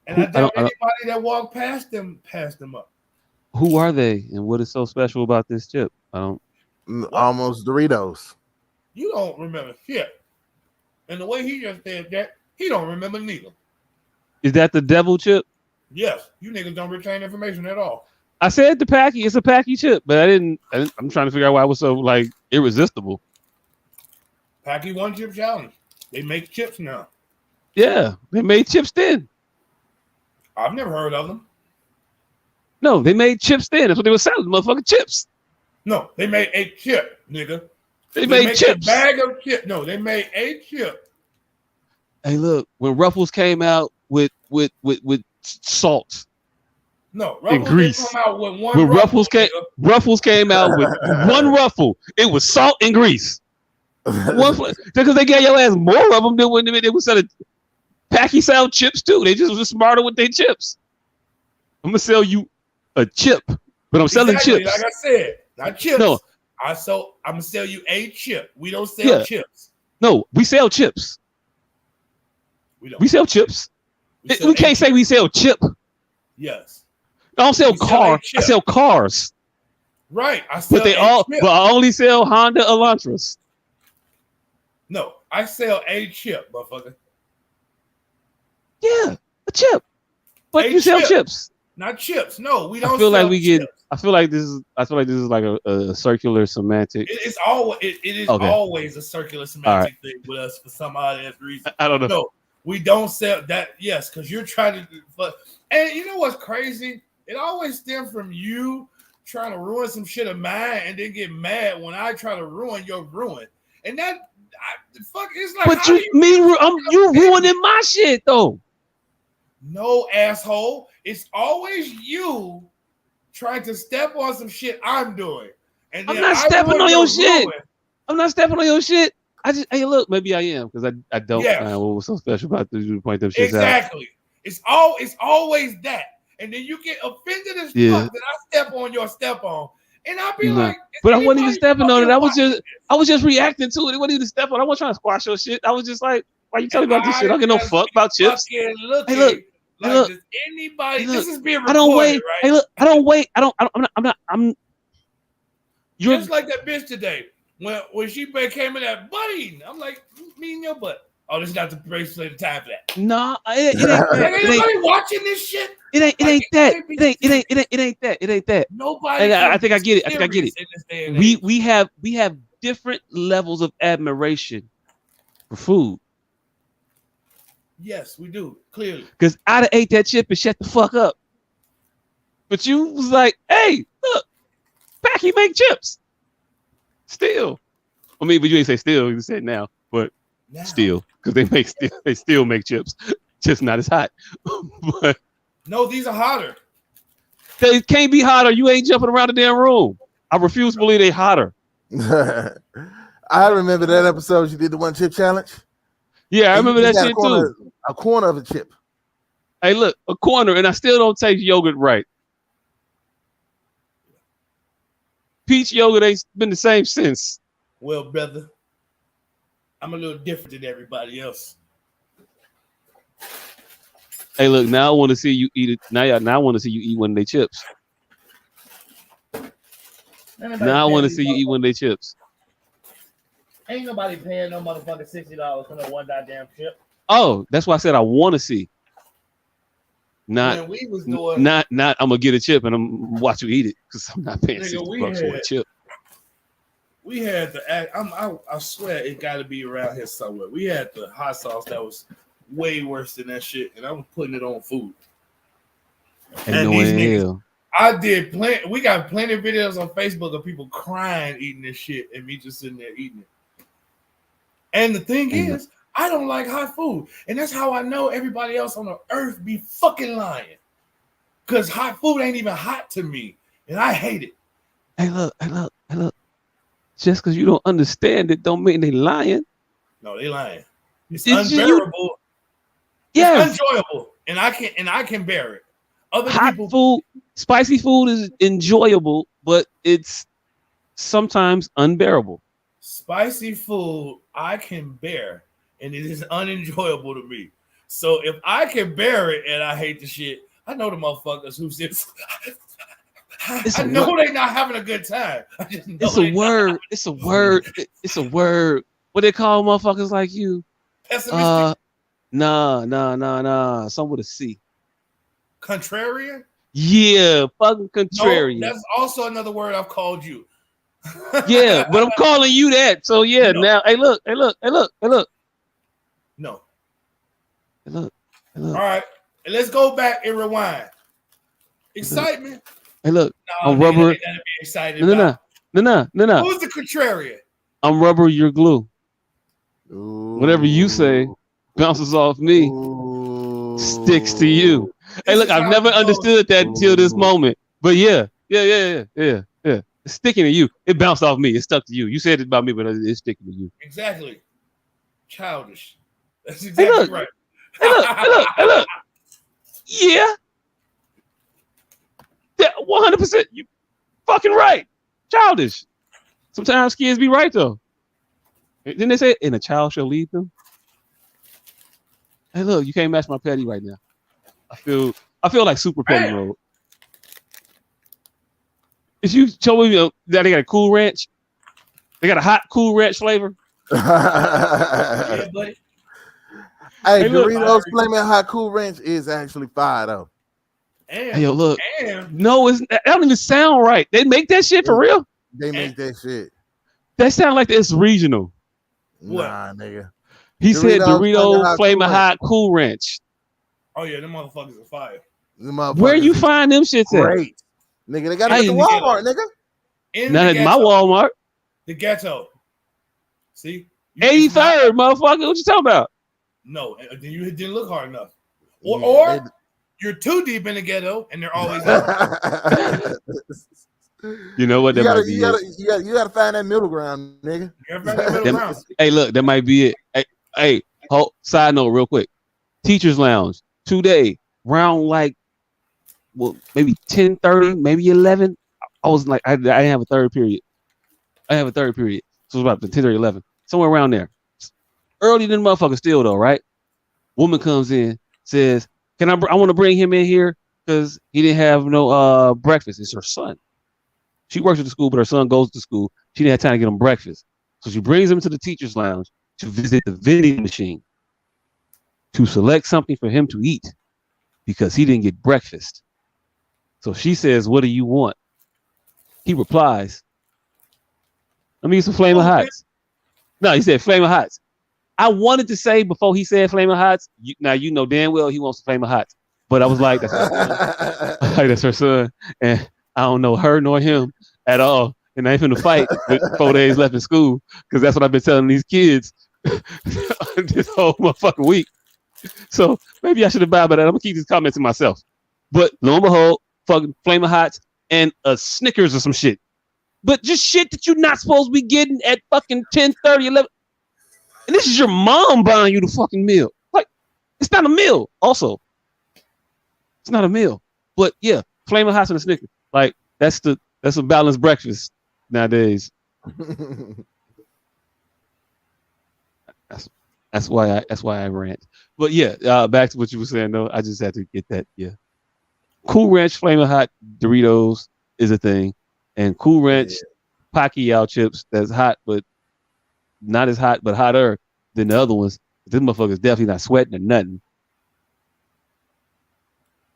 And I doubt anybody that walked past them passed them up. Who are they, and what is so special about this chip? I don't. Almost Doritos. You don't remember shit. And the way he just said that, he don't remember neither. Is that the devil chip? Yes. You niggas don't retain information at all. I said the Packy. It's a Packy chip, but I'm trying to figure out why it was so like irresistible. Packy one chip challenge. They make chips now. Yeah, they made chips then. I've never heard of them. No, they made chips then. That's what they were selling, motherfucking chips. No, they made a chip, nigga. They made chips. A bag of chips. No, they made a chip. Hey, look, when Ruffles came out with salt. No, Ruffles grease. come out with one. When Ruffles came out with one Ruffle, it was salt and grease. Because they gave your ass more of them than when they was selling Packy style chips too. They just was smarter with their chips. I'm gonna sell you a chip, but I'm selling chips. Like I said, not chips. No, I'm gonna sell you a chip. We don't sell chips. No, we sell chips. We sell chips. We can't say we sell chip. Yes. I don't sell car. I sell cars. Right. I sell but I only sell Honda Elantras. No, I sell a chip, motherfucker. Yeah, a chip. But you sell chips. Not chips. No, we don't. I feel like this is like a circular semantic. It's always it is always a circular semantic thing with us for some odd ass reason. I don't know. No, we don't sell that. Yes, because you're trying to. And you know what's crazy? It always stems from you trying to ruin some shit of mine and then get mad when I try to ruin your ruin. And that fuck, it's like. But you ruining my shit though. No, asshole. It's always you trying to step on some shit I'm doing. And I'm not stepping on your shit. I'm not stepping on your shit. Hey, look, maybe I am because I don't know what was so special about this. You point them shit out. Exactly. It's always that. And then you get offended as fuck that I step on your step on. And I'll be like, but I wasn't even stepping on it. I was just reacting to it. It wasn't even step on. I wasn't trying to squash your shit. I was just like, why you telling me about this shit? I don't give no fuck about chips. Hey, look. Does anybody? This is being recorded, I don't wait. Right? Hey, look. I don't wait. You're just like that bitch today when she came in that butt eating. I'm like, me and your butt. Oh, this is not the place to time for that. No, it ain't that. Ain't anybody watching this shit? It ain't that. It ain't that. Nobody. I think I get it. We have different levels of admiration for food. Yes, we do, clearly. Because I'd have ate that chip and shut the fuck up. But you was like, hey, look, Packy make chips. Still. I mean, but you ain't say still, you said now, but still. Because they still make chips. Just not as hot. But no, these are hotter. They can't be hotter. You ain't jumping around the damn room. I refuse to believe they hotter. I remember that episode you did the one chip challenge. Yeah, I remember that shit too. A corner of a chip. Hey, look, a corner, and I still don't taste yogurt right. Peach yogurt ain't been the same since. Well, brother, I'm a little different than everybody else. Hey, look, now I want to see you eat it. Now I want to see you eat one of their chips. Now I want to see you eat one of their chips. Ain't nobody paying no motherfucking $60 for no one goddamn chip. Oh, that's why I said I want to see. Not I'm gonna get a chip and I'm watch you eat it because I'm not paying $60 for a chip. We had I swear it got to be around here somewhere. We had the hot sauce that was way worse than that shit, and I was putting it on food. And these niggas, I did plenty. We got plenty of videos on Facebook of people crying eating this shit, and me just sitting there eating it. And the thing is, I don't like hot food, and that's how I know everybody else on the earth be fucking lying. Cause hot food ain't even hot to me, and I hate it. Hey, look. Just because you don't understand it, don't mean they lying. No, they lying. It's unbearable. Yes. It's enjoyable, and I can bear it. Hot food, spicy food is enjoyable, but it's sometimes unbearable. Spicy food I can bear, and it is unenjoyable to me. So if I can bear it and I hate the shit, I know the motherfuckers who said, I know they're not having a good time. I just know it's a word. It's a word. It's a word. What they call motherfuckers like you? Pessimistic. Nah. Some with a C. Contrarian? Yeah, fucking No, contrarian. that's also another word I've called you. Yeah, but I'm calling you that. So yeah, No. now hey look. No. Hey, look. All right, and let's go back and rewind. Excitement. Hey look. No, I'm nigga, rubber. that ain't nothing to be excited about. No. Who's the contrarian? I'm rubber, you're glue. Ooh. Whatever you say bounces off me, sticks to you. Hey, look, I've never understood that until this moment. But yeah. It's sticking to you. It bounced off me. It stuck to you. You said it about me, but it's sticking to you. Exactly. Childish. That's exactly right. Hey, look. Yeah. 100%. You fucking right. Childish. Sometimes kids be right though. Didn't they say, and a child shall lead them? Hey, look, you can't match my petty right now. I feel like super petty mode. Is you show me that they got a Cool Ranch? They got a hot Cool Ranch flavor. Yeah, buddy. Hey, Doritos Flamin' Hot Cool Ranch is actually fire though. And, hey, yo, look. And, no, that don't even sound right. They make that shit for real? They make that shit. That sound like it's regional. What? Nah, nigga. He said Doritos Flamin' Hot Cool Ranch. Oh yeah, them motherfuckers are fire. Where you find them shits at? Great. Nigga, they got it at the Walmart, nigga. Not at my Walmart. The ghetto. See? 83rd, motherfucker. What you talking about? No, then you didn't look hard enough. Or you're too deep in the ghetto and they're always You know what? That might be you gotta find that middle ground, nigga. Hey, look, that might be it. Hey, side note real quick. Teachers Lounge, today, round like, well, maybe 10:30, maybe 11. I was like, I didn't have a third period. So it was about 10 or 11. Somewhere around there. Early than motherfucker still though, right? Woman comes in, says, I want to bring him in here because he didn't have no breakfast. It's her son. She works at the school, but her son goes to school. She didn't have time to get him breakfast. So she brings him to the teacher's lounge to visit the vending machine to select something for him to eat because he didn't get breakfast. So she says, what do you want? He replies, let me get some Flamin' Hots. No, he said Flamin' Hots. I wanted to say before he said Flamin' Hots, now you know damn well he wants some Flamin' Hots. But I was like, that's her son. And I don't know her nor him at all. And I ain't finna fight with 4 days left in school because that's what I've been telling these kids this whole motherfucking week. So maybe I should abide by that. I'm gonna keep these comments to myself. But lo and behold, fucking Flamin' Hots and a Snickers or some shit. But just shit that you're not supposed to be getting at fucking 10:30, 11. And this is your mom buying you the fucking meal. Like, it's not a meal. Also, it's not a meal. But yeah, Flamin' Hots and a Snickers. Like, that's a balanced breakfast nowadays. That's why I rant. But yeah, back to what you were saying though. I just had to get that. Yeah, Cool Ranch Flamin' Hot Doritos is a thing, and Cool Ranch Pacquiao chips that's hot, but not as hot, but hotter than the other ones. This motherfucker's definitely not sweating or nothing.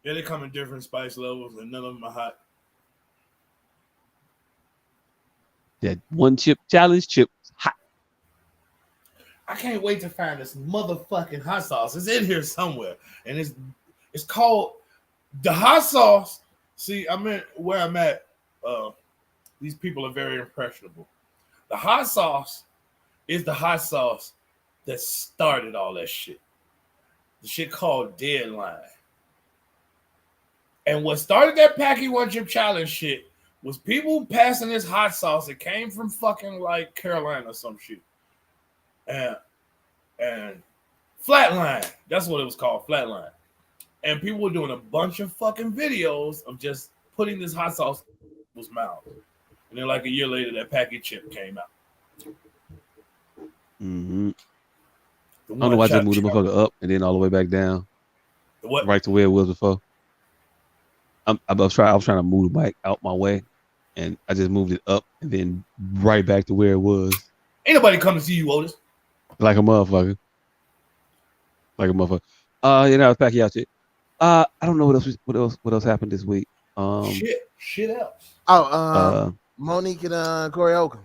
Yeah, they come in different spice levels, and none of them are hot. That one chip challenge chip hot. I can't wait to find this motherfucking hot sauce. It's in here somewhere, and it's called the hot sauce. See, where I'm at. These people are very impressionable. The hot sauce is the hot sauce that started all that shit. The shit called Deadline. And what started that Packy One Chip Challenge shit was people passing this hot sauce that came from fucking like Carolina or some shit. And Flatline. That's what it was called, Flatline. And people were doing a bunch of fucking videos of just putting this hot sauce in people's mouth. And then like a year later, that Packy chip came out. Mm-hmm. I don't know why I just moved the motherfucker up and then all the way back down. What? Right to where it was before. I was trying to move the mic out my way, and I just moved it up and then right back to where it was. Ain't nobody come to see you, Otis. Like a motherfucker. You know, Pacquiao shit. I don't know what else happened this week. Shit else. Monique and Corey Holcomb.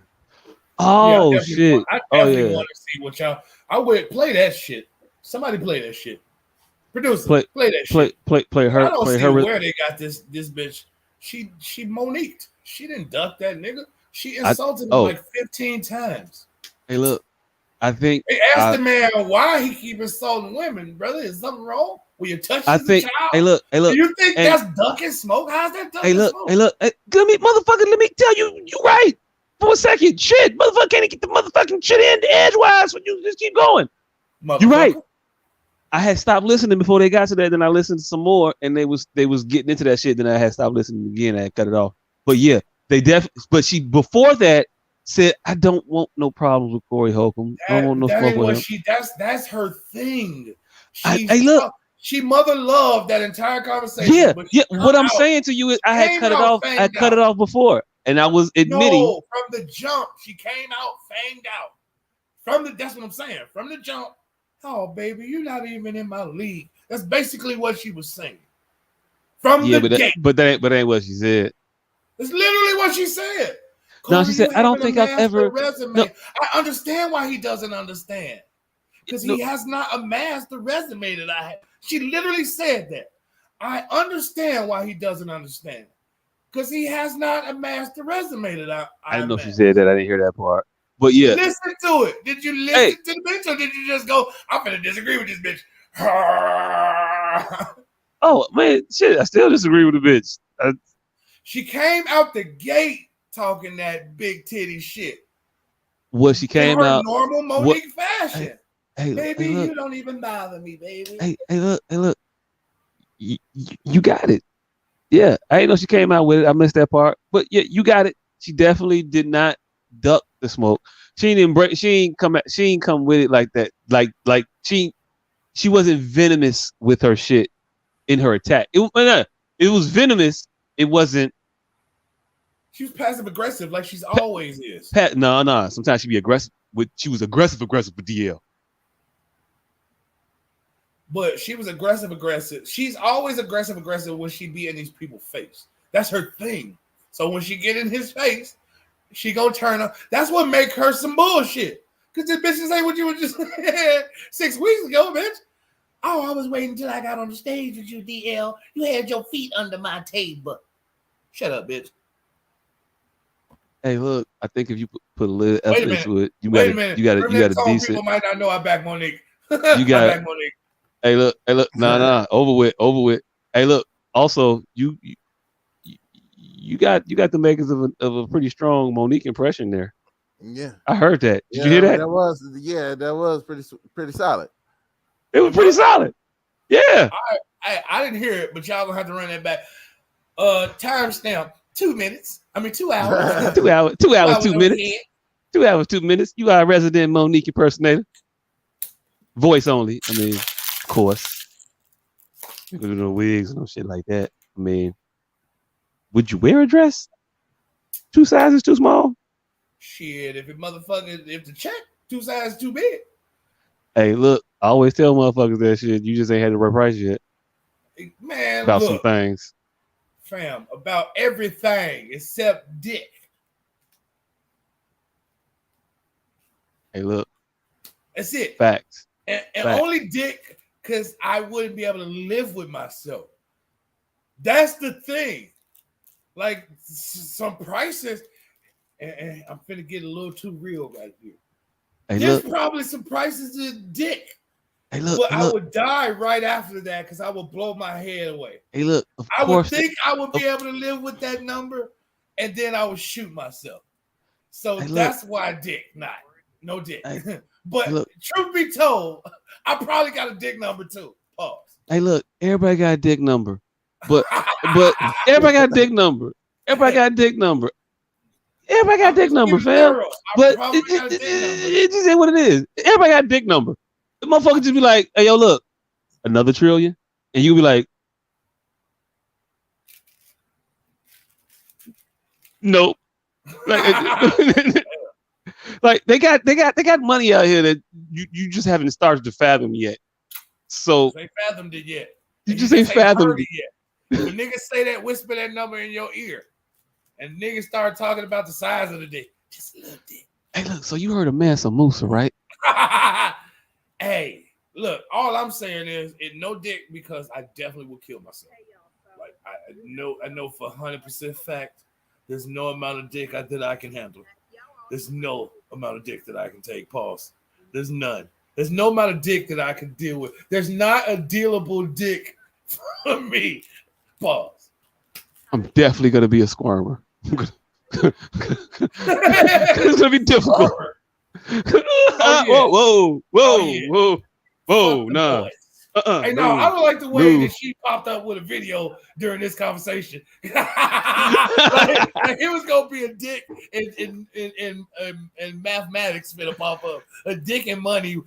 Oh shit! I definitely want to see what y'all. I would play that shit. Somebody play that shit. Producer, play that shit. Play her. I don't play see her. Where they got this bitch. She Monique. She didn't duck that nigga. She insulted him like 15 times. Hey, look. I think they asked the man why he keep insulting women, brother. Is something wrong? Will you touch the child? Hey, look. Do you think that's ducking smoke? How's that ducking smoke? Hey, look. Let me tell you, you right. For a second, shit, motherfucker can't get the motherfucking shit in edgewise when you just keep going. You right. I had stopped listening before they got to that. Then I listened to some more, and they was getting into that shit. Then I had stopped listening again. I had cut it off. But yeah, but she before that said, "I don't want no problems with Corey Holcomb. I don't want no smoke with him." That's her thing. She mother loved that entire conversation. Yeah. What I'm saying to you is, I had cut it off. I cut it off before, and I was admitting. No, from the jump, she came out fanged out. That's what I'm saying. From the jump, oh baby, you're not even in my league. That's basically what she was saying. From the gate. But that ain't what she said. It's literally what she said. No, she said, I don't think I've ever. Resume. No. I understand why he doesn't understand. Because he has not amassed the resume that I have. She literally said that. I understand why he doesn't understand. Because he has not amassed the resume that I didn't know she said that. I didn't hear that part. But yeah. Listen to it. Did you listen to the bitch, or did you just go, I'm going to disagree with this bitch? Oh, man, shit. I still disagree with the bitch. She came out the gate talking that big titty shit. Well, she came in her out normal Monique fashion. Hey, baby, you don't even bother me, baby. Hey, look. You got it. Yeah, I didn't know she came out with it. I missed that part. But yeah, you got it. She definitely did not duck the smoke. She ain't come with it like that. Like she wasn't venomous with her shit in her attack. It was venomous. It wasn't. She was passive aggressive, like she's always is. No. Sometimes she be aggressive. She was aggressive with DL. But she was aggressive. She's always aggressive when she be in these people's face. That's her thing. So when she get in his face, she gonna turn up. That's what make her some bullshit. Cause this bitch ain't what you were just 6 weeks ago, bitch. Oh, I was waiting until I got on the stage with you, DL. You had your feet under my table. Shut up, bitch. Hey, look, I think if you put a little effort into it, you got a decent. People might not know I back Monique. You got Monique. Hey, look, nah, over with. Hey, look, also you got the makers of a pretty strong Monique impression there. Yeah, I heard that. Did you hear that? That was pretty solid. It was pretty solid. Yeah. I didn't hear it, but y'all gonna have to run that back. Timestamp 2 minutes. 2 hours. 2 hours, 2 hours, 2 minutes. 2 hours, 2 minutes. You are a resident Monique impersonator. Voice only. Of course. You could do no wigs and no shit like that. Would you wear a dress? 2 sizes too small? Shit, if the check 2 sizes too big. Hey, look, I always tell motherfuckers that shit. You just ain't had the right price yet. Man, about some things. Fam, about everything except dick. Hey, look. That's it. Facts. And only dick, because I wouldn't be able to live with myself. That's the thing. Like some prices, and I'm finna get a little too real right here. Hey, there's probably some prices in dick. Hey, look, but I would die right after that because I would blow my head away. Hey, look, I would think I would be able to live with that number, and then I would shoot myself. So that's why dick, no dick. Hey, but truth be told, I probably got a dick number too. Pause. Hey, look, everybody got a dick number, but everybody got a dick number. Everybody got a dick number. Everybody got a dick number, fam. But it just ain't what it is. Everybody got a dick number. The motherfucker just be like, hey, yo, look, another trillion. And you be like, nope. Like they got money out here that you just haven't started to fathom yet. So they fathomed it yet. You just ain't fathomed it yet. When niggas say that, whisper that number in your ear, and niggas start talking about the size of the dick. Just a little dick. Hey, look. So you heard of Mansa Musa, right? Hey, look. All I'm saying is, it no dick because I definitely will kill myself. Like I know for 100% fact, there's no amount of dick that I can handle. There's no amount of dick that I can take. Pause. There's none. There's no amount of dick that I can deal with. There's not a dealable dick for me. Pause. I'm definitely gonna be a squirmer. It's gonna be difficult. Whoa, nah. Hey, no, I don't like the way that she popped up with a video during this conversation. like it was gonna be a dick in mathematics gonna pop up. A dick and money.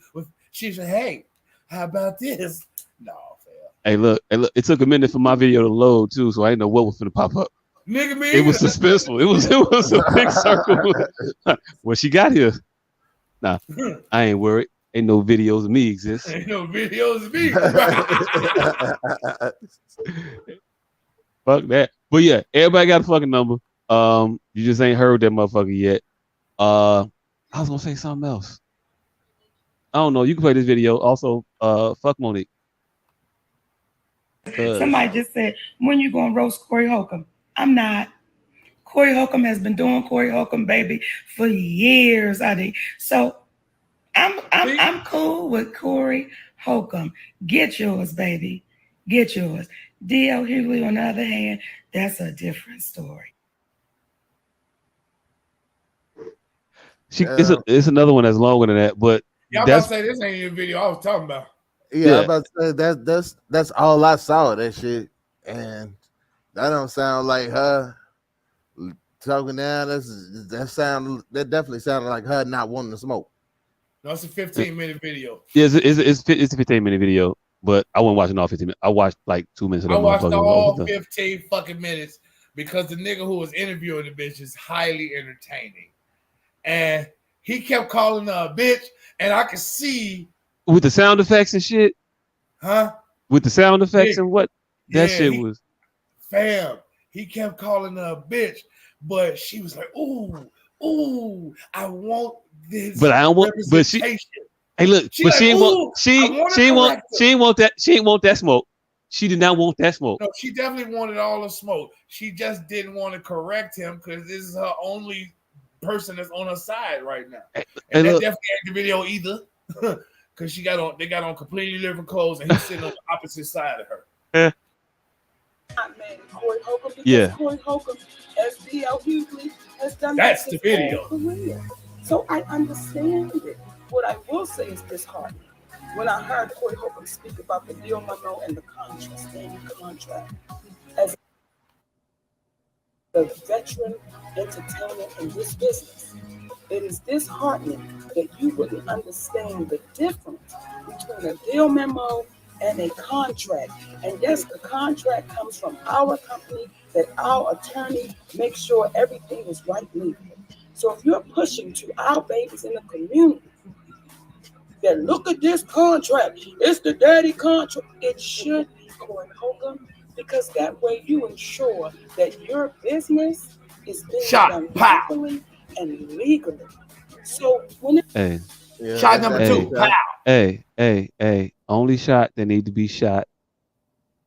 She said, "Hey, how about this?" No, fam. Hey, look. It took a minute for my video to load too, so I didn't know what was gonna pop up. Nigga, me. It was suspenseful. It was a big circle. Well, she got here. Nah, I ain't worried. Ain't no videos of me exist. Ain't no videos of me. Fuck that. But yeah, everybody got a fucking number. You just ain't heard that motherfucker yet. I was gonna say something else. I don't know. You can play this video. Also, fuck Monique. Somebody just said, when you gonna roast Corey Holcomb? I'm not. Corey Holcomb has been doing Corey Holcomb, baby, for years. So I'm cool with Corey Holcomb. Get yours, baby. Get yours. D.L. Hughley, on the other hand, that's a different story. It's another one that's longer than that, but y'all about to say this ain't even video I was talking about. Yeah, I'm about to say that's all I saw of that shit, and that don't sound like her talking down. That definitely sounded like her not wanting to smoke. No, it's a 15-minute video. Yeah, it's a 15-minute video, but I wasn't watching all 15 minutes. I watched like 2 minutes of that. I watched all 15 fucking minutes because the nigga who was interviewing the bitch is highly entertaining. And he kept calling her a bitch, and I could see with the sound effects and shit. Huh? With the sound effects and what? That shit was. Fam, he kept calling her a bitch, but she was like, ooh, I want this. But I don't want. But she. Hey, look. But she ain't want. She ain't want that. She ain't want that smoke. She did not want that smoke. No, she definitely wanted all the smoke. She just didn't want to correct him because this is her only person that's on her side right now. And that definitely ain't the video either. Because they got on completely different clothes, and he's sitting on the opposite side of her. Corey Holcomb, yeah. Corey Holcomb, as D.L. Hughley has done. That's the video. So I understand it. What I will say is disheartening. When I heard Corey Holcomb speak about the deal memo and the contract, as a veteran entertainer in this business, it is disheartening that you wouldn't understand the difference between a deal memo and a contract. And yes, the contract comes from our company that our attorney makes sure everything is right legally. So if you're pushing to our babies in the community that look at this contract, it's the daddy contract, it should be Corey Holcomb, because that way you ensure that your business is being done properly and legally. So when shot number 2, pow. Hey, only shot that need to be shot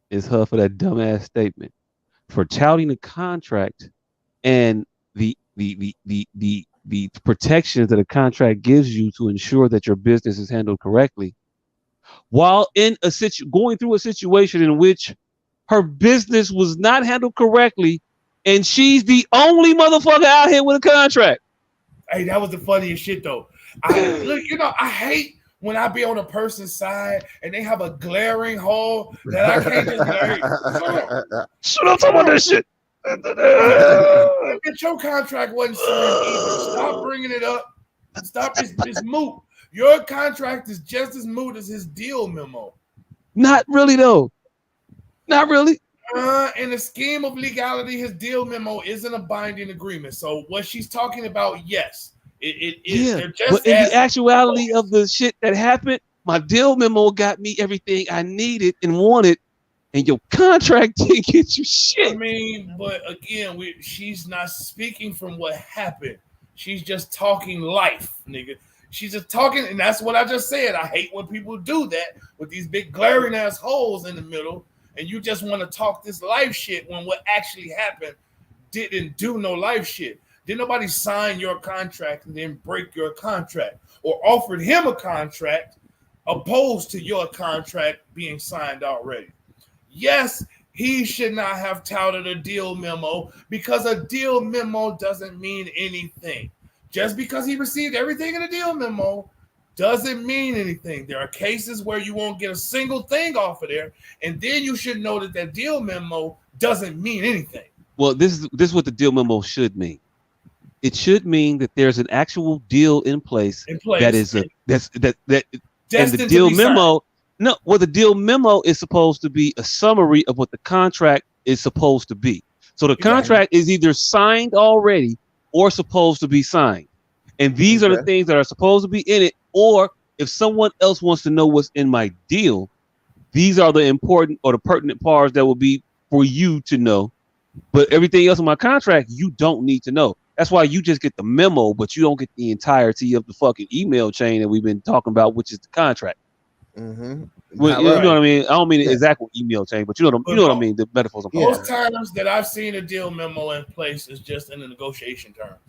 is her for that dumbass statement. For touting the contract and the protections that a contract gives you to ensure that your business is handled correctly, while in going through a situation in which her business was not handled correctly, and she's the only motherfucker out here with a contract. Hey, that was the funniest shit though. I hate when I be on a person's side and they have a glaring hole that I can't just like, shut up about that shit. Your contract wasn't signed either. Stop bringing it up. Stop. It's moot. Your contract is just as moot as his deal memo. Not really though. Not really. In the scheme of legality, his deal memo isn't a binding agreement. So what she's talking about, yes, it is. Yeah, but in the actuality of the shit that happened, my deal memo got me everything I needed and wanted and your contract didn't get you I shit. mean, but again, she's not speaking from what happened. She's just talking life, nigga. She's just talking, and that's what I just said. I hate when people do that with these big glaring ass holes in the middle, and you just want to talk this life shit when what actually happened didn't do no life shit. Did nobody sign your contract and then break your contract, or offered him a contract opposed to your contract being signed already? Yes, he should not have touted a deal memo because a deal memo doesn't mean anything. Just because he received everything in a deal memo doesn't mean anything. There are cases where you won't get a single thing off of there, and then you should know that that deal memo doesn't mean anything. Well, this is what the deal memo should mean. It should mean that there's an actual deal in place. That is and the deal memo. No, well, the deal memo is supposed to be a summary of what the contract is supposed to be. So the contract is either signed already or supposed to be signed. And these are the things that are supposed to be in it. Or if someone else wants to know what's in my deal, these are the important or the pertinent parts that will be for you to know. But everything else in my contract, you don't need to know. That's why you just get the memo, but you don't get the entirety of the fucking email chain that we've been talking about, which is the contract. Mm-hmm. Well, you know what I mean? I don't mean the exact email chain, but you know what I mean? The metaphors. Most times that I've seen a deal memo in place is just in the negotiation terms.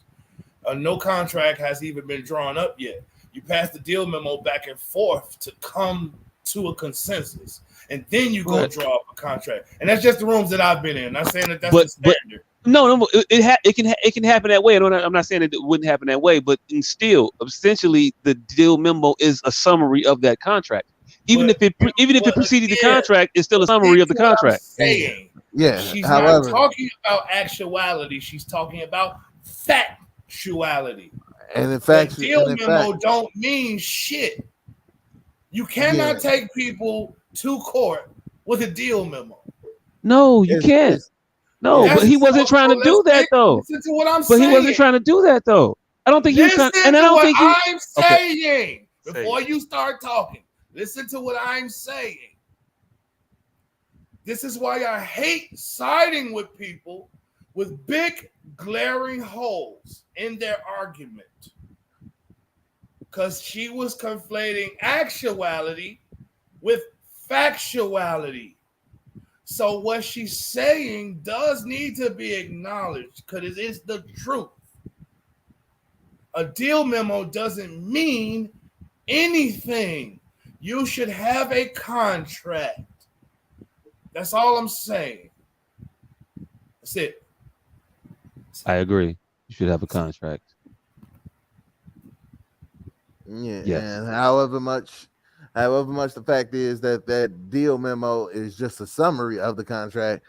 No contract has even been drawn up yet. You pass the deal memo back and forth to come to a consensus, and then you go draw up a contract. And that's just the rooms that I've been in. I'm not saying that that's the standard. No, it can happen that way. I'm not saying that it wouldn't happen that way, but still, essentially, the deal memo is a summary of that contract. Even if it preceded the contract, it's still a summary of the contract. Saying, she's not talking about actuality. She's talking about factuality. And in fact, the deal memo don't mean shit. You cannot take people to court with a deal memo. No, you can't. No, but he wasn't trying to do that though. Listen to what I'm saying. But he wasn't trying to do that though. I don't think he was trying. And I don't think I'm saying before you start talking. Listen to what I'm saying. This is why I hate siding with people with big glaring holes in their argument. Because she was conflating actuality with factuality. So what she's saying does need to be acknowledged because it is the truth. A deal memo doesn't mean anything. You should have a contract. That's all I'm saying. That's it. I agree. You should have a contract. Yeah. Yes. And however much the fact is that deal memo is just a summary of the contract.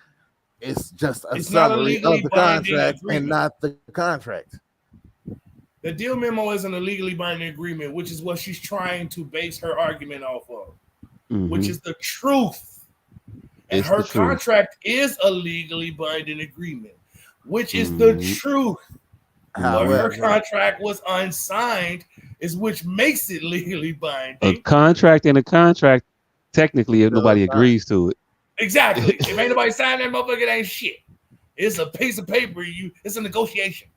It's just a summary of the contract and not the contract. The deal memo isn't a legally binding agreement, which is what she's trying to base her argument off of, which is the truth. And her contract is a legally binding agreement, which is the truth. However, her contract was unsigned, is which makes it legally binding. A contract and a contract, technically, if nobody agrees to it. Exactly. If ain't nobody signed that motherfucker, it ain't shit. It's a piece of paper. It's a negotiation.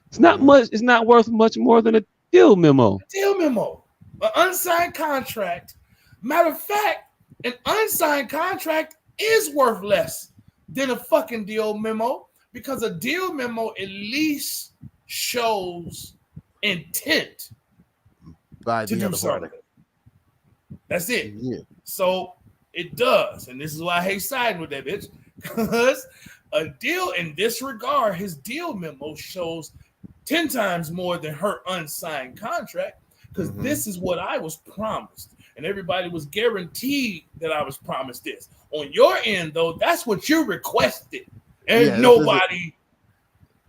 It's not much. It's not worth much more than a deal memo. A deal memo, an unsigned contract. Matter of fact, an unsigned contract is worth less than a fucking deal memo because a deal memo at least shows intent by to do something. That's it. Yeah. So it does, and this is why I hate siding with that bitch because a deal in this regard, his deal memo shows 10 times more than her unsigned contract because this is what I was promised. And everybody was guaranteed that I was promised this. On your end, though, that's what you requested. And nobody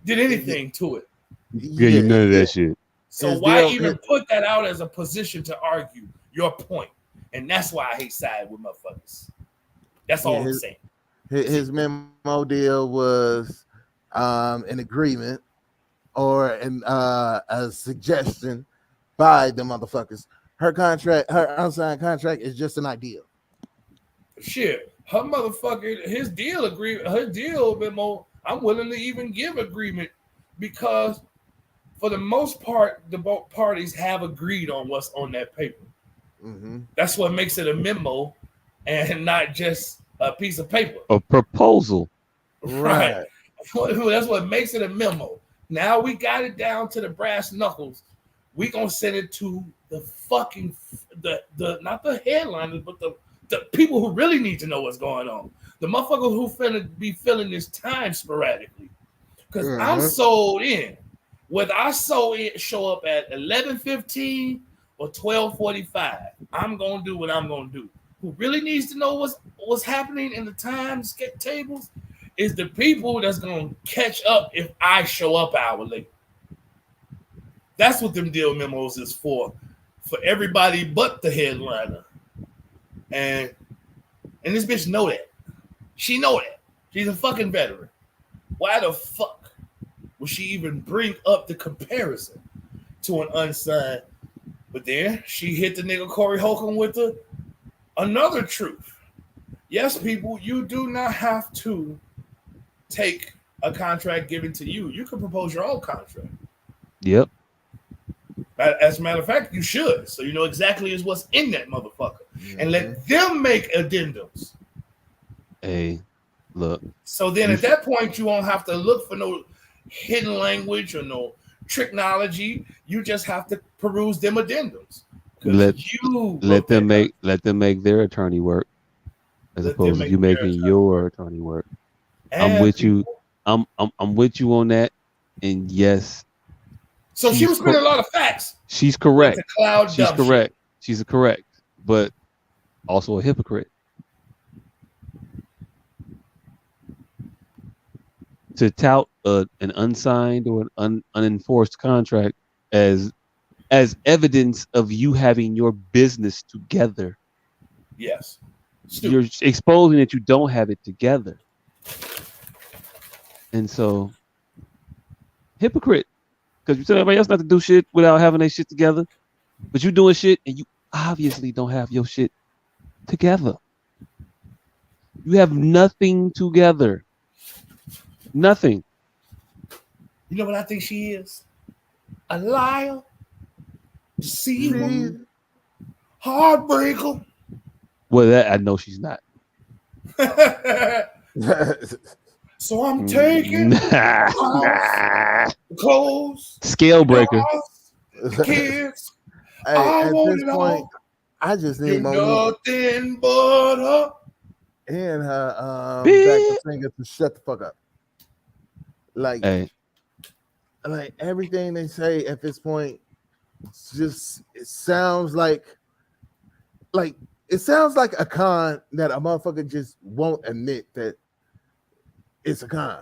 did anything to it. Yeah, you none of that shit. So why even put that out as a position to argue your point? And that's why I hate siding with motherfuckers. That's all I'm saying. His memo deal was an agreement or a suggestion by the motherfuckers. Her contract, her unsigned contract is just an idea. shit, his deal memo, I'm willing to even give agreement because for the most part, the both parties have agreed on what's on that paper. Mm-hmm. That's what makes it a memo and not just a piece of paper. A proposal. Right. That's what makes it a memo. Now we got it down to the brass knuckles. We gonna send it to the fucking not the headliners, but the people who really need to know what's going on. The motherfuckers who finna be filling this time sporadically. Because I'm sold in. Whether I show up at 11:15 or 12:45, I'm gonna do what I'm gonna do. Who really needs to know what's happening in the time tables is the people that's gonna catch up if I show up an hour late. That's what them deal memos is for everybody but the headliner. And this bitch know that. She know that. She's a fucking veteran. Why the fuck would she even bring up the comparison to an unsigned? But then she hit the nigga Corey Holcomb with another truth. Yes, people, you do not have to take a contract given to you. You can propose your own contract. Yep. As a matter of fact, you should. So you know exactly what's in that motherfucker. And let them make addendums. Hey, look. So then at that point, you won't have to look for no hidden language or no technology. You just have to peruse them addendums. Let them make their attorney work as opposed to you making your attorney work. I'm with you. I'm with you on that. And yes. So she was spinning a lot of facts. She's correct. She's correct. She's correct, but also a hypocrite. To tout an unsigned or an unenforced contract as evidence of you having your business together. Yes. You're exposing that you don't have it together. And so, hypocrite. Because you tell everybody else not to do shit without having their shit together. But you doing shit and you obviously don't have your shit together. You have nothing together. Nothing. You know what I think she is? A liar. Deceiver. Heartbreaker. Well, that I know she's not. So I'm taking clothes, scale breaker, kids. Hey, at this point, I just need nothing but her and her back finger to shut the fuck up. Like everything they say at this point, it sounds like a con that a motherfucker just won't admit that it's a con.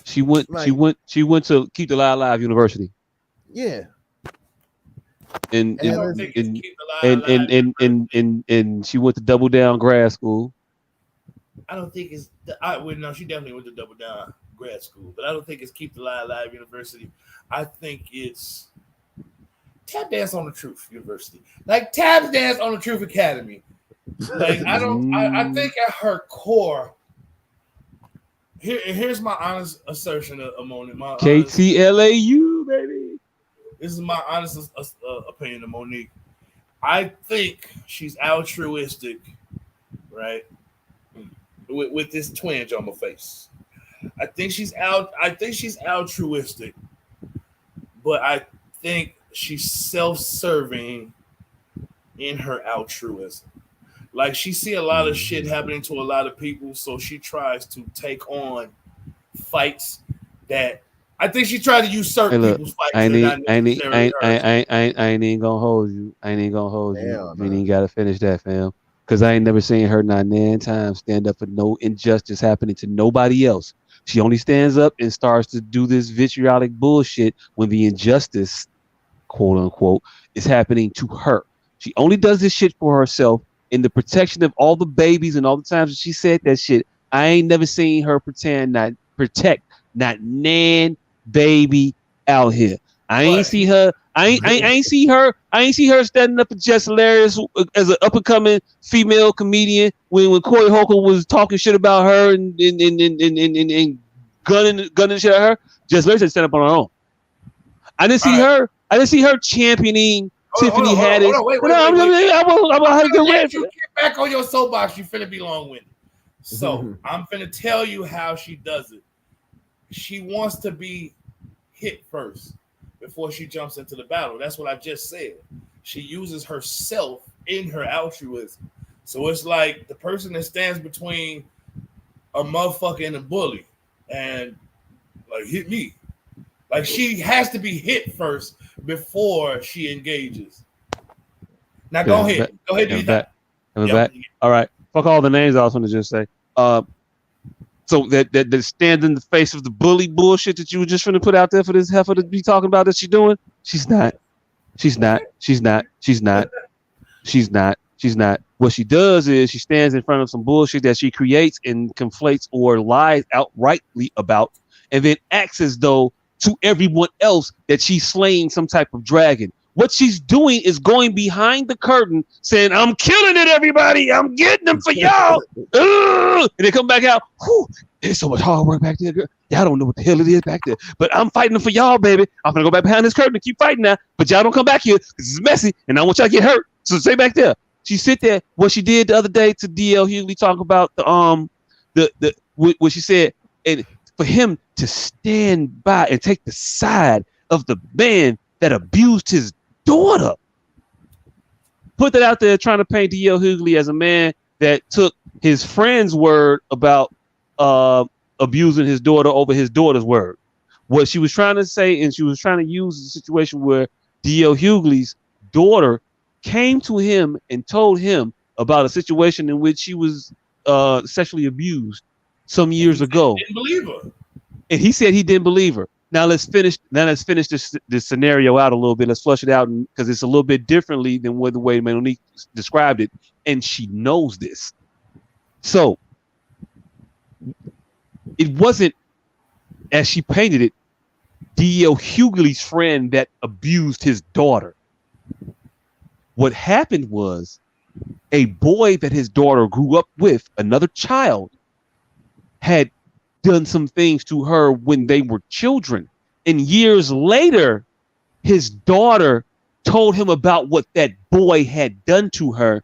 She went to Keep the Lie Alive University. Yeah. And she went to Double Down grad school. I don't think it's no, she definitely went to Double Down grad school, but I don't think it's Keep the Lie Alive University. I think it's Tap Dance on the Truth University. Like Tap Dance on the Truth Academy. Like I think at her core. Here's my honest assertion of Monique. KTLAU, baby. This is my honest opinion of Monique. I think she's altruistic, right? With this twinge on my face. I think she's altruistic, but I think she's self-serving in her altruism. Like she see a lot of shit happening to a lot of people, so she tries to take on fights that I think she tried to usurp people's fights. I ain't even gonna hold you. You ain't even gotta finish that, fam. Because I ain't never seen her not 9 times stand up for no injustice happening to nobody else. She only stands up and starts to do this vitriolic bullshit when the injustice, quote unquote, is happening to her. She only does this shit for herself. In the protection of all the babies and all the times that she said that shit, I ain't never seen her protect not nan baby out here. I ain't see her. I ain't see her. I ain't see her standing up at Just Hilarious as an up and coming female comedian when Corey Holcomb was talking shit about her and gunning shit at her. Just Hilarious had stand up on her own. I didn't see her. I didn't see her championing Tiffany Haddish. Wait. I'm gonna have to get ready. Get back on your soapbox. You finna be long-winded. So I'm finna tell you how she does it. She wants to be hit first before she jumps into the battle. That's what I just said. She uses herself in her altruism. So it's like the person that stands between a motherfucker and a bully and like hit me. Like she has to be hit first before she engages. Now go ahead. Go ahead, do that. Back. All right. Fuck all the names I was gonna just say. So that stands in the face of the bully bullshit that you were just trying to put out there for this heifer to be talking about that she's doing. She's not. What she does is she stands in front of some bullshit that she creates and conflates or lies outrightly about, and then acts as though to everyone else that she's slaying some type of dragon. What she's doing is going behind the curtain saying, I'm killing it, everybody. I'm getting them for y'all. And they come back out. Whew, there's so much hard work back there, girl. Y'all don't know what the hell it is back there. But I'm fighting them for y'all, baby. I'm going to go back behind this curtain and keep fighting now. But y'all don't come back here because it's messy and I want y'all to get hurt. So stay back there. She sit there. What she did the other day to D.L. Hughley talk about what she said, and for him to stand by and take the side of the man that abused his daughter. Put that out there trying to paint D.L. Hughley as a man that took his friend's word about abusing his daughter over his daughter's word. What she was trying to say, and she was trying to use the situation where D.L. Hughley's daughter came to him and told him about a situation in which she was sexually abused some years ago. Didn't believe her. And he said he didn't believe her. Now let's finish this scenario out a little bit. Let's flush it out because it's a little bit differently than the way Monique described it, and she knows this. So it wasn't, as she painted it, D.L. Hughley's friend that abused his daughter. What happened was a boy that his daughter grew up with, another child, had done some things to her when they were children. And years later, his daughter told him about what that boy had done to her.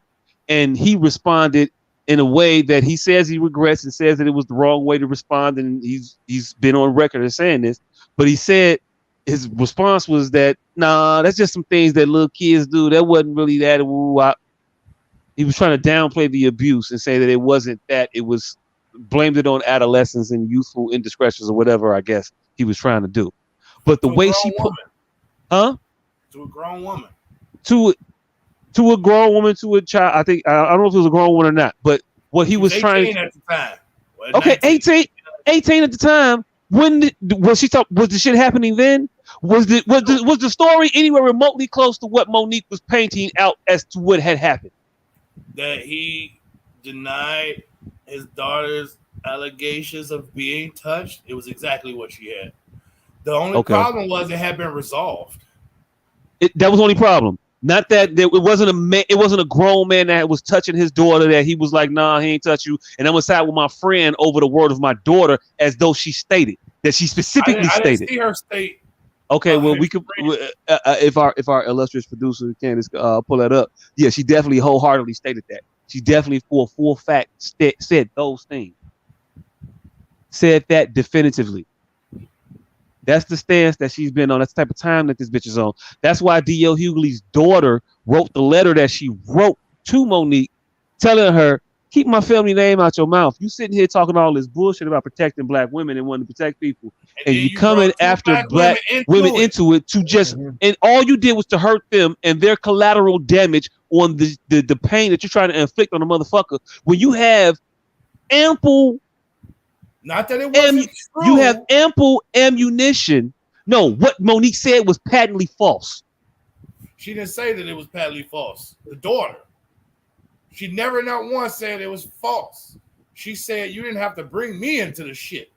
And he responded in a way that he says he regrets and says that it was the wrong way to respond. And he's been on record as saying this, but he said his response was that, nah, that's just some things that little kids do. That wasn't really that. He was trying to downplay the abuse and say that it wasn't that. It was blamed it on adolescence and youthful indiscretions or whatever, I guess he was trying to do. But the way she put, to a grown woman, to a grown woman, to a child. I think, I don't know if it was a grown woman or not, but what he was trying at the time. Well, okay, 18 at the time. Was the shit happening then? Was the story anywhere remotely close to what Monique was painting out as to what had happened? That he denied his daughter's allegations of being touched. It was exactly what she had. The only problem was it had been resolved. That was the only problem. Not that it wasn't a grown man that was touching his daughter that he was like, nah, he ain't touch you. And I'm gonna side with my friend over the word of my daughter, as though she stated that she specifically stated. I didn't see her state. Okay, well, we could if our illustrious producer can pull that up. Yeah, she definitely wholeheartedly stated that. She definitely, for a full fact, said those things. Said that definitively. That's the stance that she's been on. That's the type of time that this bitch is on. That's why D.L. Hughley's daughter wrote the letter that she wrote to Monique, telling her, keep my family name out your mouth. You sitting here talking all this bullshit about protecting black women and wanting to protect people. And you coming after black women into it to just, and all you did was to hurt them and their collateral damage on the pain that you're trying to inflict on a motherfucker. When you have ample, not that it wasn't true. You have ample ammunition. No, what Monique said was patently false. She didn't say that it was patently false. The daughter. She never not once said it was false. She said you didn't have to bring me into the shit.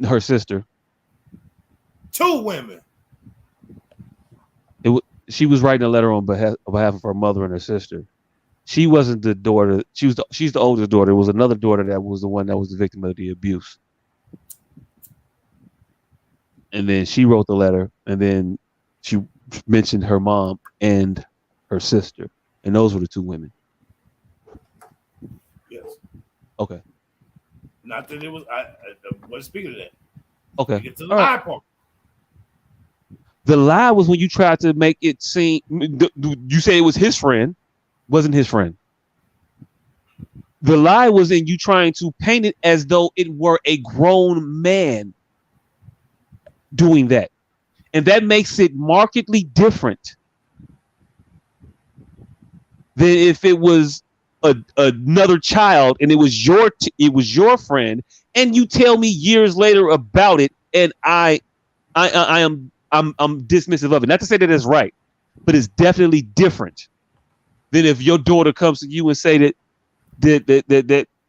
Her sister. 2 women. she was writing a letter on behalf of her mother and her sister. She wasn't the daughter. She's the oldest daughter. It was another daughter that was the one that was the victim of the abuse. And then she wrote the letter, and then she mentioned her mom and her sister, and those were the two women. Yes. Okay. Not that it was. I wasn't speaking of that. Okay. Get to the lie part. The lie was when you tried to make it seem. You say it was his friend, wasn't his friend. The lie was in you trying to paint it as though it were a grown man doing that, and that makes it markedly different than if it was another child and it was your friend, and you tell me years later about it, and I'm dismissive of it. Not to say that it's right, but it's definitely different than if your daughter comes to you and say that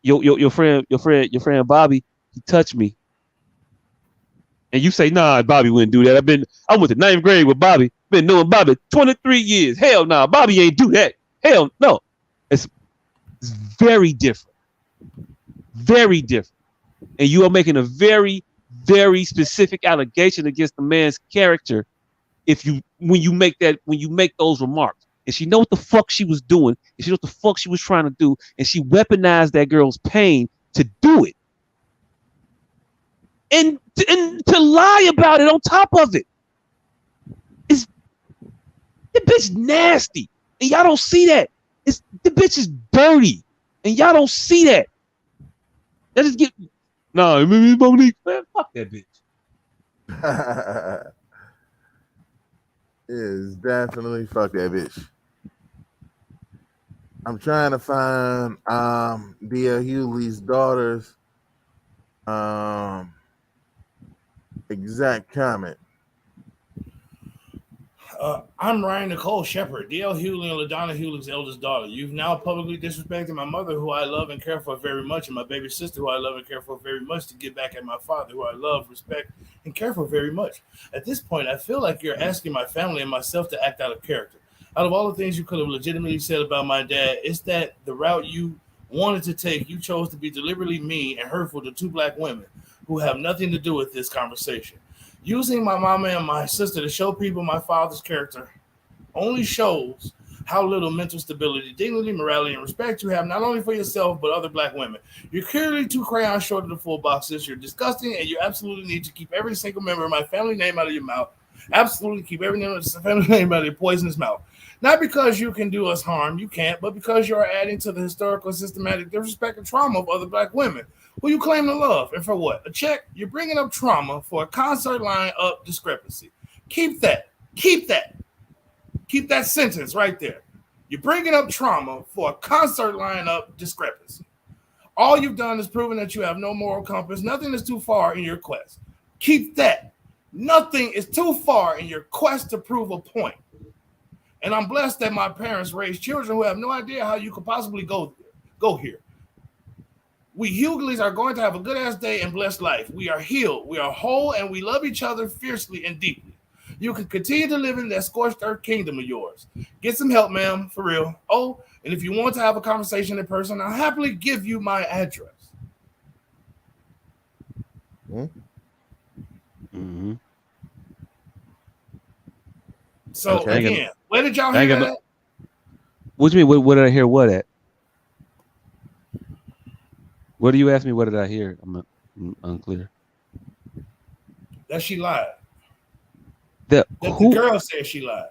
your friend Bobby, he touched me. And you say, nah, Bobby wouldn't do that. I went to 9th grade with Bobby. Been knowing Bobby 23 years. Hell nah, Bobby ain't do that. Hell no. It's very different. Very different. And you are making a very, very specific allegation against the man's character when you make those remarks. And she know what the fuck she was doing, and she know what the fuck she was trying to do, and she weaponized that girl's pain to do it. And to lie about it on top of it. The bitch nasty. And y'all don't see that. The bitch is dirty. And y'all don't see that. That just Monique, man, fuck that bitch. Is definitely fuck that bitch. I'm trying to find D.L. Hughley's daughter's exact comment. I'm Ryan Nicole Shepard, D.L. Hughley and LaDonna Hughley's eldest daughter. You've now publicly disrespected my mother, who I love and care for very much, and my baby sister, who I love and care for very much, to get back at my father, who I love, respect, and care for very much. At this point, I feel like you're asking my family and myself to act out of character. Out of all the things you could have legitimately said about my dad, it's that the route you wanted to take, you chose to be deliberately mean and hurtful to two black women who have nothing to do with this conversation. Using my mama and my sister to show people my father's character only shows how little mental stability, dignity, morality, and respect you have, not only for yourself, but other black women. You're clearly 2 crayons short of the full boxes. You're disgusting, and you absolutely need to keep every single member of my family name out of your mouth. Absolutely keep every member of the family name out of your poisonous mouth. Not because you can do us harm, you can't, but because you are adding to the historical, systematic disrespect and trauma of other black women who you claim to love. And for what? A check? You're bringing up trauma for a concert line-up discrepancy. Keep that. Keep that. Keep that sentence right there. You're bringing up trauma for a concert line-up discrepancy. All you've done is proven that you have no moral compass. Nothing is too far in your quest. Keep that. Nothing is too far in your quest to prove a point. And I'm blessed that my parents raised children who have no idea how you could possibly go here. We Hughleys are going to have a good-ass day and blessed life. We are healed, we are whole, and we love each other fiercely and deeply. You can continue to live in that scorched earth kingdom of yours. Get some help, ma'am, for real. Oh, and if you want to have a conversation in person, I'll happily give you my address. Mm-hmm. So, again, where did y'all hear that? What do you mean? What did I hear what at? What do you ask me? What did I hear? I'm unclear. That she lied. The girl said she lied.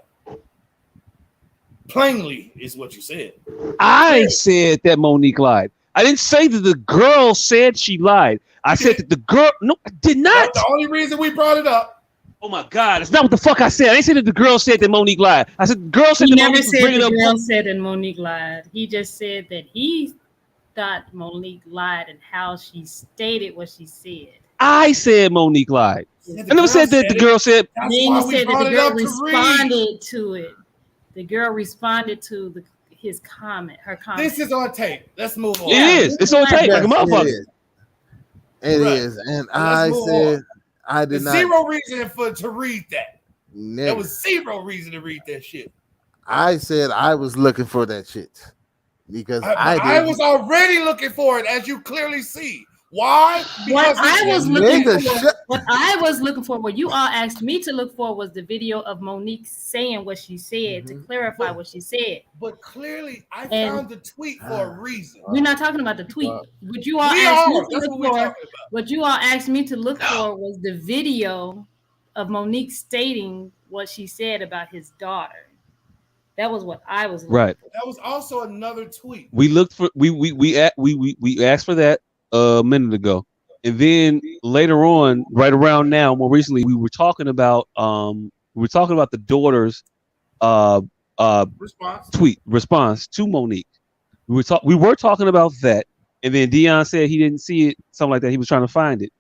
Plainly is what you said. I said that Monique lied. I didn't say that the girl said she lied. I said that the girl. No, I did not. That's the only reason we brought it up. Oh my God! It's not what the fuck I said. I didn't say that the girl said that Monique lied. I said the girl said that Monique was bringing up. He never said the girl said that Monique lied. He just said that he thought Monique lied and how she stated what she said. I said Monique lied. I never said that the girl said. Then he said that the girl responded to it. The girl responded to his comment, her comment. This is on tape. Let's move on. It is. It's on tape, like a motherfucker. It is. And I said I did not. Zero reason to read that. There was zero reason to read that shit. I said I was looking for that shit because I was already looking for it, as you clearly see. Why? What I was looking for, what you all asked me to look for, was the video of Monique saying what she said to clarify what she said. But clearly, I found the tweet for a reason. We're not talking about the tweet. What you all asked me to look for was the video of Monique stating what she said about his daughter. That was what I was looking for. That was also another tweet. We looked for we asked for that a minute ago, and then later on, right around now, more recently, we were talking about the daughter's response to Monique. We were talking about that, and then Dion said he didn't see it, something like that. He was trying to find it.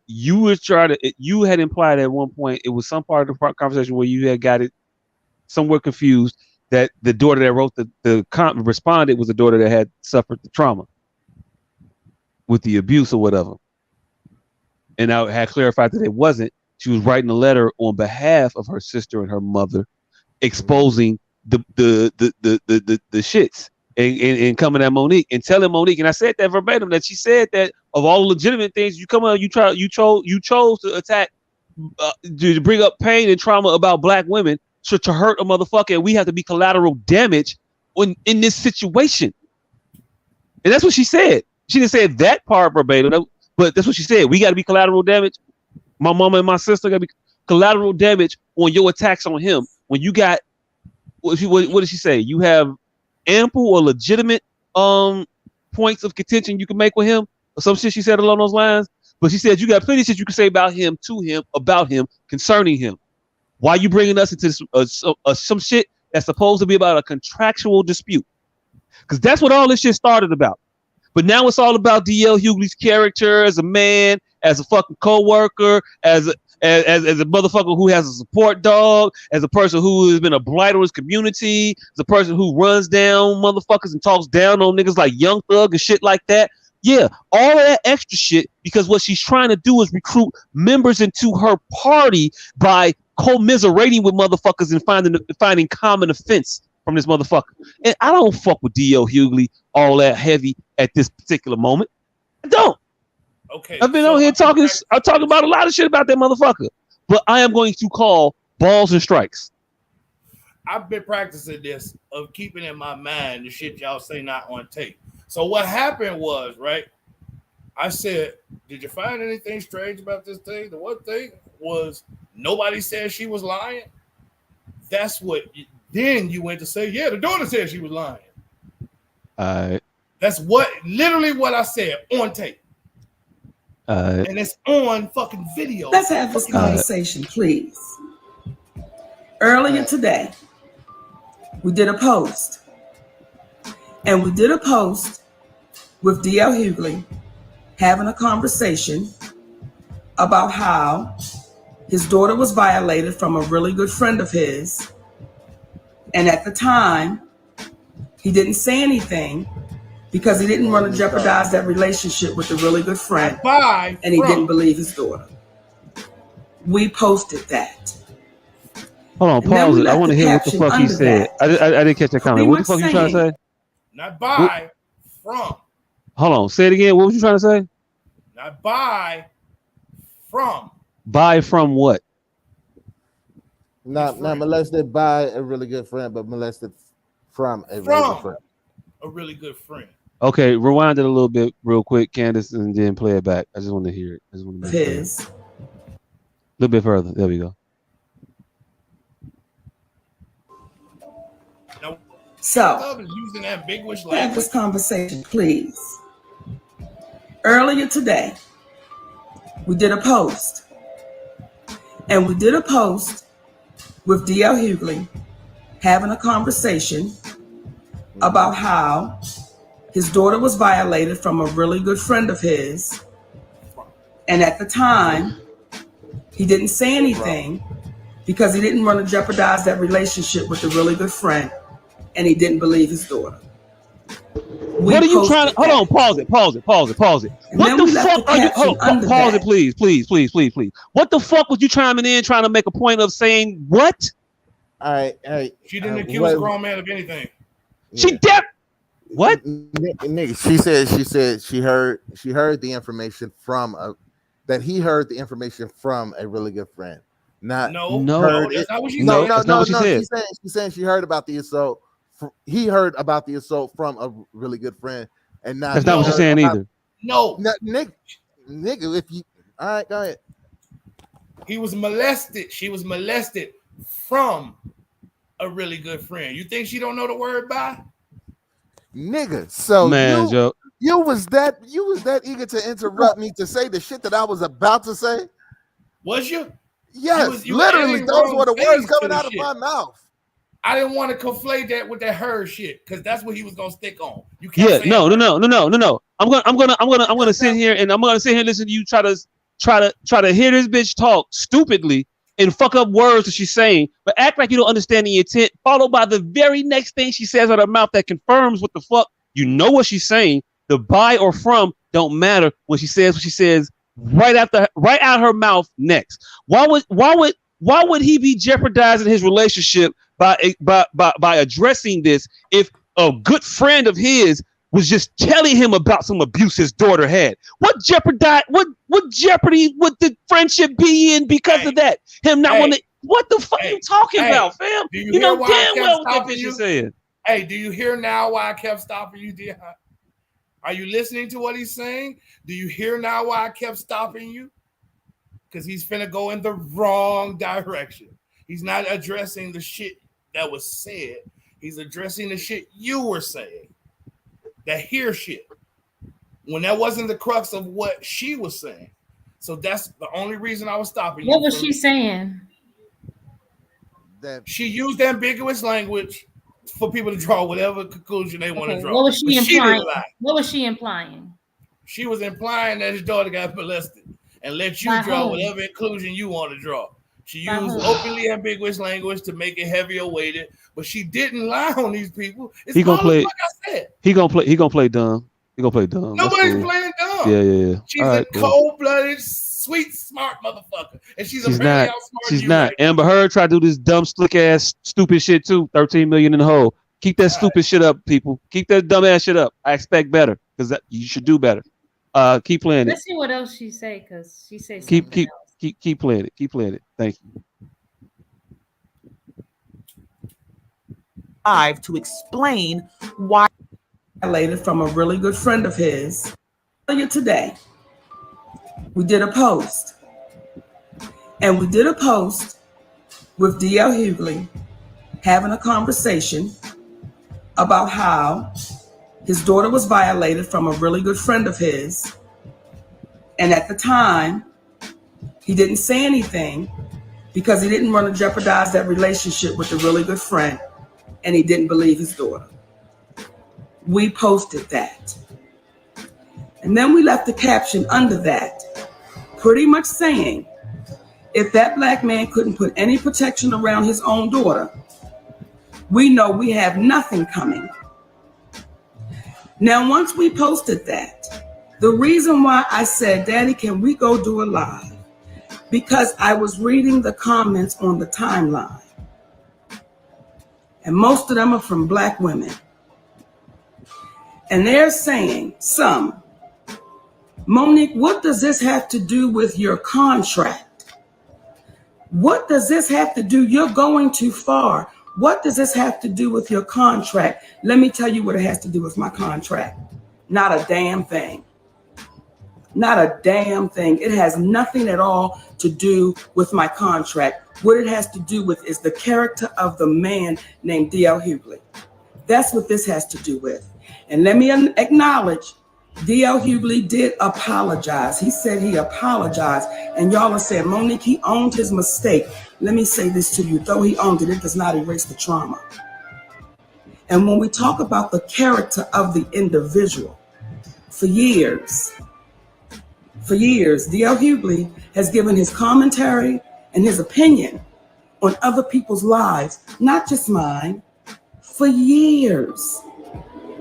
You had implied at one point it was some part of the conversation where you had got it somewhat confused that the daughter that wrote responded was the daughter that had suffered the trauma with the abuse or whatever. And I had clarified that it wasn't. She was writing a letter on behalf of her sister and her mother, exposing the shits and coming at Monique and telling Monique, and I said that verbatim, that she said that of all the legitimate things you chose to attack, to bring up pain and trauma about black women, to hurt a motherfucker, and we have to be collateral damage in this situation. And that's what she said. She didn't say that part verbatim, but that's what she said. We got to be collateral damage. My mama and my sister got to be collateral damage on your attacks on him. When you got, what did she say? You have ample or legitimate points of contention you can make with him, or some shit she said along those lines. But she said you got plenty of shit you can say about him, to him, about him, concerning him. Why are you bringing us into some shit that's supposed to be about a contractual dispute? Because that's what all this shit started about. But now it's all about D.L. Hughley's character as a man, as a fucking co-worker, as a motherfucker who has a support dog, as a person who has been a blight on his community, as a person who runs down motherfuckers and talks down on niggas like Young Thug and shit like that. Yeah, all of that extra shit, because what she's trying to do is recruit members into her party by commiserating with motherfuckers and finding common offense from this motherfucker. And I don't fuck with D.L. Hughley all that heavy at this particular moment. I don't. Okay. I've been on here talking about a lot of shit about that motherfucker. But I am going to call balls and strikes. I've been practicing this of keeping in my mind the shit y'all say not on tape. So what happened was, right? I said, did you find anything strange about this thing? The one thing was nobody said she was lying. That's what. Then you went to say, yeah, the daughter said she was lying. That's literally what I said on tape. And it's on fucking video. Let's have this conversation, please. Earlier today, we did a post. And we did a post with D.L. Hughley having a conversation about how his daughter was violated from a really good friend of his. And at the time, he didn't say anything because he didn't want to jeopardize that relationship with a really good friend. And he didn't believe his daughter. We posted that. Hold on, pause it. I want to hear what the fuck he said. I didn't catch that comment. What the fuck you trying to say? Not by, from. Hold on, say it again. What was you trying to say? Not by, from. By from what? Not molested by a really good friend, but molested from a really good friend. A really good friend. Okay, rewind it a little bit real quick, Candace, and then play it back. I just want to hear it. I just want to make sure. A little bit further. There we go. So, using ambiguous language. Have this conversation, please. Earlier today, we did a post. And we did a post with D.L. Hughley having a conversation about how his daughter was violated from a really good friend of his. And at the time, he didn't say anything because he didn't want to jeopardize that relationship with a really good friend. And he didn't believe his daughter. What are you trying to? Hold on, pause it. What the fuck are you? Hold on, pause it, please. What the fuck was you chiming in, trying to make a point of saying what? All right. She didn't accuse a grown man of anything. She did. What? Nigga, she said she heard the information from that he heard the information from a really good friend. No, that's not what she said. No. She's saying she heard about the assault. He heard about the assault from a really good friend, and not. That's not what she's saying either. No, nigga. If you all right, go ahead. He was molested. She was molested from a really good friend. You think she don't know the word by? Nigga, so man, Joe, you was that eager to interrupt me to say the shit that I was about to say? Was you? Yes, literally, those were the words coming out of my mouth. I didn't want to conflate that with that her shit because that's what he was gonna stick on. You can't. No. I'm gonna sit here and listen to you try to hear this bitch talk stupidly and fuck up words that she's saying, but act like you don't understand the intent, followed by the very next thing she says out of her mouth that confirms what the fuck. You know what she's saying. The by or from don't matter when she says what she says right out her mouth next. Why would he be jeopardizing his relationship by addressing this if a good friend of his was just telling him about some abuse his daughter had? What jeopardy would the friendship be in because of that? Him not wanting. What the fuck are you talking about, fam? You know damn well what that bitch is saying. Hey, do you hear now why I kept stopping you, Dion? Are you listening to what he's saying? Do you hear now why I kept stopping you? Because he's finna go in the wrong direction. He's not addressing the shit that was said. He's addressing the shit you were saying. That here shit. When that wasn't the crux of what she was saying. So that's the only reason I was stopping you. What was she saying? That she used ambiguous language for people to draw whatever conclusion they want to draw. What was she implying? What was she implying? She was implying that his daughter got molested and let you draw whatever conclusion you want to draw. She used openly ambiguous language to make it heavier weighted, but she didn't lie on these people. It's he gonna play. Like I said. He gonna play dumb. He gonna play dumb. Nobody's playing dumb. Yeah. She's a cold-blooded, sweet, smart motherfucker, and she's not. She's not. Right. Amber Heard tried to do this dumb, slick ass, stupid shit too. 13 million in the hole. Keep that stupid shit up, people. Keep that dumb ass shit up. I expect better because you should do better. Keep playing it. Let's see what else she say because she says something else. Keep playing it. Keep playing it. Thank you. To explain why violated from a really good friend of his. Earlier today, we did a post. And we did a post with D.L. Hughley having a conversation about how his daughter was violated from a really good friend of his. And at the time, he didn't say anything because he didn't want to jeopardize that relationship with a really good friend, and he didn't believe his daughter. We posted that. And then we left the caption under that, pretty much saying, if that black man couldn't put any protection around his own daughter, we know we have nothing coming. Now, once we posted that, the reason why I said, Daddy, can we go do a live? Because I was reading the comments on the timeline. And most of them are from black women. And they're saying, some, Monique, what does this have to do with your contract? What does this have to do? You're going too far. What does this have to do with your contract? Let me tell you what it has to do with my contract. Not a damn thing. Not a damn thing. It has nothing at all to do with my contract. What it has to do with is the character of the man named D.L. Hughley. That's what this has to do with. And let me acknowledge, D.L. Hughley did apologize. He said he apologized. And y'all are saying, Monique, he owned his mistake. Let me say this to you. Though he owned it, it does not erase the trauma. And when we talk about the character of the individual, for years, D.L. Hughley has given his commentary and his opinion on other people's lives, not just mine, for years.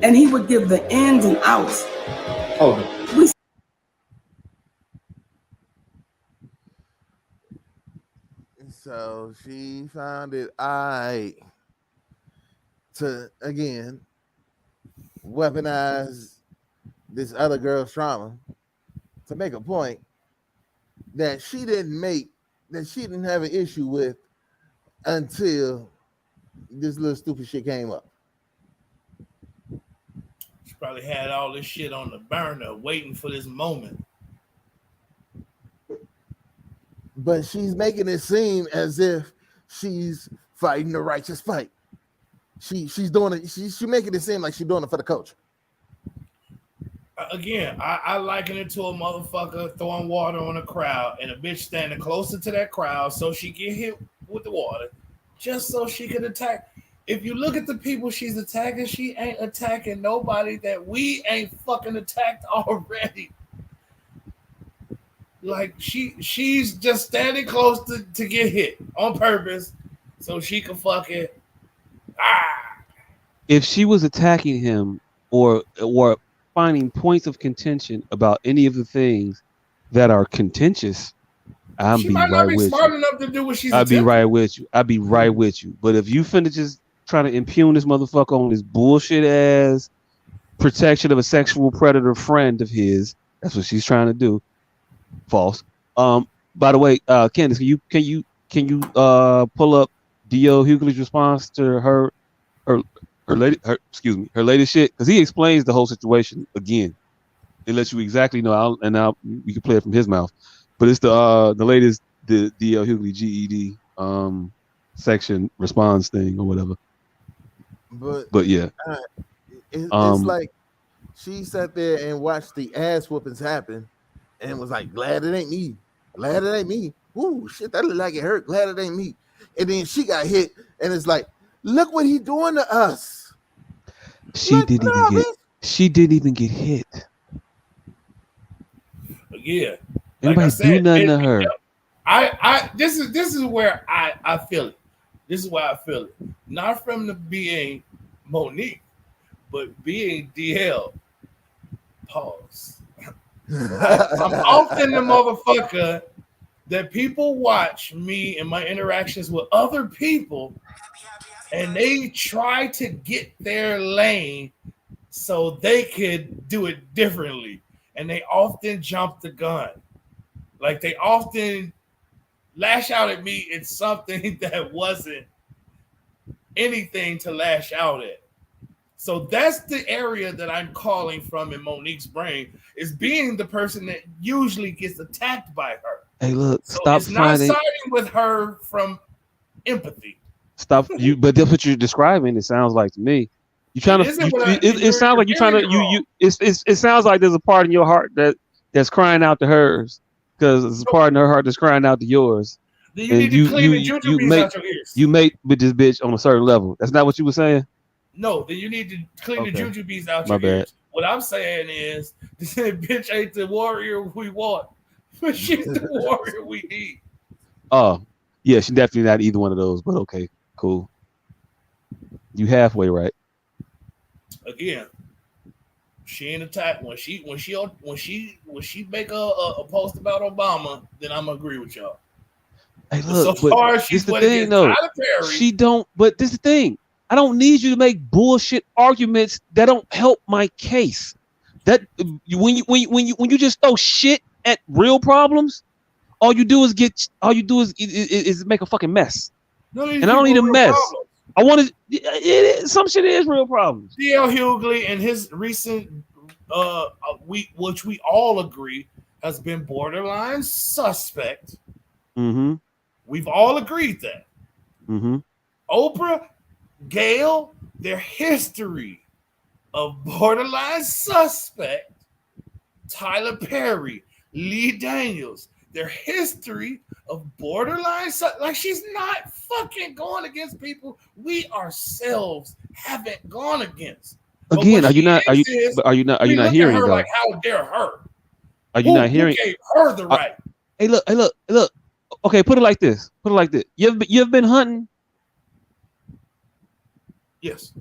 and he would give the ins and outs. Hold on. So she found it I to again weaponize this other girl's trauma to make a point that she didn't have an issue with until this little stupid shit came up. She probably had all this shit on the burner waiting for this moment. But she's making it seem as if she's fighting the righteous fight. She's doing it. She's making it seem like she's doing it for the culture. Again, I liken it to a motherfucker throwing water on a crowd and a bitch standing closer to that crowd so she get hit with the water just so she could attack. If you look at the people she's attacking, she ain't attacking nobody that we ain't fucking attacked already. Like she's just standing close to get hit on purpose so she can fucking If she was attacking him or finding points of contention about any of the things that are contentious, she might not be smart enough to do what she's I'd be right with you. I'd be right with you. But if you finna just try to impugn this motherfucker on this bullshit ass protection of a sexual predator friend of his, that's what she's trying to do. False. By the way, Candace, can you pull up D.L. Hughley's response to her latest shit? Because he explains the whole situation again. It lets you exactly know, and now we can play it from his mouth. But it's the latest the D.L. Hughley GED section response thing or whatever. But yeah, it's like she sat there and watched the ass whoopings happen. And was like, glad it ain't me. Glad it ain't me. Ooh, shit, that look like it hurt. Glad it ain't me. And then she got hit, and it's like, look what he doing to us. She didn't even get hit. Yeah. Anybody do nothing to her? This is where I feel it. This is why I feel it. Not from the being Monique, but being DL. Pause. I'm often the motherfucker that people watch me and my interactions with other people, and they try to get their lane so they could do it differently. And they often jump the gun. Like they often lash out at me in something that wasn't anything to lash out at. So that's the area that I'm calling from in Monique's brain, is being the person that usually gets attacked by her. Hey, look, so stop it's not siding with her from empathy. Stop you, but that's what you're describing. It sounds like to me. You trying to. It sounds like you're trying to. It sounds like there's a part in your heart that's crying out to hers, because there's a part in her heart that's crying out to yours. Then you need to clean the jujubes out your ears. You mate with this bitch on a certain level. That's not what you were saying. No, then you need to clean the jujubes out your ears. What I'm saying is, this bitch ain't the warrior we want, but she's the warrior we need. Oh, yeah, she's definitely not either one of those. But okay, cool. You halfway right. Again, she ain't attack when she make a post about Obama, then I'm gonna agree with y'all. Hey, look, so far as she's the thing though. She don't. But this is the thing. I don't need you to make bullshit arguments that don't help my case. That when you just throw shit at real problems, all you do is make a fucking mess. And I don't need a mess. Problems. I want to. Some shit is real problems. D.L. Hughley and his recent, which we all agree has been borderline suspect. Mm-hmm. We've all agreed that. Mm-hmm. Oprah, Gail, their history of borderline suspect. Tyler Perry, Lee Daniels, their history of borderline like she's not fucking going against people we ourselves haven't gone against. Again, are you not hearing her though? Like, how dare her? Are you not hearing? Who gave her the right? Hey, look. Okay, put it like this. You ever been hunting? Yes.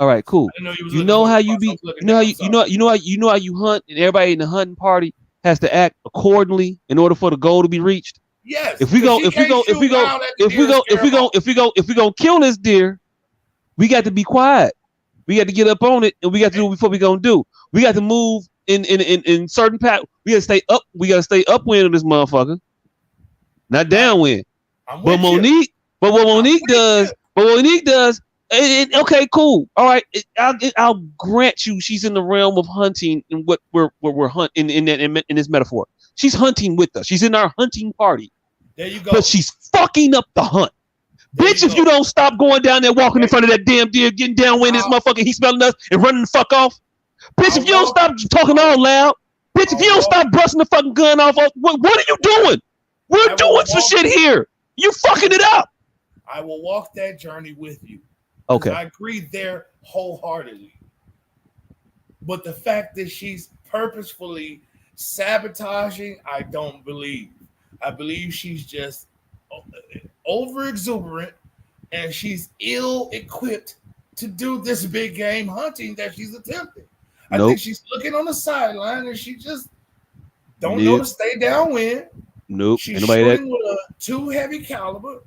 All right, cool. You know how you be. You know how you hunt, and everybody in the hunting party has to act accordingly in order for the goal to be reached. Yes. If we go kill this deer, we got to be quiet. We got to get up on it, and we got to do what we gonna do. We got to move in certain path. We got to stay up. We got to stay upwind of this motherfucker, not downwind. But Monique, what Monique does. Okay, cool. All right, I'll grant you, she's in the realm of hunting, and what we're hunting in this metaphor. She's hunting with us. She's in our hunting party. There you go. But she's fucking up the hunt. Bitch, if you don't stop going down there, walking in front of that damn deer, getting downwind, this motherfucker, he's smelling us and running the fuck off. Bitch, if you don't stop talking all loud, bitch, if you don't stop busting the fucking gun off, what are you doing? We're doing some shit here. You fucking it up. I will walk that journey with you. Okay. I agree there wholeheartedly. But the fact that she's purposefully sabotaging, I don't believe. I believe she's just over exuberant and she's ill equipped to do this big game hunting that she's attempting. I think she's looking on the sideline and she just don't know to stay downwind. Nope. She's shooting with a too heavy caliber.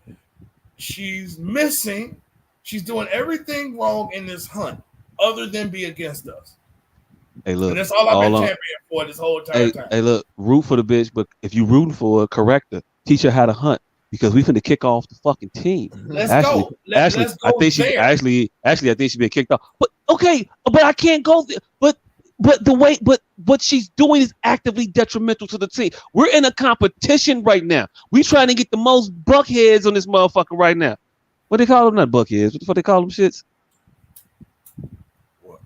She's missing. She's doing everything wrong in this hunt other than be against us. Hey, look. And that's all I've been championing for this whole entire time. Hey, look. Root for the bitch, but if you rooting for her, correct her. Teach her how to hunt because we finna kick off the fucking team. Let's go. Let's go I think she been kicked off. But okay, but I can't go there. But what she's doing is actively detrimental to the team. We're in a competition right now. We trying to get the most buckheads on this motherfucker right now. What they call them? Not buckheads. What the fuck they call them shits? What?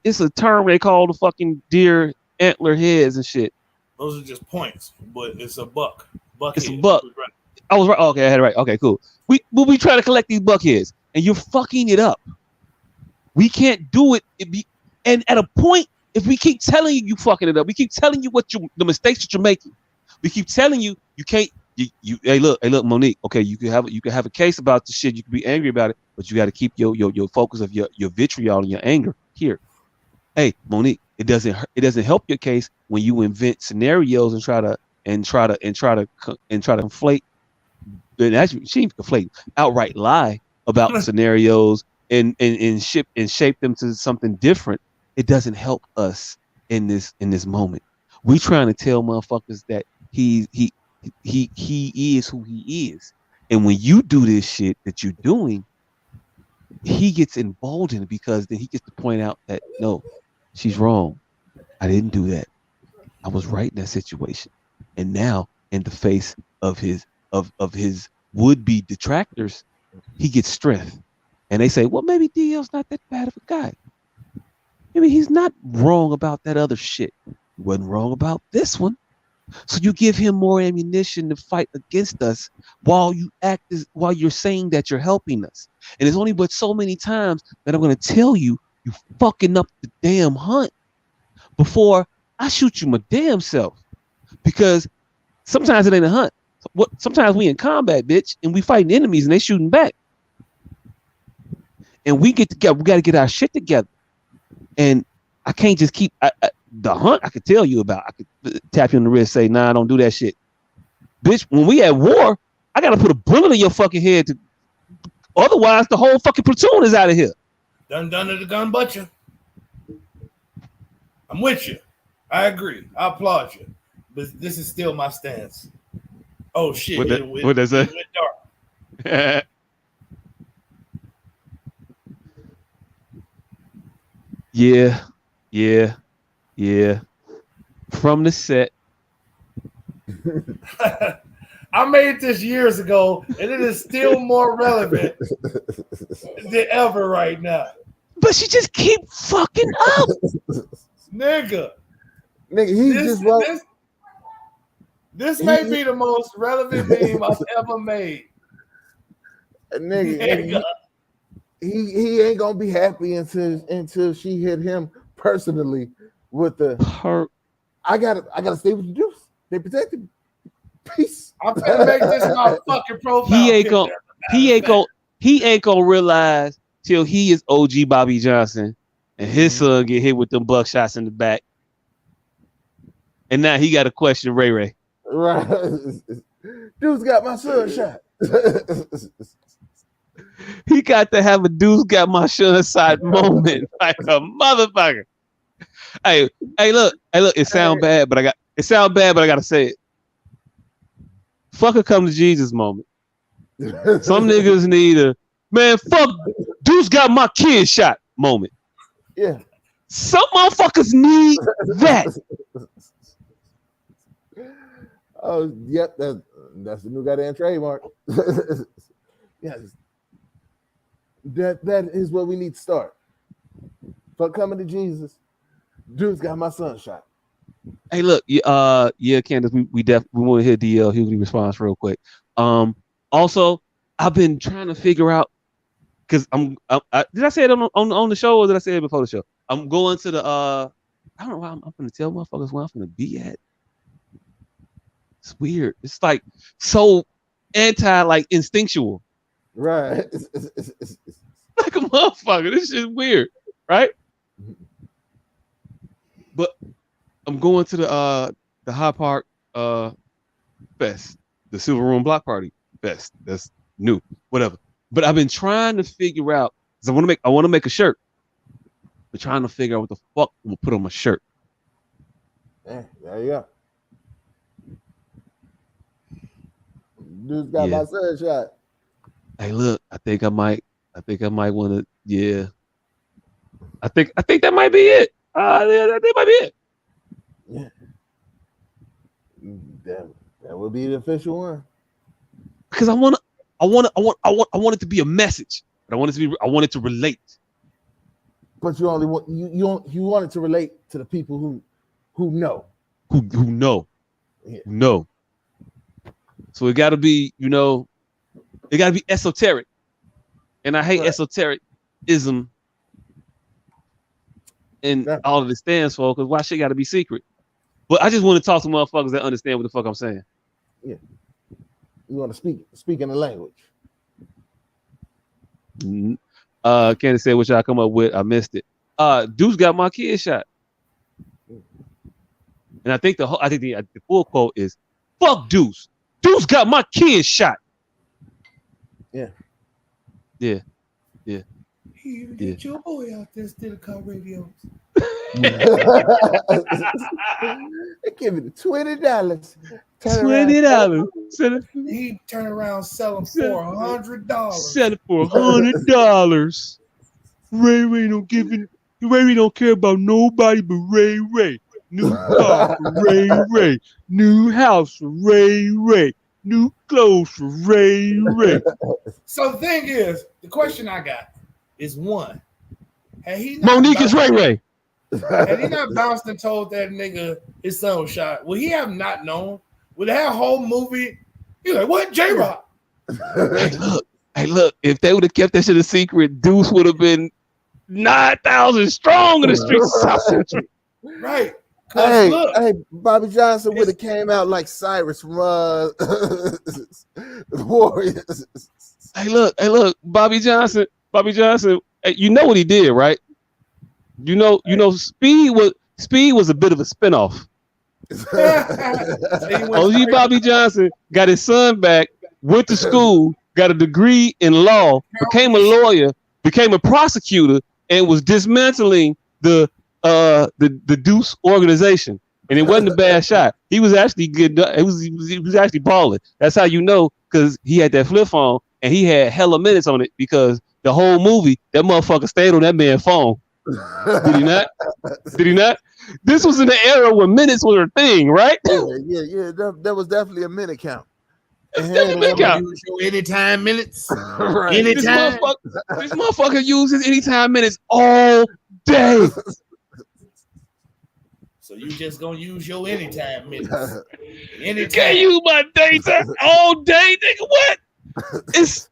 It's a term they call the fucking deer antler heads and shit. Those are just points, but it's a buck. It's a buck. I was right. Okay, I had it right. Okay, cool. We try to collect these buckheads, and you're fucking it up. We can't do it. And at a point, if we keep telling you fucking it up, we keep telling you the mistakes that you're making. We keep telling you can't. Hey look, Monique. Okay, you can have a case about the shit. You can be angry about it, but you got to keep your focus of your vitriol and your anger here. Hey, Monique, it doesn't help your case when you invent scenarios and try to conflate. And actually, she ain't conflate, outright lie about scenarios and shape them to something different. It doesn't help us in this moment. We trying to tell motherfuckers that he is who he is, and when you do this shit that you're doing, he gets emboldened because then he gets to point out that no, she's wrong. I didn't do that. I was right in that situation. And now, in the face of his would-be detractors, he gets strength. And they say, well, maybe DL's not that bad of a guy. Maybe he's not wrong about that other shit. He wasn't wrong about this one. So you give him more ammunition to fight against us while you're saying that you're helping us. And it's only but so many times that I'm going to tell you fucking up the damn hunt before I shoot you my damn self. Because sometimes it ain't a hunt. Sometimes we in combat, bitch, and we fighting enemies and they shooting back. And we get together. We got to get our shit together. And I can't just keep the hunt. I could tell you about. I could tap you on the wrist, say, "Nah, don't do that shit, bitch." When we at war, I got to put a bullet in your fucking head. Otherwise, the whole fucking platoon is out of here. Done to the gun butcher. I'm with you. I agree. I applaud you. But this is still my stance. Oh shit! What does that? Dark. Yeah. From the set. I made this years ago, and it is still more relevant than ever right now. But she just keep fucking up, nigga. This may be the most relevant meme I've ever made. Nigga. He ain't gonna be happy until she hit him personally with the her. I gotta stay with the Deuce. They protected me. Peace. I'm gonna make this my fucking profile. He ain't gonna realize till he is OG Bobby Johnson and his son get hit with them buckshots in the back. And now he got to question Ray Ray. Right. Dude's got my son shot. He got to have a Deuce got my son shot moment like a motherfucker. Hey, look, it sound bad, but I gotta say it. Fuck a come to Jesus moment. Some niggas need a man, fuck Deuce got my kid shot moment. Yeah. Some motherfuckers need that. Oh, yep, that's the new goddamn trademark. Yes. That is what we need to start. Fuck coming to Jesus. Dude's got my son shot. Hey, look, Candace, we want to hear DL Hughley response real quick. Also, I've been trying to figure out because did I say it on the show or did I say it before the show? I'm going to the I don't know why I'm going to tell motherfuckers where I'm going to be at. It's weird. It's like so like instinctual. Right. Like a motherfucker. This shit's weird, right? But I'm going to the High Park Fest, the Silver Room Block Party Fest. That's new, whatever. But I've been trying to figure out because I want to make a shirt. But trying to figure out what the fuck we'll put on my shirt. Yeah, there you go. Dude's got my son shot. Hey, look, I think I might want to. Yeah, I think that might be it. That might be it. Yeah, that would be the official one. Because I want it to be a message, but I want it to relate. But you only want you want it to relate to the people who know. Who know. Yeah. Who know. So it got to be, it got to be esoteric. And I hate esotericism and all of it stands for, because why shit got to be secret? But I just want to talk to motherfuckers that understand what the fuck I'm saying. Yeah. You want to speak in the language. Candace said what y'all come up with. I missed it. Deuce got my kid shot. And I think the full quote is, fuck Deuce. Deuce got my kid shot. Yeah. You even get your boy out there still car radios. They give me the $20. $20. He turn around selling for $100. Sell it for $100. Ray don't care about nobody but Ray. New car for Ray. New house for Ray. New clothes for Ray. So the thing is, the question I got is one. Had he not Monique is Ray. Had he not bounced and told that nigga his son was shot, would he have not known? Would that whole movie, he's like, what, J-Rock? Hey, look, if they would have kept that shit a secret, Deuce would have been 9,000 strong in the streets of South Central. Right. Hey, Bobby Johnson would have came out like Cyrus from Warriors. Hey, look, Bobby Johnson. Hey, you know what he did, right? You know, Speed was a bit of a spinoff. OG Bobby Johnson got his son back, went to school, got a degree in law, became a lawyer, became a prosecutor, and was dismantling the Deuce organization. And it wasn't a bad shot. He was actually good. He was actually balling. That's how you know, because he had that flip phone and he had hella minutes on it, because the whole movie that motherfucker stayed on that man's phone. Did he not? This was in the era when minutes were a thing, right? Yeah. That was definitely a minute count. Use your anytime minutes. Right. Anytime. This motherfucker uses anytime minutes all day. So you just gonna use your anytime minutes. Anytime. You can't use my data all day, nigga. What? It's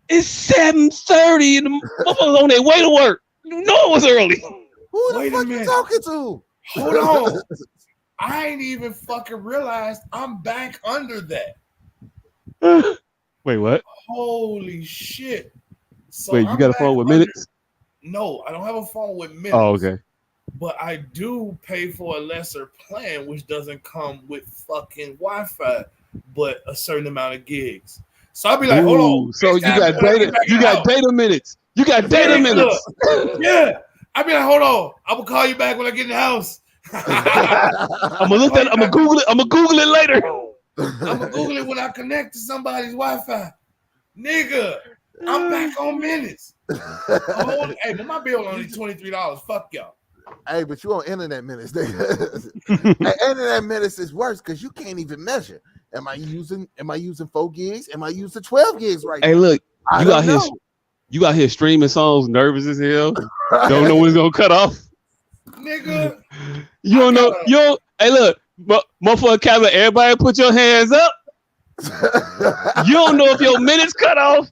7:30 and the motherfuckers on their way to work. You know it was early. Who the fuck you talking to? Hold on. I ain't even fucking realized I'm back under that. Wait, what? Holy shit. So Wait, you got a phone with minutes? No, I don't have a phone with minutes. Oh, okay. But I do pay for a lesser plan, which doesn't come with fucking Wi-Fi, but a certain amount of gigs. So I'll be like, hold on. So you got data. You got data minutes. You got data minutes. Yeah. I'll be like, hold on. I'm gonna call you back when I get in the house. I'm gonna look at it. I'm gonna Google it. I'm gonna Google it later. I'm gonna Google it when I connect to somebody's Wi-Fi. Nigga, I'm back on minutes. Hey, but my bill only $23. Fuck y'all. Hey, but you on internet minutes. Hey, internet minutes is worse because you can't even measure. Am I using 4 gigs? Am I using 12 gigs right now? Hey, look, you out here streaming songs, nervous as hell. Don't know when it's gonna cut off. Nigga. You don't know. Hey, look, motherfucker, Kevin, everybody put your hands up. You don't know if your minutes cut off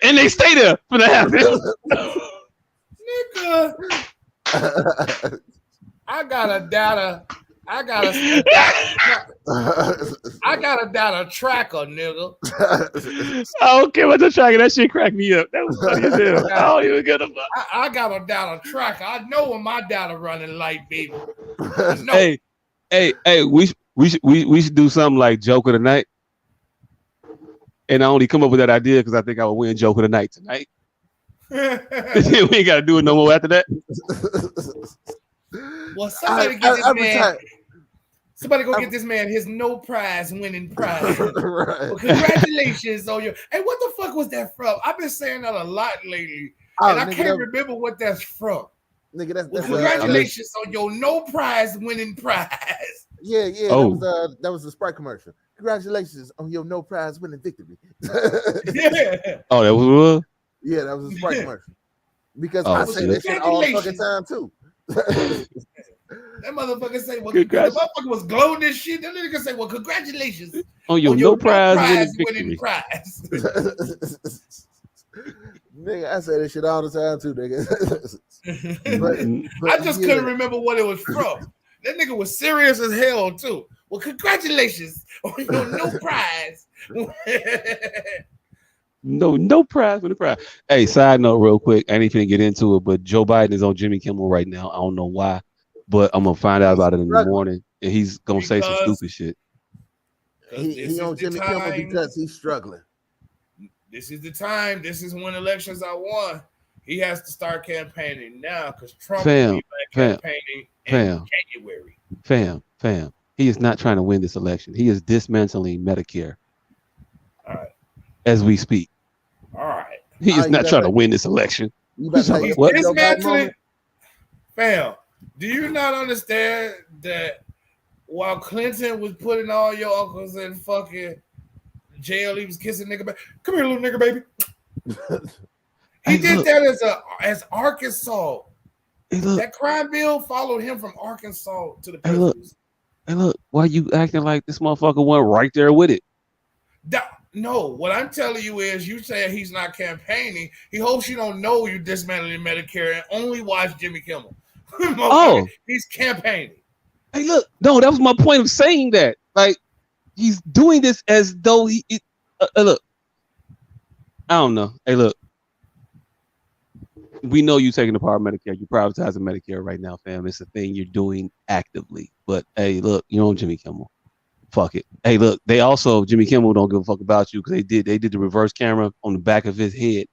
and they stay there for the happen. Nigga. I got a data tracker, nigga. I don't care what the tracker. That shit cracked me up. That was funny as hell. I don't even get a fuck. I got a data tracker. I know when my data running light, baby. Hey, we should do something like Joke of the Night. And I only come up with that idea because I think I would win Joke of the Night tonight. We ain't got to do it no more after that. Well, somebody get this man. Somebody go get this man his no prize winning prize. Right. Well, congratulations on your. Hey, what the fuck was that from? I've been saying that a lot lately, and I can't remember what that's from. Nigga, that's congratulations on your no prize winning prize. Yeah. Oh. That was a Sprite commercial. Congratulations on your no prize winning victory. Yeah. Oh, that was. Yeah, that was a Sprite commercial. Because I say that shit all fucking time too. That motherfucker say, well, the motherfucker was glowing this shit. That nigga say, well, congratulations on your no prize winning prize. Nigga, I say that shit all the time too, nigga. but I just couldn't remember what it was from. That nigga was serious as hell too. Well, congratulations on your no prize. No prize for the prize. Hey, side note real quick. I ain't even get into it, but Joe Biden is on Jimmy Kimmel right now. I don't know why, but I'm gonna find out about it in the morning, and he's gonna say some stupid shit. He on Jimmy Kimmel because he's struggling. This is the time. This is when elections are won. He has to start campaigning now because Trump will be back campaigning in January. Fam. He is not trying to win this election. He is dismantling Medicare. All right. As we speak. All right. He is not trying to win this election. He's dismantling. Fam, do you not understand that while Clinton was putting all your uncles in fucking jail, he was kissing nigga baby? Come here, little nigga baby. He did that as Arkansas. That crime bill followed him from Arkansas to the prison. Hey, look, why you acting like this motherfucker went right there with it? No, what I'm telling you is you said he's not campaigning. He hopes you don't know you dismantling Medicare and only watch Jimmy Kimmel. He's campaigning. Hey, look, no, that was my point of saying that. Like, he's doing this as though look, I don't know. Hey, look, we know you taking apart Medicare. You're privatizing Medicare right now, fam. It's a thing you're doing actively. But hey, look, you're on Jimmy Kimmel. Fuck it. Hey, look, Jimmy Kimmel don't give a fuck about you because they did the reverse camera on the back of his head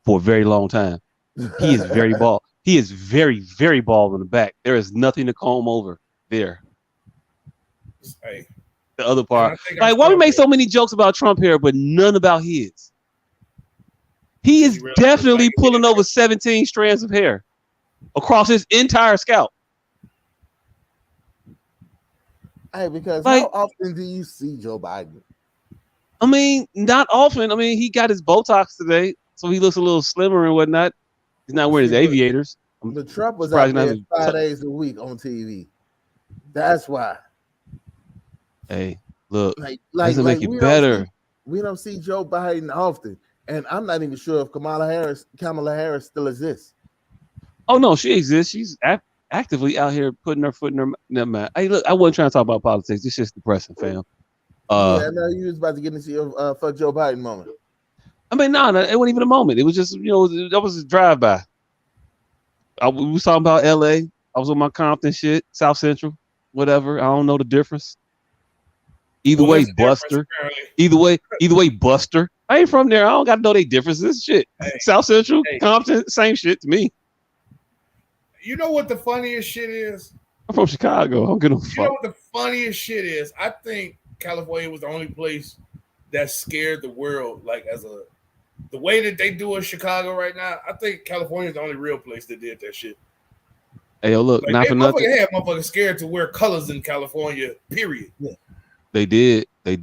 for a very long time. He is very bald. He is very, very bald on the back. There is nothing to comb over there. Hey, the other part. Like, why we make so many jokes about Trump here, but none about his? He is definitely pulling over 17 strands of hair across his entire scalp. Hey, because how often do you see Joe Biden? I mean, not often. I mean, he got his Botox today, so he looks a little slimmer and whatnot. He's not wearing his aviators. But Trump was out there 5 days a week on TV. That's why. Hey, look, doesn't make it better. We don't see Joe Biden often. And I'm not even sure if Kamala Harris still exists. Oh no, she exists. She's actively out here putting her foot in her mouth. Hey, look, I wasn't trying to talk about politics. It's just depressing, fam. I know you was about to get into your fuck Joe Biden moment. I mean, no, it wasn't even a moment. It was just, that was a drive-by. We was talking about L.A. I was on my Compton shit, South Central, whatever. I don't know the difference. Either way, Buster. Either way, Buster. I ain't from there. I don't got to know they differences. Shit. Hey, South Central, Compton, same shit to me. You know what the funniest shit is? I'm from Chicago. I'm gonna. You know what the funniest shit is? I think California was the only place that scared the world. Like the way that they do in Chicago right now. I think California is the only real place that did that shit. Hey, yo, look, not for nothing. They had motherfuckers scared to wear colors in California. Period. Yeah. They did. I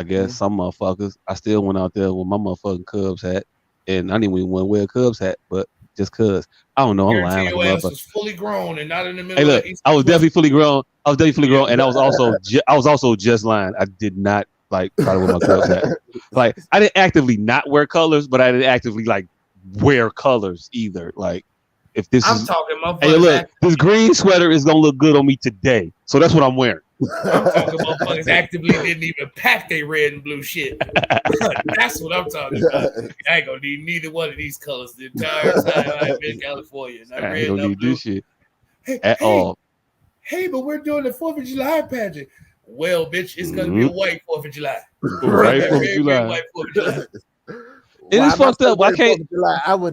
guess some motherfuckers. I still went out there with my motherfucking Cubs hat, and I didn't even want to wear a Cubs hat, but just cause I don't know, I'm lying like a motherfucker. Was fully grown and not in the middle. Hey, look, I was definitely fully grown. And I was also just lying. I did not like try to wear my Cubs hat. Like I didn't actively not wear colors, but I didn't actively like wear colors either. Like if this this green sweater is gonna look good on me today, so that's what I'm wearing. I'm talking about motherfuckers actively didn't even pack their red and blue shit. That's what I'm talking about. I ain't gonna need neither one of these colors the entire time I've been in California. I ain't gonna need this shit at all. Hey, but we're doing the 4th of July pageant. Well, bitch, it's gonna be a white 4th of July. Right, 4th of July. White 4th of July. It is fucked up. Why can't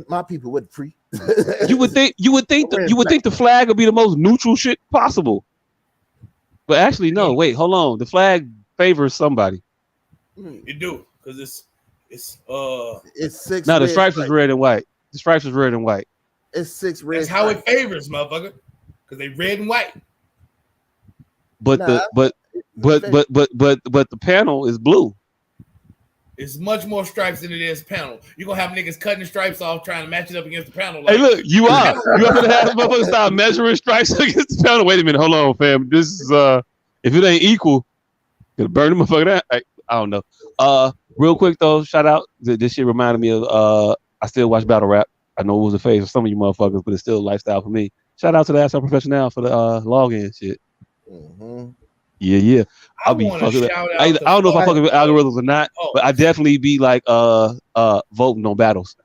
my people would free? You would think the flag would be the most neutral shit possible. But actually, no. Wait, hold on. The flag favors somebody. It do because it's 6. No, the stripes is red and white. The stripes is red and white. It's 6 red. That's how it favors, motherfucker. Because they red and white. But the panel is blue. It's much more stripes than it is panel. You're gonna have niggas cutting the stripes off trying to match it up against the panel. Like, hey, look, you are gonna have motherfuckers start measuring stripes against the panel. Wait a minute, hold on, fam. This is if it ain't equal, gonna burn the motherfucker down. I don't know. Real quick though, shout out. This shit reminded me of I still watch battle rap. I know it was a phase for some of you motherfuckers, but it's still a lifestyle for me. Shout out to the Asshole Professional for the login shit. Mm-hmm. Yeah. I'll be fucking. I don't know if I fucking with algorithms or not, but I definitely be like voting on battles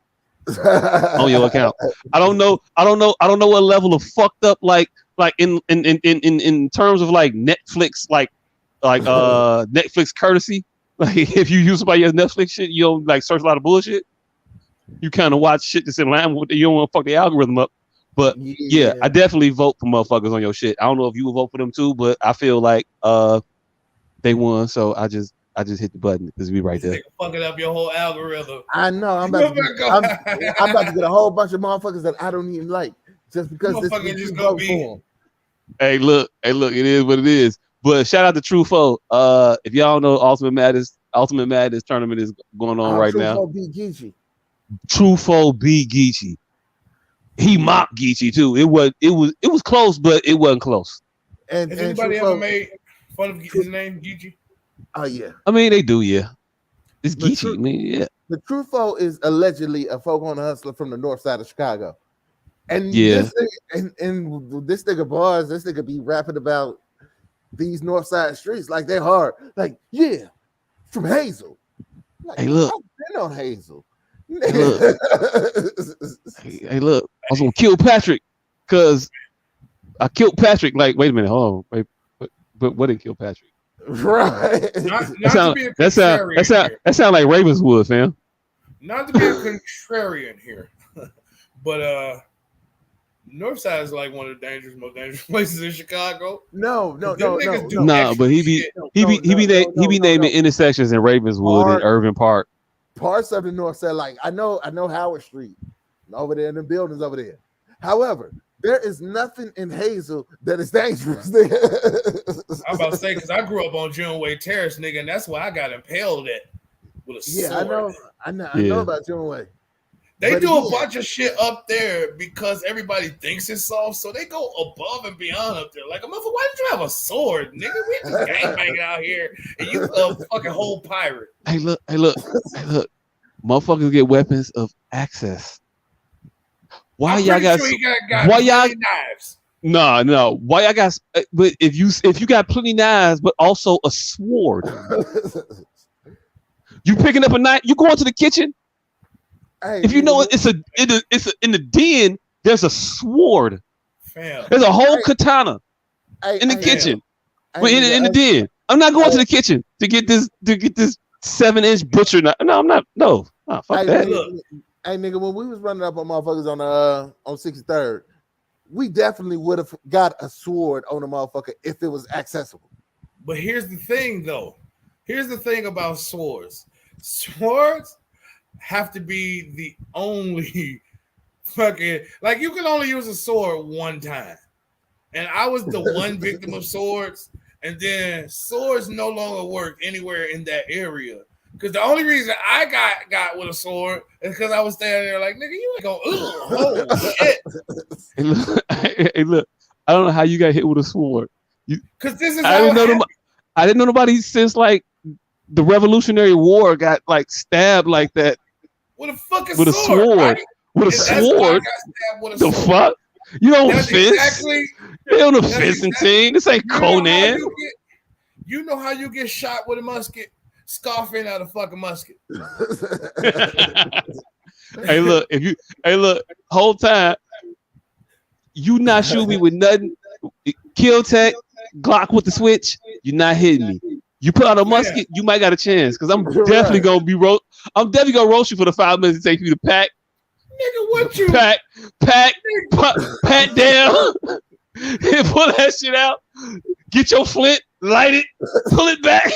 on your account. I don't know what level of fucked up like in terms of like Netflix like Netflix courtesy. Like if you use somebody else's Netflix shit, you don't like search a lot of bullshit. You kind of watch shit that's in line with you don't want to fuck the algorithm up. But yeah, I definitely vote for motherfuckers on your shit. I don't know if you would vote for them too, but I feel like they won, so I just hit the button because we right there. Fucking up your whole algorithm. I know. I'm about to get a whole bunch of motherfuckers that I don't even like just because this just go for them. Hey, look, it is what it is. But shout out to Trufo. If y'all know Ultimate Madness tournament is going on right now. Trufo beat Geechee. He mocked Geechee too. It was close, but it wasn't close. Has anybody ever made fun of his name, Geechee? Oh yeah. I mean they do, yeah. It's Geechee. I mean, yeah. The Trufo is allegedly a folk on a hustler from the north side of Chicago. And yeah, this nigga bars, this nigga be rapping about these north side streets like they're hard. Like, yeah, from Hazel. Like, hey, look. I've been on Hazel. Hey, look. I was gonna kill Patrick because I killed Patrick. Like, wait a minute, hold on. Wait, but what didn't kill Patrick? Right. That sound like Ravenswood, fam. Not to be a contrarian here, but Northside is like one of the most dangerous places in Chicago. No. But he be naming intersections in Ravenswood and Irving Park. Parts of the north side, like I know Howard Street over there in the buildings over there. However, there is nothing in Hazel that is dangerous there. I'm about to say because I grew up on Juneway Terrace, nigga, and that's why I got impaled at with a sword. I know about Juneway. They do a bunch of shit up there because everybody thinks it's soft, so they go above and beyond up there. Like, motherfucker, why did you have a sword, nigga? We just gangbanging out here, and you a fucking whole pirate. Hey, look. Motherfuckers get weapons of access. Why y'all got? Why y'all knives? No. Why y'all got? But if you got plenty knives, but also a sword, you picking up a knife. You going to the kitchen. Hey, If you know nigga, it's in the den, there's a sword. Fam. There's a whole katana hey, in the hey, kitchen. hey, Well, nigga, in the den. I'm not going to the kitchen to get this 7-inch butcher knife. No, I'm not. No, fuck hey, that. nigga, when we was running up on motherfuckers on 63rd, we definitely would have got a sword on a motherfucker if it was accessible. But here's the thing, though. Here's the thing about swords. Swords have to be the only fucking, like, you can only use a sword one time. And I was the one victim of swords, and then swords no longer work anywhere in that area. Because the only reason I got with a sword is because I was standing there like, nigga, you ain't gonna, oh shit. Hey, look, I don't know how you got hit with a sword. Because this is I didn't know nobody since like the Revolutionary War got like stabbed like that with a fucking with a sword. Right? With a sword. The fuck? You don't That's fist. Exactly. You don't fist team. This ain't Conan. You know how you get shot with a musket? Scoffing out a fucking musket. Hey, look, whole time you not shoot me with nothing. Kill tech, Glock with the switch, you're not hitting me. You put out a musket, you might got a chance because I'm definitely gonna be I'm definitely gonna roast you for the 5 minutes it takes you to pack. Nigga, what you pat down, and pull that shit out. Get your flint, light it, pull it back.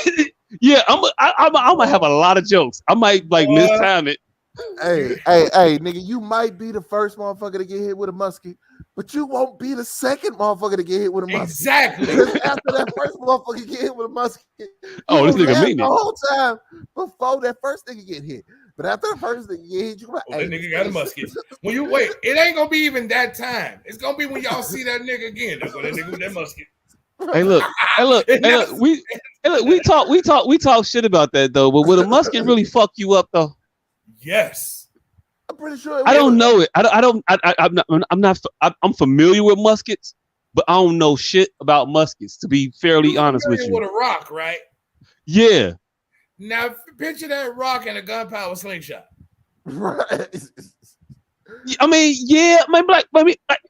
Yeah, I'm gonna have a lot of jokes. I might like mistime it. Hey, nigga, you might be the first motherfucker to get hit with a musket, but you won't be the second motherfucker to get hit with a musket. Exactly. Because after that first motherfucker get hit with a musket, oh, this nigga mean the it. whole time before that first nigga get hit. But after the first nigga get hit, you like, that nigga got a musket. When you wait, it ain't gonna be even that time. It's gonna be when y'all see that nigga again. That's when that nigga with that musket. Hey, look. We talk shit about that though, but would a musket really fuck you up though? Yes. I'm pretty sure. I don't know it. I'm familiar with muskets, but I don't know shit about muskets. To be fairly honest with you. With a rock, right? Yeah. Now picture that rock and a gunpowder slingshot. Right. I mean, yeah, like,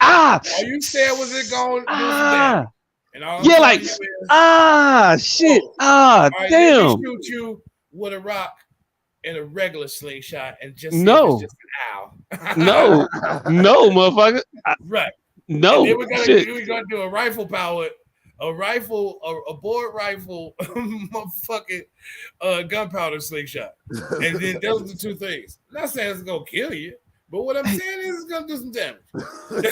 All you said was it going to do some damage. And all yeah, like shit. Right, Damn. Let me shoot you with a rock and a regular slingshot and just no, just an owl. no, motherfucker. Right. No. And then we're gonna do a rifle powered, a board rifle, motherfucking gunpowder slingshot. And then those are the two things. I'm not saying it's gonna kill you, but what I'm saying is it's gonna do some damage.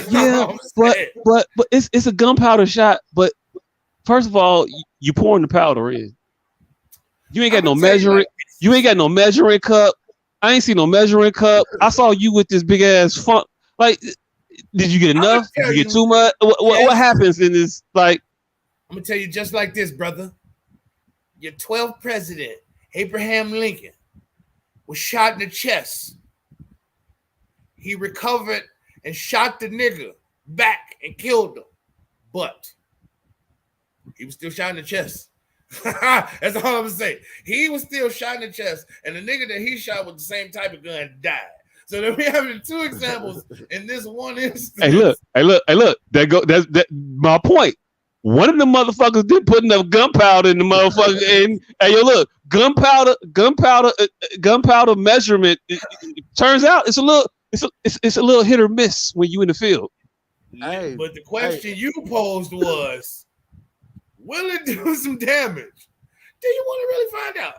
Yeah, but it's a gunpowder shot. But first of all, you pouring the powder in. You ain't got no measuring. You ain't got no measuring cup. I ain't seen no measuring cup. I saw you with this big ass funk. Like, did you get enough? Did you get too much? What happens in this? Like, I'm gonna tell you just like this, brother. Your 12th president, Abraham Lincoln, was shot in the chest. He recovered and shot the nigga back and killed him. But he was still shot in the chest. That's all I'm gonna say. He was still shot in the chest, and the nigga that he shot with the same type of gun died. So then we have two examples in this one instance. Hey, look. That's my point. One of the motherfuckers did put enough gunpowder in the motherfucker. And hey, yo, look, gunpowder measurement. It turns out it's a little hit or miss when you in the field. Hey, but the question you posed was, will it do some damage? Do you want to really find out?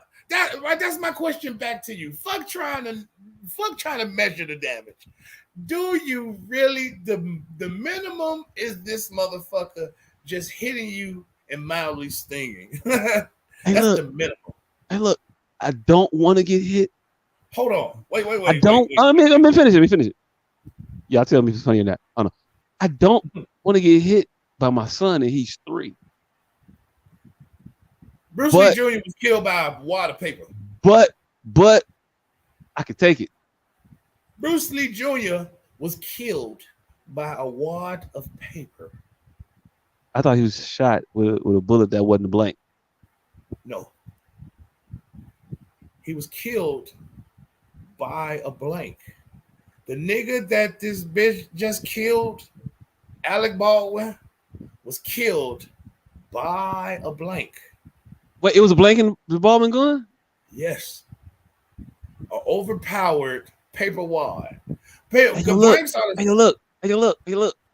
That's my question back to you. Fuck trying to measure the damage. Do you really? The minimum is this motherfucker just hitting you and mildly stinging. That's the minimum. Hey, look, I don't want to get hit. Hold on. Wait. I don't. Let me finish it. Y'all tell me if it's funny or not. I don't know. I don't want to get hit by my son, and he's 3. Bruce Lee Jr. was killed by water paper. But I could take it. Bruce Lee Jr. was killed by a wad of paper. I thought he was shot with a bullet that wasn't a blank. No. He was killed by a blank. The nigga that this bitch just killed, Alec Baldwin, was killed by a blank. Wait, it was a blank in the Baldwin gun? Yes. An overpowered paper wad. The look, blanks are look.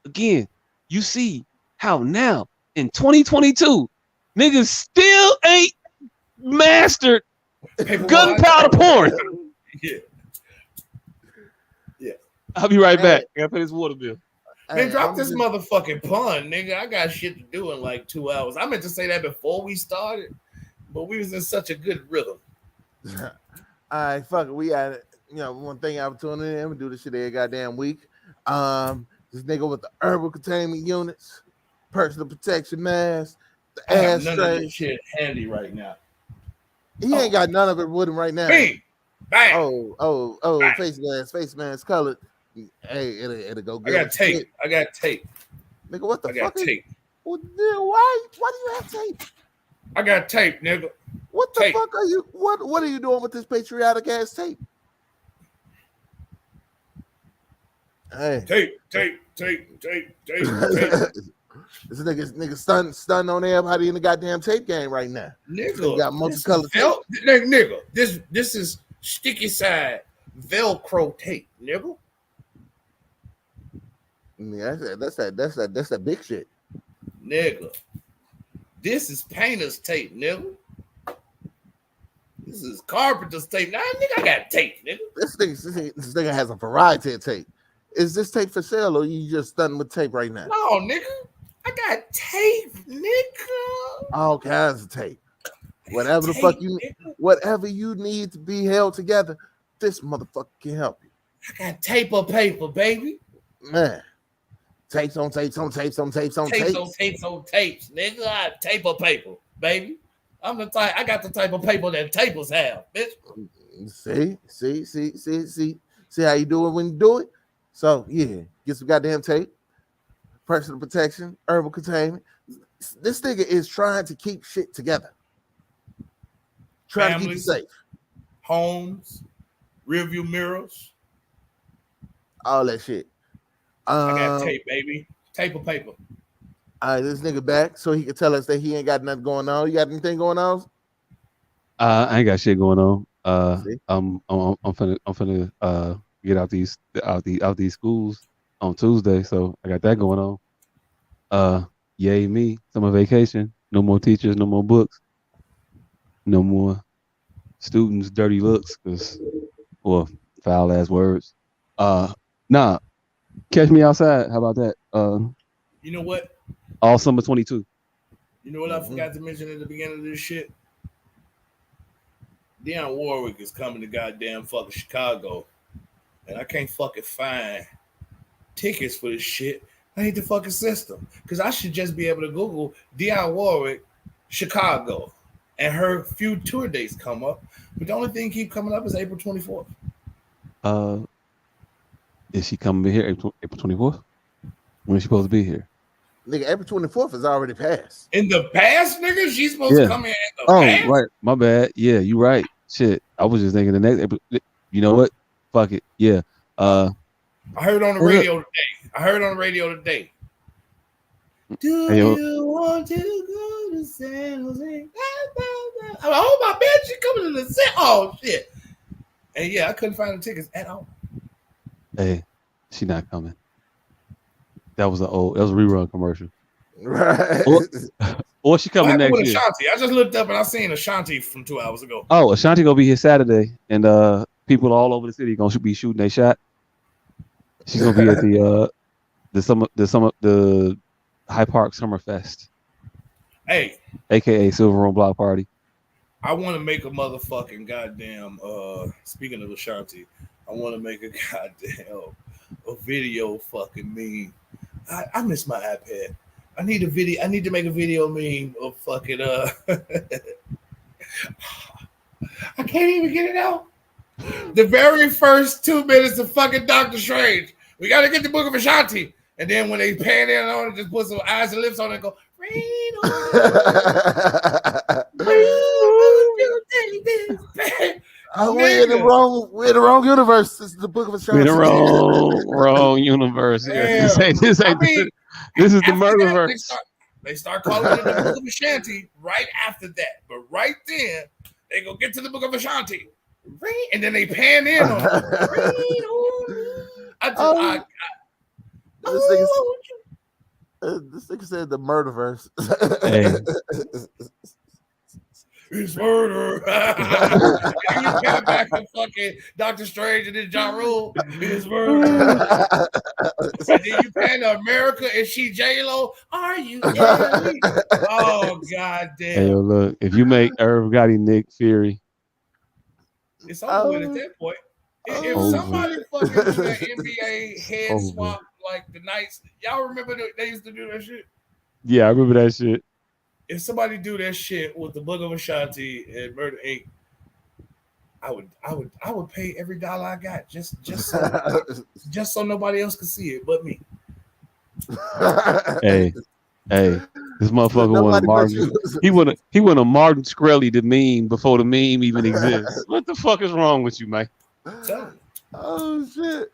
Again, you see how now in 2022, niggas still ain't mastered gunpowder porn. Yeah. Yeah. I'll be right back. I gotta pay this water bill. Man, drop this motherfucking pun, nigga. I got shit to do in like 2 hours. I meant to say that before we started, but we was in such a good rhythm. All right, fuck it. We got it. One thing opportunity, and we do this shit every goddamn week. This nigga with the herbal containment units, personal protection mask, the I have none of ashtray. this shit handy right now. He ain't got none of it with him right now. Bing! Bang! Oh, Bang. face mask colored. Hey, it'll go good. I got tape. Nigga, what the I fuck? got tape. Why do you have tape? I got tape, nigga. What the fuck are you? What are you doing with this patriotic ass tape? Hey, tape. This nigga stunned on everybody in the goddamn tape game right now. Nigga, got multicolored tape. Nigga, this is sticky side Velcro tape, nigga. Yeah, that's that big shit. Nigga. This is painter's tape, nigga. This is carpenter's tape. Nah, nigga, I got tape, nigga. This nigga has a variety of tape. Is this tape for sale or you just stunned with tape right now? No, nigga. I got tape, nigga. All kinds of tape. Whatever you need to be held together, this motherfucker can help you. I got tape or paper, baby. Man. Tapes on tapes on tapes on tapes on tapes. Tapes on tapes on tapes, nigga. I have tape or paper, baby. I'm the type. I got the type of paper that tapers have, bitch. See how you do it when you do it. So yeah, get some goddamn tape, personal protection, herbal containment. This nigga is trying to keep shit together. Trying to keep it safe. Homes, rearview mirrors, all that shit. I got tape, baby. Tape or paper. All right, this nigga back so he can tell us that he ain't got nothing going on. You got anything going on? I ain't got shit going on. I'm finna get out these schools on Tuesday, so I got that going on. Yay me, summer vacation. No more teachers, no more books, no more students' dirty looks, foul ass words. Nah. Catch me outside. How about that? You know what? All summer 22. You know what I forgot to mention at the beginning of this shit? Dionne Warwick is coming to goddamn fucking Chicago. And I can't fucking find tickets for this shit. I hate the fucking system. Because I should just be able to Google Dionne Warwick, Chicago. And her few tour dates come up. But the only thing keep coming up is April 24th. Is she coming here April 24th? When is she supposed to be here? Nigga, April 24th is already passed. In the past, nigga? She's supposed to come in the past? Right. My bad. Yeah, you right. Shit. I was just thinking the next April. You know what? Fuck it. Yeah. I heard on the radio today. Do you want to go to San Jose? Oh, my bad. She coming to the set. Oh, shit. And yeah, I couldn't find the tickets at all. Hey, she not coming. That was a rerun commercial. Right. Or she coming next year. Ashanti? I just looked up and I seen Ashanti from 2 hours ago. Oh, Ashanti gonna be here Saturday, and people all over the city gonna be shooting their shot. She's gonna be at the High Park Summerfest. Hey, aka Silver Room Block Party. I want to make a motherfucking goddamn. Speaking of Ashanti, I want to make a goddamn video fucking meme. I miss my iPad. I need a video. I need to make a video meme of fucking I can't even get it out. The very first 2 minutes of fucking Doctor Strange. We got to get the Book of Ashanti. And then when they pan in on it, just put some eyes and lips on it and go, rain on. we're in the wrong universe. This is the Book of Ashanti. We're in the wrong universe. Yeah. This is the murderverse. They start calling it the Book of Ashanti right after that. But right then, they go get to the Book of Ashanti. And then they pan in on it. This nigga said the murderverse. Hey. It's murder. And you get back to fucking Doctor Strange and then Ja Rule. It's murder. And then you pan to America and she J-Lo. Are you kidding me? Oh, god damn. Hey, yo, look, if you make Irv Gotti Nick Fury, it's over with at that point. If somebody fucking do that NBA head swap like the Knights, y'all remember they used to do that shit? Yeah, I remember that shit. If somebody do that shit with the Book of Ashanti and Murder Inc., I would pay every dollar I got just so nobody else could see it but me. Hey, this motherfucker wanted Martin. He wanted a Martin Shkreli the meme before the meme even exists. What the fuck is wrong with you, Mike? Oh shit.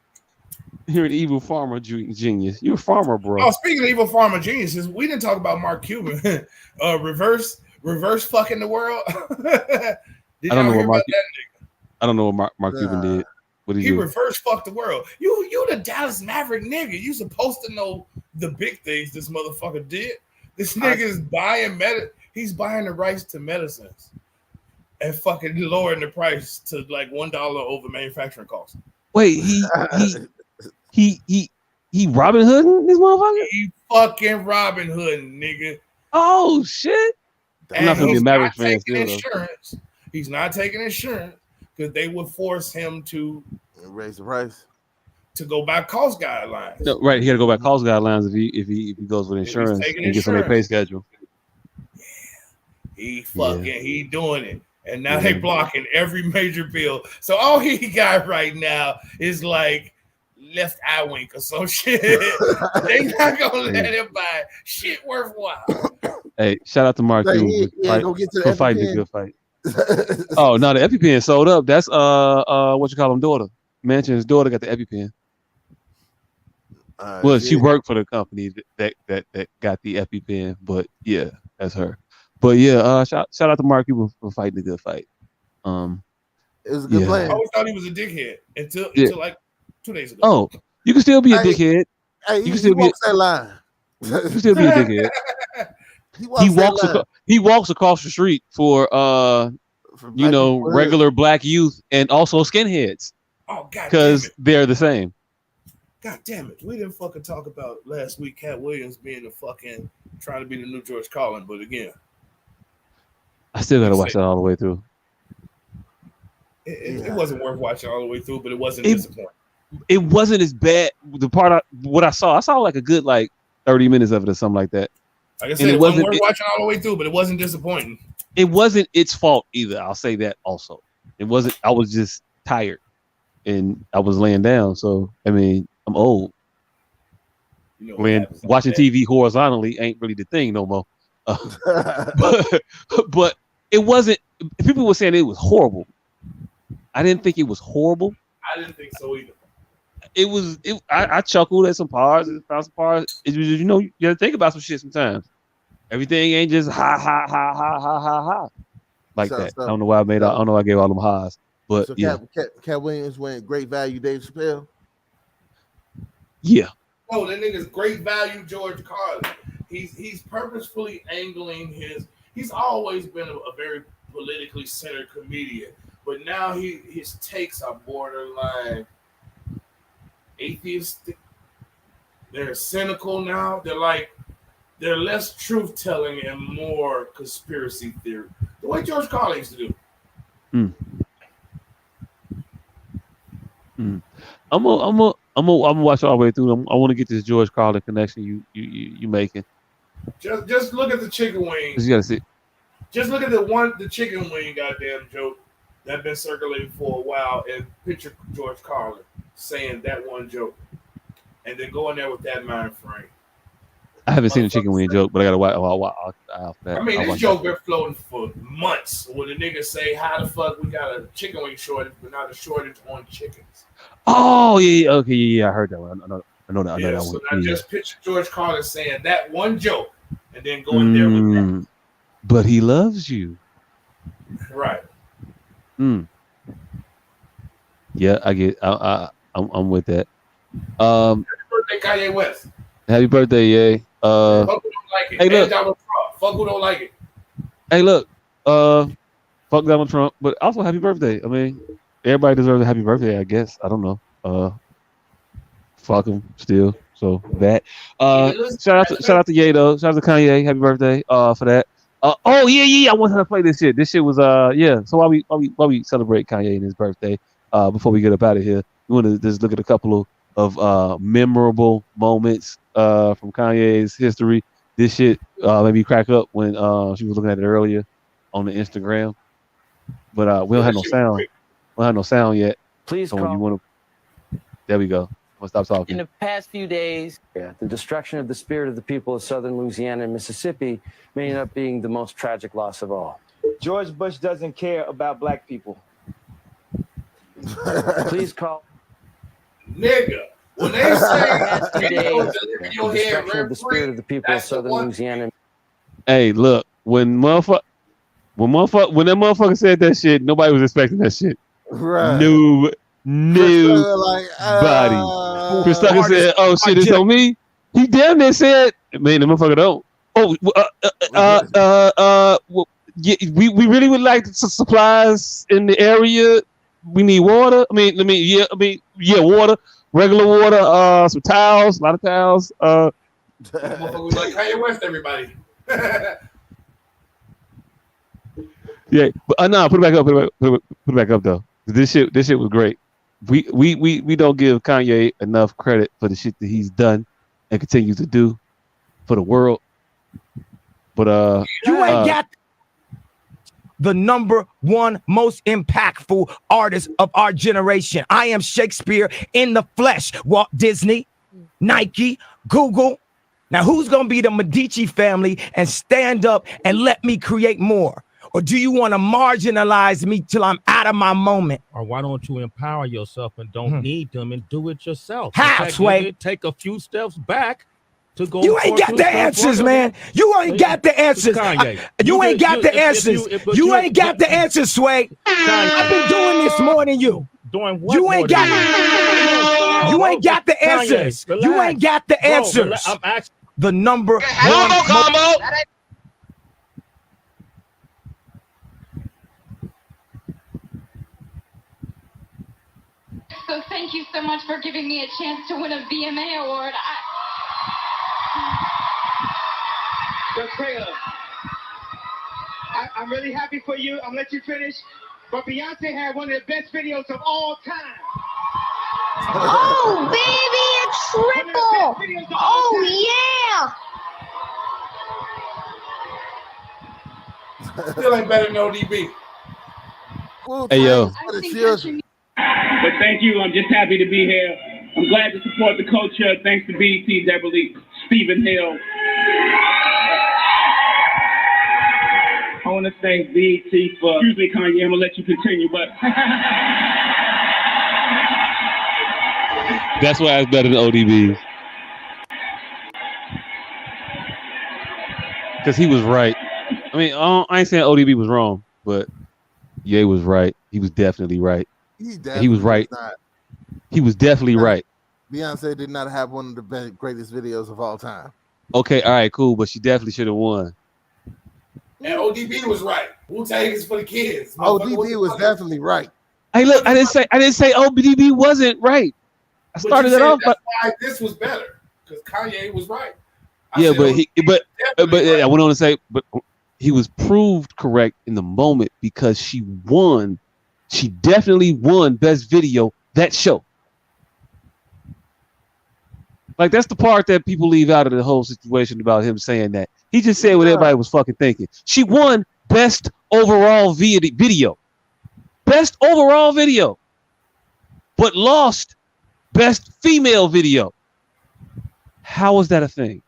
You're an evil farmer genius. You're a farmer, bro. Oh, speaking of evil farmer geniuses, we didn't talk about Mark Cuban. Reverse fucking the world. I don't know what Mark Cuban did. What did he do? Reverse fucked the world. You the Dallas Maverick nigga. You supposed to know the big things this motherfucker did. This nigga is buying he's buying the rights to medicines and fucking lowering the price to like $1 over manufacturing costs. Wait, he Robin Hooding this motherfucker? He fucking Robin Hooding, nigga. Oh shit! I'm not gonna be a Mavericks fan still, insurance. He's not taking insurance because they would force him to raise the price to go by cost guidelines. No, right, he got to go by cost guidelines if he goes with insurance and gets on their pay schedule. Yeah. He doing it. And now they blocking every major bill. So all he got right now is like left eye wink or some shit. They not gonna let him buy shit worthwhile. Hey, shout out to Mark Cuban for fighting a good fight. Oh no, the EpiPen sold up. That's what you call him, daughter. Manchin's daughter got the EpiPen. Well, she worked for the company that got the EpiPen, but yeah, that's her. But yeah, shout out to Mark Cuban for fighting a good fight. It was a good plan. I always thought he was a dickhead until like 2 days ago. Oh, you can still be a dickhead. Hey, you can still be that line. You can still be a dickhead. He walks across the street for regular black youth and also skinheads. Oh god, because they're the same. God damn it. We didn't fucking talk about last week Cat Williams being the fucking trying to be the new George Carlin, but again, I still gotta watch that all the way through. It wasn't worth watching all the way through, but it wasn't disappointing. It wasn't as bad. The part what I saw like a good 30 minutes of it or something like that. Like I said, it wasn't worth watching all the way through, but it wasn't disappointing. It wasn't its fault either. I'll say that also. It wasn't. I was just tired and I was laying down. So I mean, I'm old. Watching TV horizontally ain't really the thing no more. But it wasn't. People were saying it was horrible. I didn't think it was horrible. I didn't think so either. It was. I chuckled at some parts and found some parts. You gotta think about some shit sometimes. Everything ain't just ha ha ha ha ha ha ha like that. I don't know why I made. I don't know why I gave all them highs. But so yeah, Cat Williams went great value. Dave Chappelle. Yeah. Oh, that nigga's great value. George Carlin. He's purposefully angling his. He's always been a very politically centered comedian, but now his takes are borderline atheistic. They're cynical now. They're less truth telling and more conspiracy theory. The way George Carlin used to do. I'm gonna watch all the way through. I want to get this George Carlin connection you making. Just look at the chicken wing. You gotta see. Just look at the chicken wing goddamn joke that's been circulating for a while, and picture George Carlin saying that one joke, and then go in there with that mind frame. I haven't seen the chicken wing joke, but I gotta watch. I mean, this joke been floating for months. When the niggas say, "How the fuck we got a chicken wing shortage, but not a shortage on chickens?" Oh yeah, okay, yeah, I heard that one. I know that. Yeah, that so one. I just picture George Carlin saying that one joke and then going there with that. But he loves you. Right. Yeah, I get. I'm with that. Happy birthday, Kanye West. Happy birthday, Ye. Fuck who don't like it. Hey, look. Donald Trump. Fuck who don't like it. Hey, look. Fuck Donald Trump, but also happy birthday. I mean, everybody deserves a happy birthday, I guess. I don't know. Fuck him still. So that. Shout out to Ye though. Shout out to Kanye. Happy birthday. For that. Oh yeah. I want her to play this shit. This shit was yeah. So while we celebrate Kanye and his birthday, before we get up out of here, we want to just look at a couple of memorable moments from Kanye's history. This shit made me crack up when she was looking at it earlier on the Instagram. But we don't have no sound. We don't have no sound yet. Please so call. when you want to, there we go. I'll stop talking. In the past few days, the destruction of the spirit of the people of southern Louisiana and Mississippi may end up being the most tragic loss of all. George Bush doesn't care about black people. Please call. Nigga, when they say the destruction of the spirit of the people of southern Louisiana. Hey, look, when that motherfucker said that shit, nobody was expecting that shit. Right. Nobody. Chris Tucker said, "Oh shit, it's on me." He damn near said, "Man, the motherfucker don't." Yeah, we really would like some supplies in the area. We need water. Water, regular water, some towels, a lot of towels. Motherfucker was like Kanye West, everybody. Yeah, but no, put it back up. Put it back up though. This shit was great. We don't give Kanye enough credit for the shit that he's done and continues to do for the world. But you ain't got the number one most impactful artist of our generation. I am Shakespeare in the flesh. Walt Disney, Nike, Google. Now who's gonna be the Medici family and stand up and let me create more? Or do you want to marginalize me till I'm out of my moment? Or why don't you empower yourself and don't need them and do it yourself? How, Sway? Take a few steps back to go. You ain't got the answers, man. You ain't got the answers. You ain't got the answers. You ain't got the answers, Sway. I've been doing this more than you. Doing what? You ain't got. You ain't got the answers. You ain't got the answers. I'm asking the number one. So thank you so much for giving me a chance to win a VMA award. I'm really happy for you. I'm gonna let you finish. But Beyonce had one of the best videos of all time. Oh, baby, a triple. Oh, yeah. Still ain't better than ODB. Hey, yo. But thank you. I'm just happy to be here. I'm glad to support the culture. Thanks to BET, Beverly, Stephen Hill. I want to thank BET for. Excuse me, Kanye. I'm gonna let you continue, but. That's why it's better than ODB. Because he was right. I mean, I ain't saying ODB was wrong, but Ye was right. He was definitely right. He was right. He was definitely right. Beyonce did not have one of the greatest videos of all time. Okay, all right, cool, but she definitely should have won. And ODB was right. Wu-Tang is for the kids. ODB was definitely right. Hey, look, I didn't say ODB wasn't right. I started it off, but why this was better because Kanye was right. I went on to say, but he was proved correct in the moment because she won. She definitely won Best Video that show. Like, that's the part that people leave out of the whole situation about him saying that. He just said what everybody was fucking thinking. She won Best Overall Video. Best Overall Video. But lost Best Female Video. How is that a thing?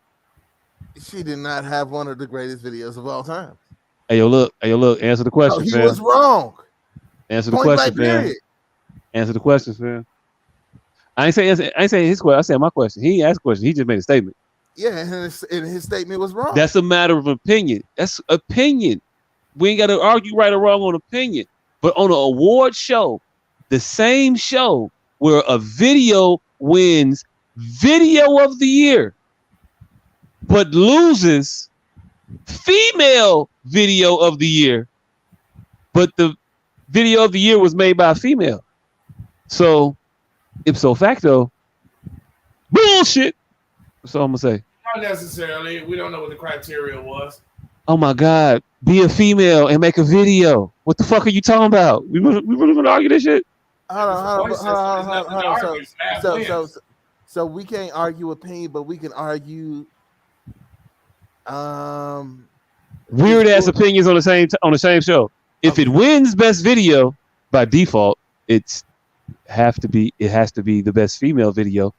She did not have one of the greatest videos of all time. Hey, yo, look. Answer the question, He fam. was wrong. Answer the Point question, blank, fam. period. Answer the question, fam. I ain't saying his question. I said my question. He asked a question. He just made a statement. Yeah, and his statement was wrong. That's a matter of opinion. That's opinion. We ain't got to argue right or wrong on opinion. But on an award show, the same show where a video wins video of the year, but loses female video of the year, but the video of the year was made by a female. So, ipso facto, bullshit. That's all I'm gonna say. Not necessarily. We don't know what the criteria was. Oh my God, be a female and make a video. What the fuck are you talking about? We really gonna argue this shit? Hold on. So we can't argue opinion, but we can argue weird ass opinions on the same show. If it wins best video by default, it has to be the best female video.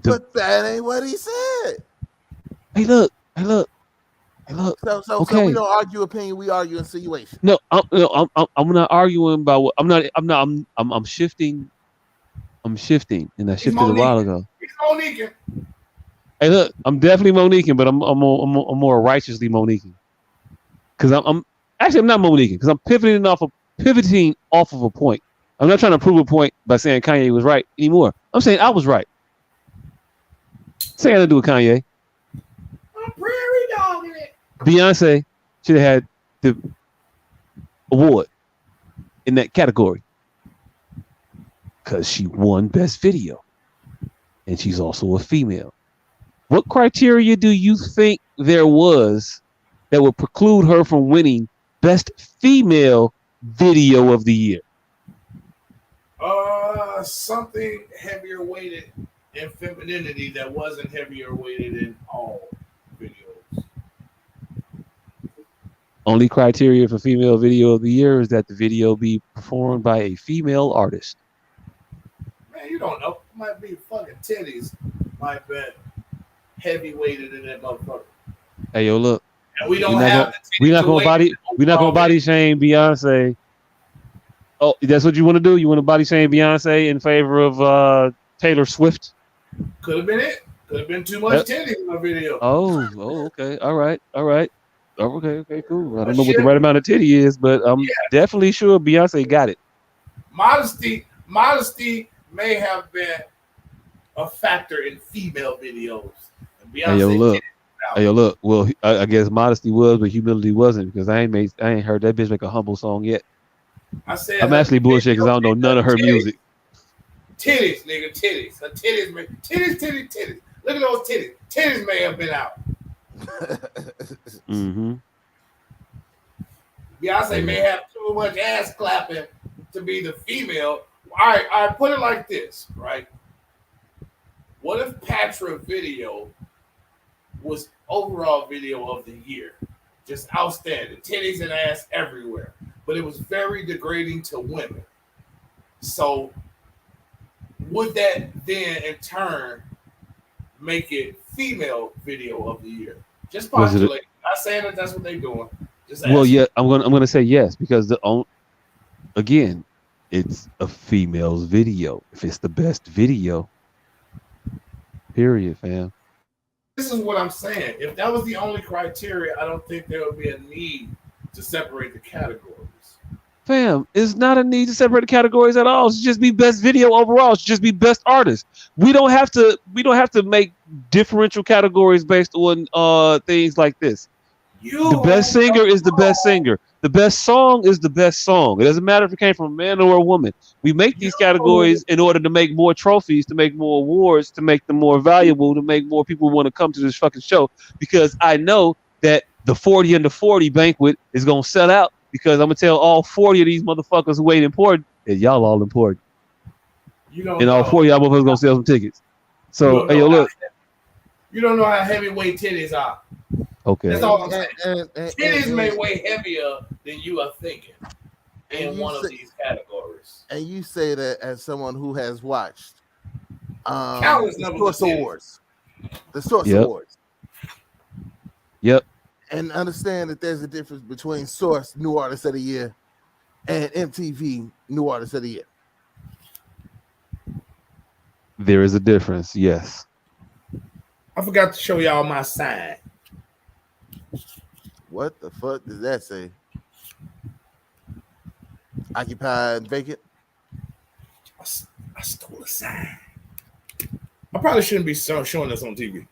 But that ain't what he said. Hey, look. So Okay. we don't argue opinion, we argue insinuation. No, I'm not arguing about what I'm shifting. I'm shifting, and I shifted a while ago. He's Monique. Hey, look, I'm definitely Moniquing, but I'm more righteously Moniquing. Because I'm not Moniquing, because I'm pivoting off of a point. I'm not trying to prove a point by saying Kanye was right anymore. I'm saying I was right. Say I had to do with Kanye. I'm prairie dogging it. Beyonce should have had the award in that category because she won Best Video, and she's also a female. What criteria do you think there was that would preclude her from winning Best Female Video of the Year? Something heavier weighted in femininity that wasn't heavier weighted in all videos. Only criteria for Female Video of the Year is that the video be performed by a female artist. Man, you don't know. It might be fucking titties. Might be heavy weighted in that motherfucker. Hey, yo, look. And we don't have. We're not gonna body shame Beyonce. Oh, that's what you want to do? You want to body shame Beyonce in favor of Taylor Swift? Could have been it. Could have been too much titties in the video. Oh, okay. All right. Okay, cool. I don't know what the right amount of titty is, but I'm definitely sure Beyonce got it. Modesty may have been a factor in female videos. And Beyonce Hey, yo, look. Well, I guess modesty was, but humility wasn't, because I ain't heard that bitch make a humble song yet. I'm actually bullshit because I don't know none of her music. Titties, nigga, titties. Her titties. Look at those titties. Titties may have been out. Mm-hmm. Beyonce may have too much ass clapping to be the female. All right, put it like this, right? What if Patra video was overall video of the year? Just outstanding. Titties and ass everywhere. But it was very degrading to women. So would that then in turn make it female video of the year? Just postulate. Not saying that that's what they're doing. Just well, yeah, I'm gonna say yes, because again, it's a female's video. If it's the best video, period, fam. This is what I'm saying. If that was the only criteria, I don't think there would be a need to separate the categories. Fam, it's not a need to separate the categories at all. It should just be best video overall. It should just be best artist. We don't have to make differential categories based on things like this. The best singer is the best singer. The best song is the best song. It doesn't matter if it came from a man or a woman. We make these categories in order to make more trophies, to make more awards, to make them more valuable, to make more people want to come to this fucking show. Because I know that the 40 under 40 banquet is gonna sell out, because I'm gonna tell all 40 of these motherfuckers who ain't important that y'all all important. And all 40 of y'all motherfuckers gonna sell some tickets. So hey, yo, look. You don't know how heavyweight titties are. Okay. That's all I'm saying. Titties may weigh heavier than you are thinking in one of these categories. And you say that as someone who has watched Countless the numbers S.O.S. Awards. The S.O.S. Awards. Yep. And understand that there's a difference between S.O.S New Artist of the Year and MTV New Artist of the Year. There is a difference. Yes. I forgot to show y'all my sign. What the fuck does that say? Occupied, vacant. I stole a sign. I probably shouldn't be showing this on TV.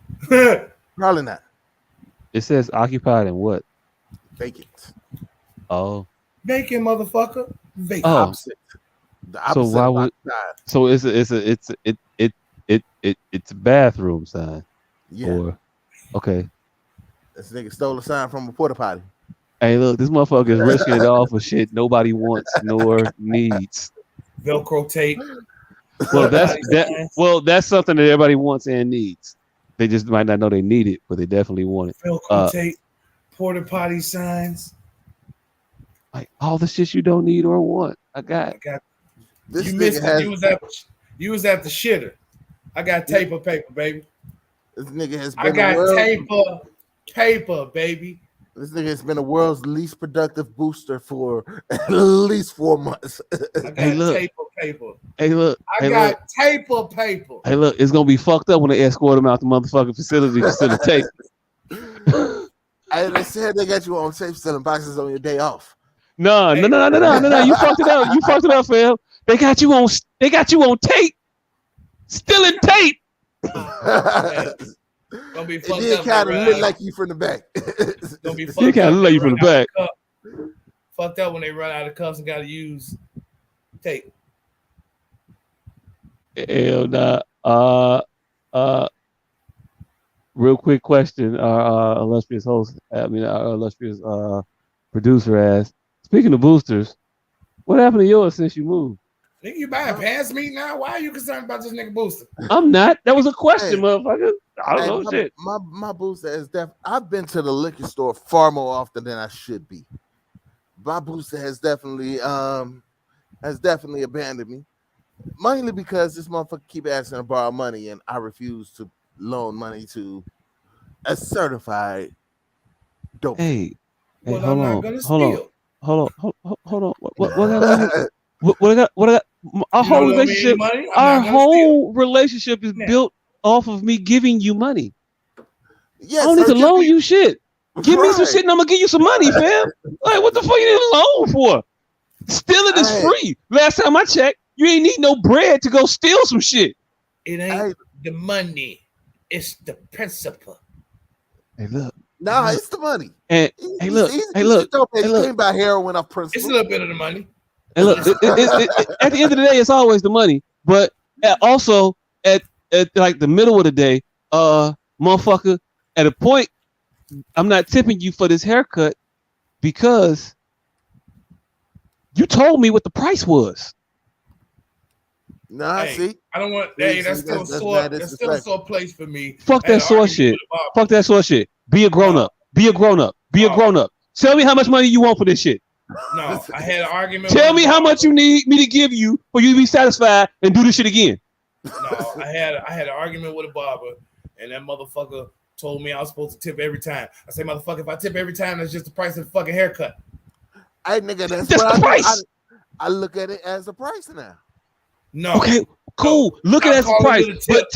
Probably not. It says occupied and what? Vacant. Oh. Vacant, motherfucker. Vacant. The opposite. The opposite. So why would? So it's a bathroom sign. Yeah. Or, okay. This nigga stole a sign from a porta potty. Hey, look, this motherfucker is risking it all for shit nobody wants nor needs. Velcro tape. Well, that's something that everybody wants and needs. They just might not know they need it, but they definitely want it. Velcro tape, porta potty signs. Like all the shit you don't need or want. I got. This You missed nigga it. You was at the shitter. I got tape of paper, baby. This nigga has been I got tape of paper, baby. This nigga has been the world's least productive booster for at least 4 months. I got tape of paper. Hey, look. I got tape of paper. Hey, look, it's gonna be fucked up when they escort him out the motherfucking facility to steal the tape. Hey, they said they got you on tape selling boxes on your day off. No. You fucked it up. You fucked it up, fam. They got you on tape. Stealing tape. Gonna be It fucked did up. kind of look like you from the back. Gonna be You fucked kind up. of look like you from the back. Fucked up when they run out of cuffs and gotta use tape. Hell nah. Real quick question. Our illustrious host, our illustrious producer asked, speaking of boosters, what happened to yours since you moved? Nigga, you buying pants meat now? Why are you concerned about this nigga booster? I'm not. That was a question, motherfucker. I don't know shit. My booster is I've been to the liquor store far more often than I should be. My booster has definitely abandoned me. Mainly because this motherfucker keep asking to borrow money and I refuse to loan money to a certified dope. Hey, Well, hold I'm not on. gonna Hold on. steal. Hold on. What I got? Our You whole don't owe me any relationship. money? I'm Our not gonna whole relationship is built off of me giving you money. Yes, I don't need to loan you shit. Give me some shit and I'm gonna give you some money, fam. Like, what the fuck you need a loan for? Stealing is free. Last time I checked, you ain't need no bread to go steal some shit. It ain't the money, it's the principle. Hey, look. Nah, it's the money. And hey, look. He came by heroin off principle. It's a little bit of the money. And look, at the end of the day, it's always the money. But also at like the middle of the day, motherfucker, at a point, I'm not tipping you for this haircut because you told me what the price was. Nah, Hey, see, I don't want. See, Hey, that's see, still that's a sore. bad That's still a disrespect. sore place for me. Fuck I had that an sore argument shit. with Bob. Fuck that sore shit. Be a grown up. Be a grown up. Be a grown up. Tell me how much money you want for this shit. No, I had an argument. Tell with me how Bob. much you need me to give you for you to be satisfied and do this shit again. No, I had an argument with a barber, and that motherfucker told me I was supposed to tip every time. I say, motherfucker, if I tip every time, that's just the price of the fucking haircut. Hey, nigga, that's That's what the I price. I look at it as a price now. No. Okay, cool. Look at that calling price. it a tip. But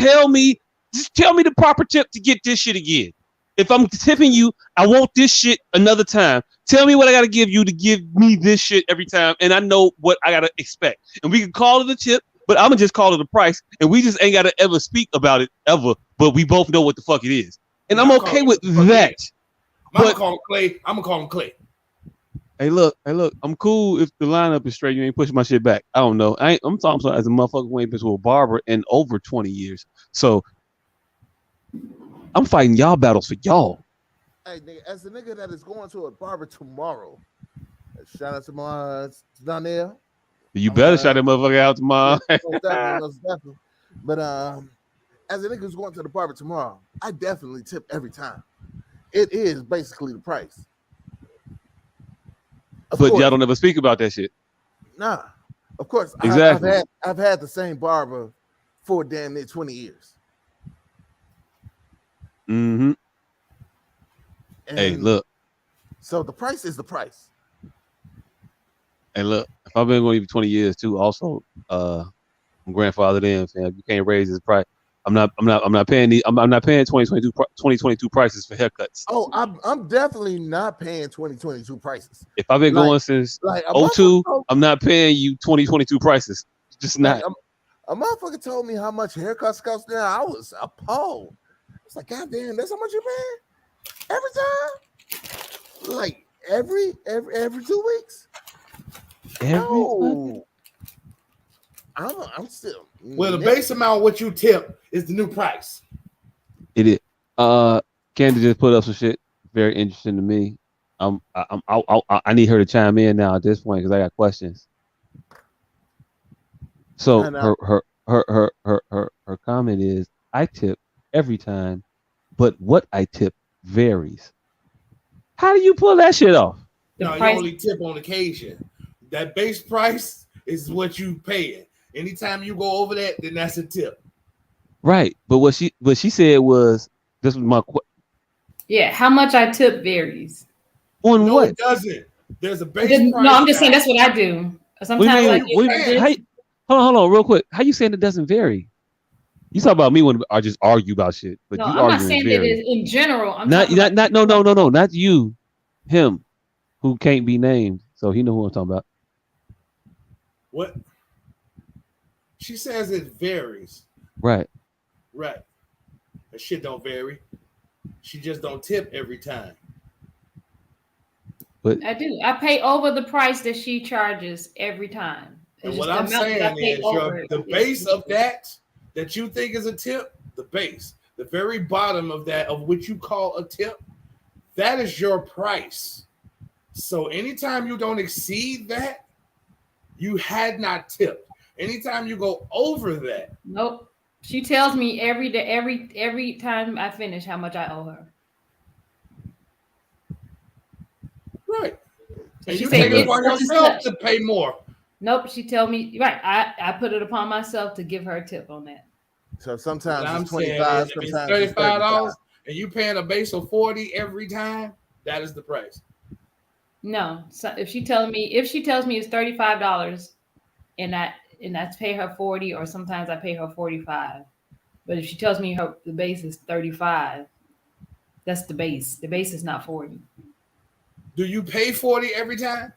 just tell me the proper tip to get this shit again. If I'm tipping you, I want this shit another time. Tell me what I gotta give you to give me this shit every time, and I know what I gotta expect. And we can call it a tip, but I'm gonna just call it a price, and we just ain't gotta ever speak about it ever. But we both know what the fuck it is, and I'm okay with that. I'm gonna call him Clay. I'm gonna call him Clay. Hey, look. I'm cool if the lineup is straight. You ain't pushing my shit back. I don't know. I'm talking as a motherfucker who ain't been to a barber in over 20 years. So I'm fighting y'all battles for y'all. Hey, nigga, as a nigga that is going to a barber tomorrow, shout out to Donnell. You better shout that motherfucker out tomorrow. Most definitely. But as a nigga who's going to the barber tomorrow, I definitely tip every time. It is basically the price. But y'all don't ever speak about that shit. Nah, of course. Exactly. I've had the same barber for damn near 20 years. Mm-hmm. Hey, look. So the price is the price. Hey, look. If I've been going even 20 years too, also, I'm grandfathered in, fam. You can't raise this price. I'm not paying 2022 prices for haircuts. Oh, I'm definitely not paying 2022 prices. If I've been going since 02, I'm not paying you 2022 prices. Just not. A motherfucker told me how much haircuts cost now. I was appalled. It's like, God damn, that's how much you paying every time? Like every 2 weeks? No. I'm still. Well, the base amount of what you tip is the new price. It is. Candy just put up some shit very interesting to me. I need her to chime in now at this point because I got questions. So her comment is, I tip every time, but what I tip varies. How do you pull that shit off? No, you only tip on occasion. That base price is what you paying. Anytime you go over that, then that's a tip. Right, but what she said was, this was my question. Yeah, how much I tip varies. On no, what? It doesn't. There's a base price. No, I'm just saying that's what I do. Sometimes hold on, real quick. How you saying it doesn't vary? You talk about me when I just argue about shit, but no, you I'm argue not saying that it's in general. I'm not not you, him, who can't be named, so he know who I'm talking about. What? She says it varies. Right. Right. That shit don't vary. She just don't tip every time. But I do. I pay over the price that she charges every time. And what I'm saying is the base of that you think is a tip, the base, the very bottom of that, of which you call a tip, that is your price. So anytime you don't exceed that, you had not tipped. Anytime you go over that. Nope. She tells me every day, every time I finish how much I owe her. Right. And you take it upon yourself to pay more. Nope. She tell me, right. I put it upon myself to give her a tip on that. So sometimes it's $25, it's sometimes $35, and you paying a base of $40 every time, that is the price. No. So if she tells me it's $35 and I pay her $40, or sometimes I pay her $45. But if she tells me the base is $35, that's the base. The base is not $40. Do you pay $40 every time?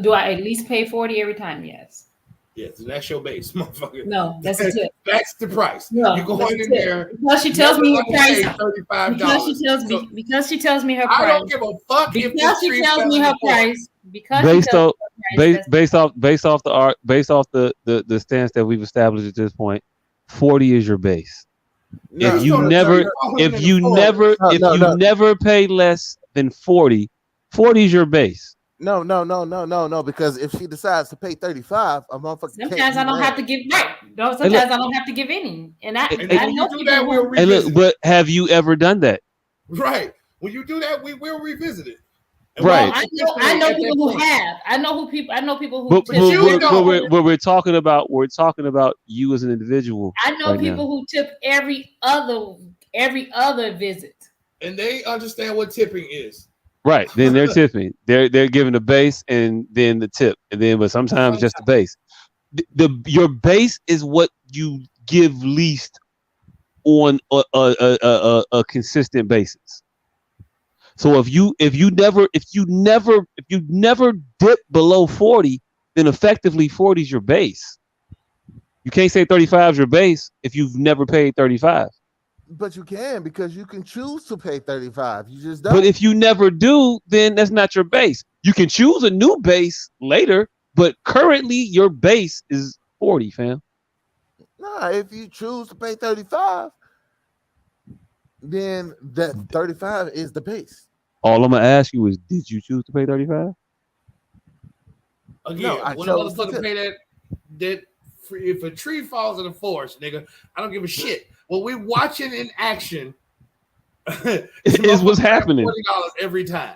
Do I at least pay $40 every time? Yes. Yes, that's your base, motherfucker. No, that's a tip. That's the price. No, you go in there. Because she tells me her price. $35. Because she tells me her price. I don't give a fuck because she tells me her price. Because based off the stance that we've established at this point, 40 is your base. No, if you never pay less than 40 is your base. No, because if she decides to pay 35, a motherfucker. Sometimes I don't have to give right. No, sometimes I don't have to give any. And I know do that, we'll revisit. Look, but have you ever done that? Right. When you do that, we will revisit it. And right. I know people who have. I know people who. But we're talking about you as an individual. I know people who tip every other visit. And they understand what tipping is. Right. Then they're tipping. They're giving the base and then the tip, and then but sometimes just the base. Your base is what you give least on a consistent basis. So if you never dip below 40, then effectively 40 is your base. You can't say 35 is your base if you've never paid 35. But you can, because you can choose to pay 35. You just don't. But if you never do, then that's not your base. You can choose a new base later, but currently your base is 40, fam. Nah, if you choose to pay 35, then that 35 is the base. All I'm gonna ask you is, did you choose to pay 35? Again, no, I when a motherfucker pay that if a tree falls in the forest, nigga, I don't give a shit. What we're watching in action is what's happening. $40 every time.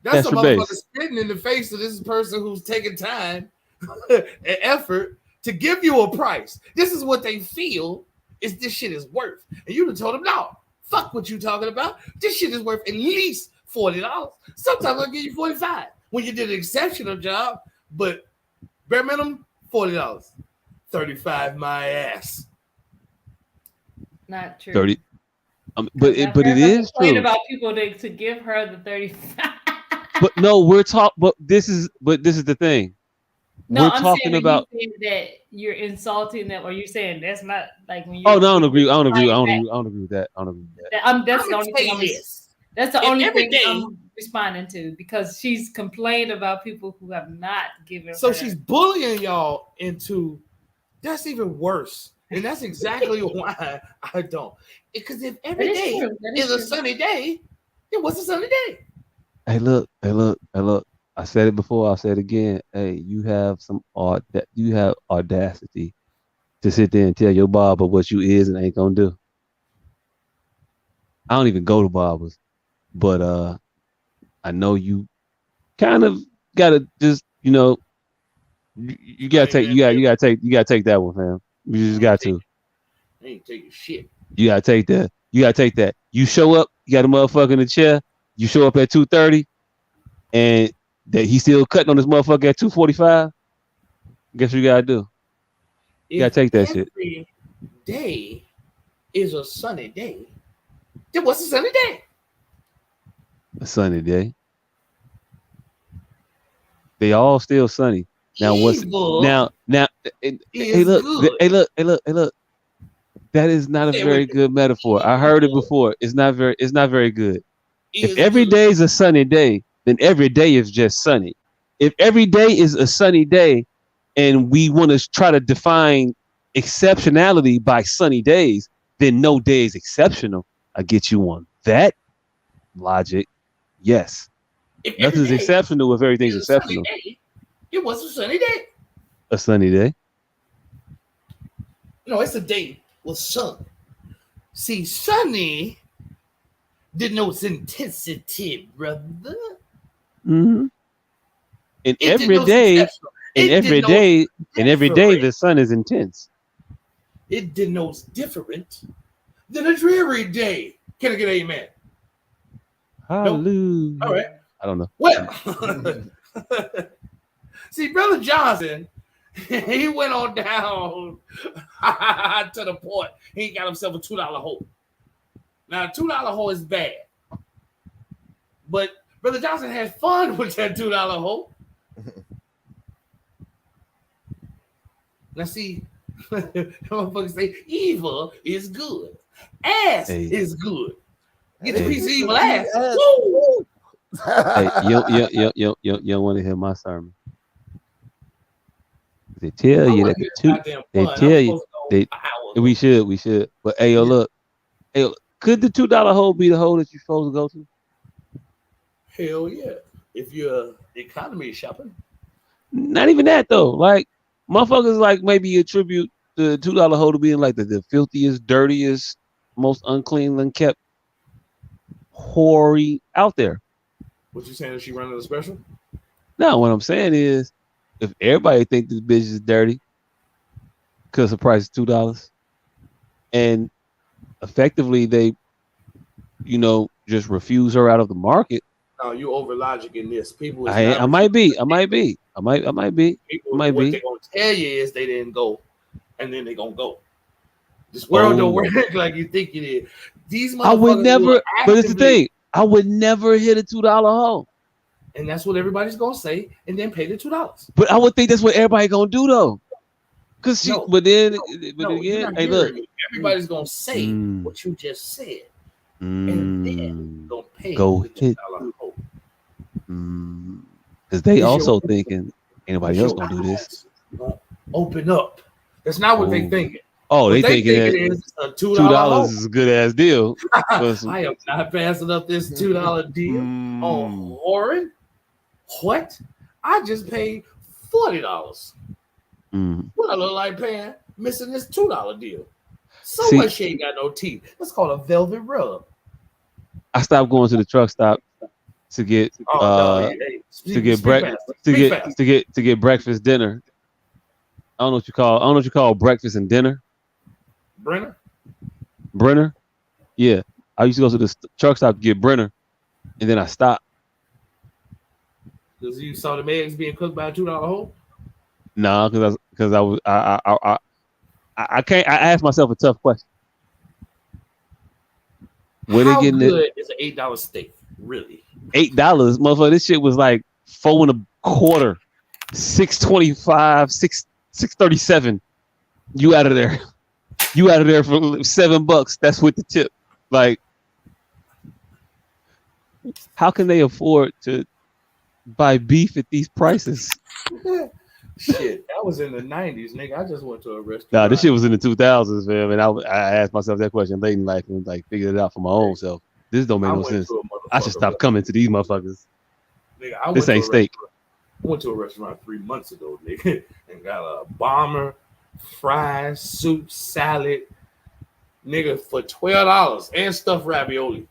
That's a motherfucker spitting in the face of this person who's taking time and effort to give you a price. This is what they feel is this shit is worth. And you told them, no, Fuck what you talking about. This shit is worth at least $40. Sometimes I'll give you $45 when you did an exceptional job, but bare minimum $40. $35 my ass. Not true. 30. But it is true. About people to give her the 35. But no, but this is the thing. No, we're I'm talking saying about that you're insulting them, or you're saying that's not like when you. Oh no, I don't agree. I don't agree with that. That's the only thing. That's the only thing I'm responding to, because she's complained about people who have not given. So her. she's bullying y'all into. That's even worse, and that's exactly why I don't. Because if every day is a sunny day, it was a sunny day. Hey, look. I said it before. I'll say it again. Hey, you have audacity to sit there and tell your barber what you is and ain't gonna do. I don't even go to barbers, but I know you kind of gotta just you gotta take that one, fam. You just got to. I ain't taking shit. You gotta take that. You show up. You got a motherfucker in the chair. You show up at 2:30, and that he still cutting on this motherfucker at 2:45. Guess what you gotta do? You gotta take that shit. Every day is a sunny day. Then what's a sunny day? A sunny day. They all still sunny. Now what's now? Hey look. That is not a very good metaphor. I heard it before. It's not very good. If every day is a sunny day, then every day is just sunny. If every day is a sunny day and we want to try to define exceptionality by sunny days, then no day is exceptional. I get you on that logic. Yes. Nothing's exceptional if everything's exceptional. It was a sunny day. A sunny day. No, it's a day with sun. See, sunny denotes intensity, brother. Mm-hmm. And every day, the sun is intense. It denotes different than a dreary day. Can I get an amen? Hallelujah. Nope. All right. I don't know. Well, see, Brother Johnson, he went on down to the port. He got himself a $2 hole. Now, a $2 hole is bad. But Brother Johnson had fun with that $2 hole. Now, see, motherfuckers say evil is good. Ass is good. Get the piece of evil ass. Woo! Hey, you don't want to hear my sermon. They tell you we should. But hey, look. Could the $2 hole be the hole that you're supposed to go to? Hell yeah. If you're economy shopping. Not even that though. Like motherfuckers like maybe attribute the $2 hole to being like the filthiest, dirtiest, most unclean, unkept whore out there. What you saying? Is she running a special? No, what I'm saying is if everybody think this bitch is dirty because the price is $2 and effectively they just refuse her out of the market. No, you over logic in this. People I might be. People, what they're gonna tell you is they didn't go and then they're gonna go. This world don't work like you think it is. These motherfuckers I would never, but it's the thing. I would never hit a $2 hole. And that's what everybody's gonna say, and then pay the $2. But I would think that's what everybody gonna do though. But again, hey, look, everybody's gonna say what you just said, and then gonna pay the $2 hole. Because they also thinking anybody else gonna do this. Open up. That's not what they thinking. Oh, they thinking is a $2 is a good ass deal. I am not passing up this $2 deal. Oh, Warren, what? I just paid $40. What I look like paying, missing this $2 deal. So much she ain't got no teeth. That's called a velvet rub. I stopped going to the truck stop to get breakfast dinner. I don't know what you call breakfast and dinner. Brenner? Yeah. I used to go to the truck stop to get Brenner, and then I stopped. Because you saw the eggs being cooked by a $2 hole? Nah, because I can't. I asked myself a tough question. Where How they getting good it? is an $8 steak? Really? $8, motherfucker. This shit was like $4.25, $6.25, $6.37. You out of there. You out of there for $7. That's with the tip. Like, how can they afford to buy beef at these prices? Shit, that was in the 90s, nigga. I just went to a restaurant. Nah, this shit was in the 2000s, man. And I asked myself that question late in life and like figured it out for my own self. This don't make no sense. I should stop coming to these motherfuckers. Nigga, this ain't steak. I went to a restaurant 3 months ago, nigga, and got a bomber, fries, soup, salad, nigga, for $12 and stuffed ravioli.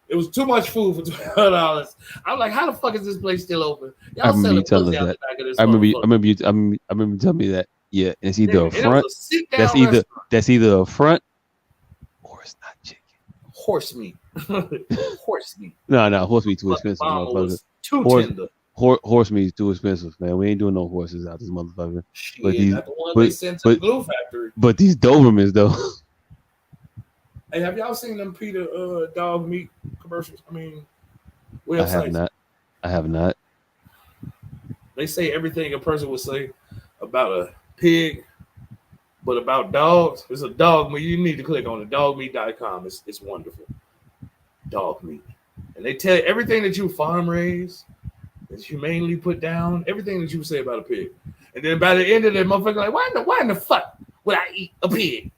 It was too much food for $12. I'm like, how the fuck is this place still open? Y'all I remember you telling us out that. the back of this I remember motherfucker. you telling me that. Yeah, it's either Nigga, a front. That's either a front or it's not chicken. Horse meat. Horse meat. No, horse meat too expensive, motherfucker. Too tender. Horse meat is too expensive, man. We ain't doing no horses out this motherfucker. Shit, but these, not the ones they sent to the glue factory. But these Dobermans though. Hey, have y'all seen them Peter dog meat commercials? I mean, I have not. They say everything a person would say about a pig, but about dogs, it's a dog meat. You need to click on it, dogmeat.com. It's wonderful. Dog meat. And they tell you everything that you farm raise, that humanely put down, everything that you say about a pig. And then by the end of that motherfucker, like, why in the fuck would I eat a pig?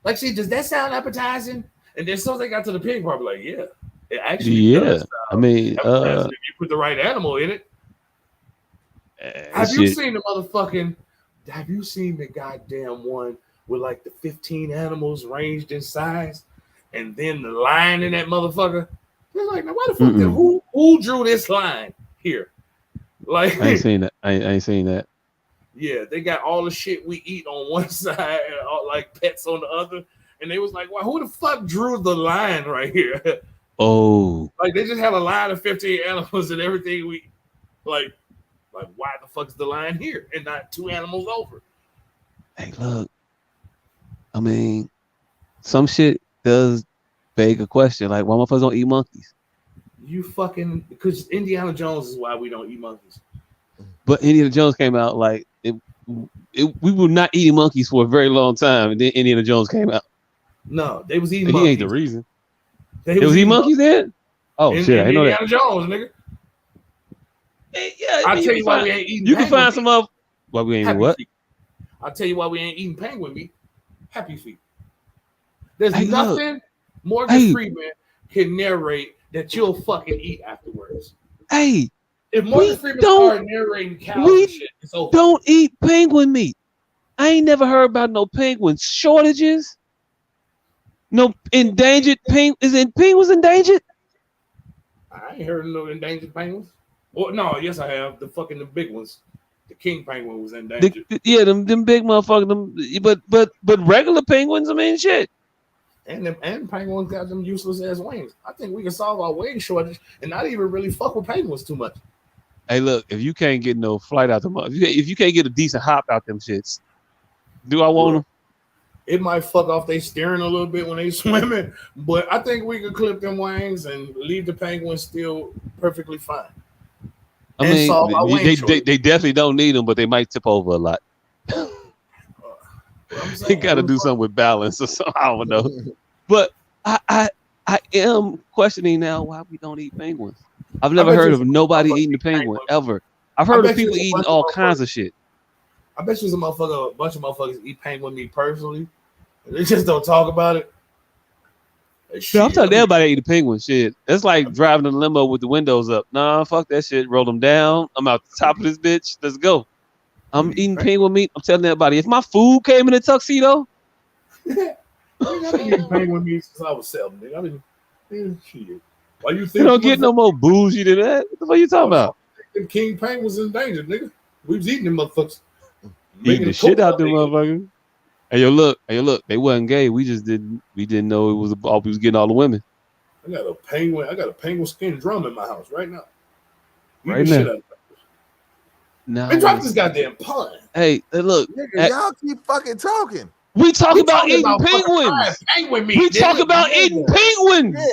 Like, see, does that sound appetizing? And then as soon as they got to the pig part, like, yeah, it actually does. I mean, if you put the right animal in it. Have you seen the motherfucking? Have you seen the goddamn one with like the 15 animals ranged in size, and then the line in that motherfucker? They're like, now why the fuck? Who drew this line here? Like, I ain't seen that. I ain't seen that. Yeah, they got all the shit we eat on one side and all, like pets on the other. And they was like, well, who the fuck drew the line right here? Oh. Like, they just have a line of 15 animals and everything we like why the fuck is the line here and not 2 animals over? Hey, look. I mean, some shit does beg a question. Like, why motherfuckers don't eat monkeys? You fucking, because Indiana Jones is why we don't eat monkeys. But Indiana Jones came out like we were not eating monkeys for a very long time, and then Indiana Jones came out. No, they was eating and monkeys. He ain't the reason. They was eating monkeys then? Oh, shit, I know that. Indiana Jones, nigga. Yeah, I'll tell you why we ain't eating. You can find some of. Why we ain't eating what? Feet. I'll tell you why we ain't eating penguin meat. Happy feet. There's hey, nothing Morgan Freeman can narrate that you'll fucking eat afterwards. Hey, if Morgan Freeman started narrating cows and shit, it's over. Don't eat penguin meat. I ain't never heard about no penguin shortages. No endangered penguins endangered? I ain't heard of no endangered penguins. Well, no, yes I have. The big ones. The king penguin was endangered. Them big motherfuckers. But regular penguins, I mean, shit. And penguins got them useless ass wings. I think we can solve our wing shortage and not even really fuck with penguins too much. Hey, look, if you can't get no flight out them, if you can't get a decent hop out them shits, do I want them? It might fuck off they steering a little bit when they swimming, but I think we could clip them wings and leave the penguins still perfectly fine. I mean, they definitely don't need them, but they might tip over a lot. They got to do something with balance or something. I don't know. But I am questioning now why we don't eat penguins. I've never heard of nobody eating the penguin ever. I've heard of people eating all kinds of shit. I bet you a bunch of motherfuckers eat penguin meat personally. They just don't talk about it. Yeah, I'm telling everybody eat a penguin shit. It's like driving a limo with the windows up. Nah, fuck that shit. Roll them down. I'm out the top of this bitch. Let's go. I'm eating penguin meat. I'm telling everybody, if my food came in a tuxedo. I've been eating penguin meat since I was 7. Nigga. I've been shit. Why you think you don't get no more bougie than that? What the fuck you talking about? The king penguins endangered, nigga. We was eating them motherfuckers. Eating the shit out them motherfuckers. Hey, yo, look. They wasn't gay. We didn't know it was all. We was getting all the women. I got a penguin skin drum in my house right now. You Right can shit now. up. No. Man, drop this goddamn pun. Hey, look. Nigga, y'all keep fucking talking. We talk about eating penguins. Penguin meat. We talk about eating penguins. Yeah.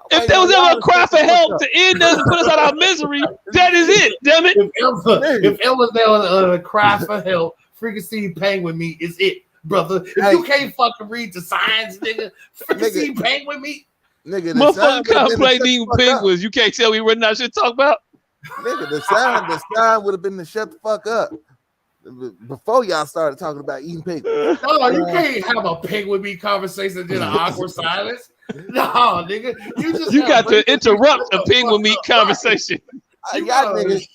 If there was ever a cry for help to end us and put us out of our misery, that is it. Damn it. If ever there was a cry for help, freaking penguin meat is it, brother. If you can't fucking read the signs, nigga, freaking penguin meat. Nigga, motherfucker contemplate eating penguins. You can't tell me what not shit talk about. Nigga, the sign would have been to shut the fuck up before y'all started talking about eating penguins. No, you can't have a penguin meat conversation in an awkward silence. No, nigga, you got to interrupt a penguin meat conversation. Y'all niggas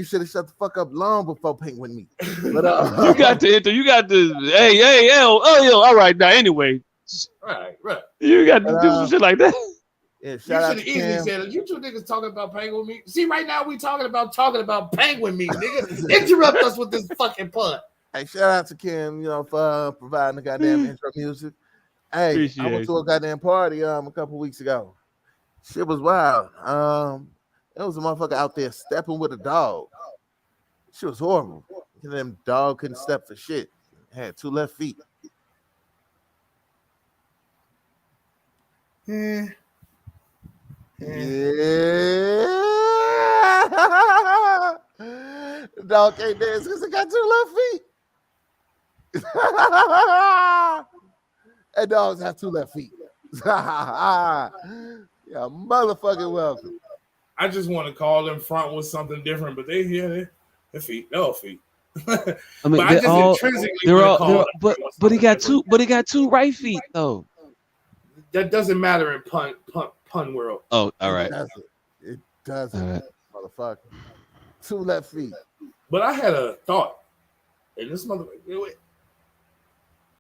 should have shut the fuck up long before penguin meat. But you got to hey, yo, all right now. Anyway, right. You got to do some shit like that. Yeah, you should have easily said, you two niggas talking about penguin meat. See, right now we talking about penguin meat, nigga. Interrupt us with this fucking pun. Hey, shout out to Kim, for providing the goddamn intro music. Hey, Appreciate I went to a goddamn party a couple weeks ago. Shit was wild. There was a motherfucker out there stepping with a dog. Shit was horrible. Them dog couldn't step for shit. Had 2 left feet. Yeah. The dog can't dance because it got 2 left feet. And dogs have 2 left feet. Yeah, motherfucking welcome. I just want to call them front with something different, but their feet, no feet. I mean, but he got 2, but 2 right feet though. That doesn't matter in pun world. Oh, all right. It doesn't, motherfucker. 2 left feet. But I had a thought, and this motherfucker,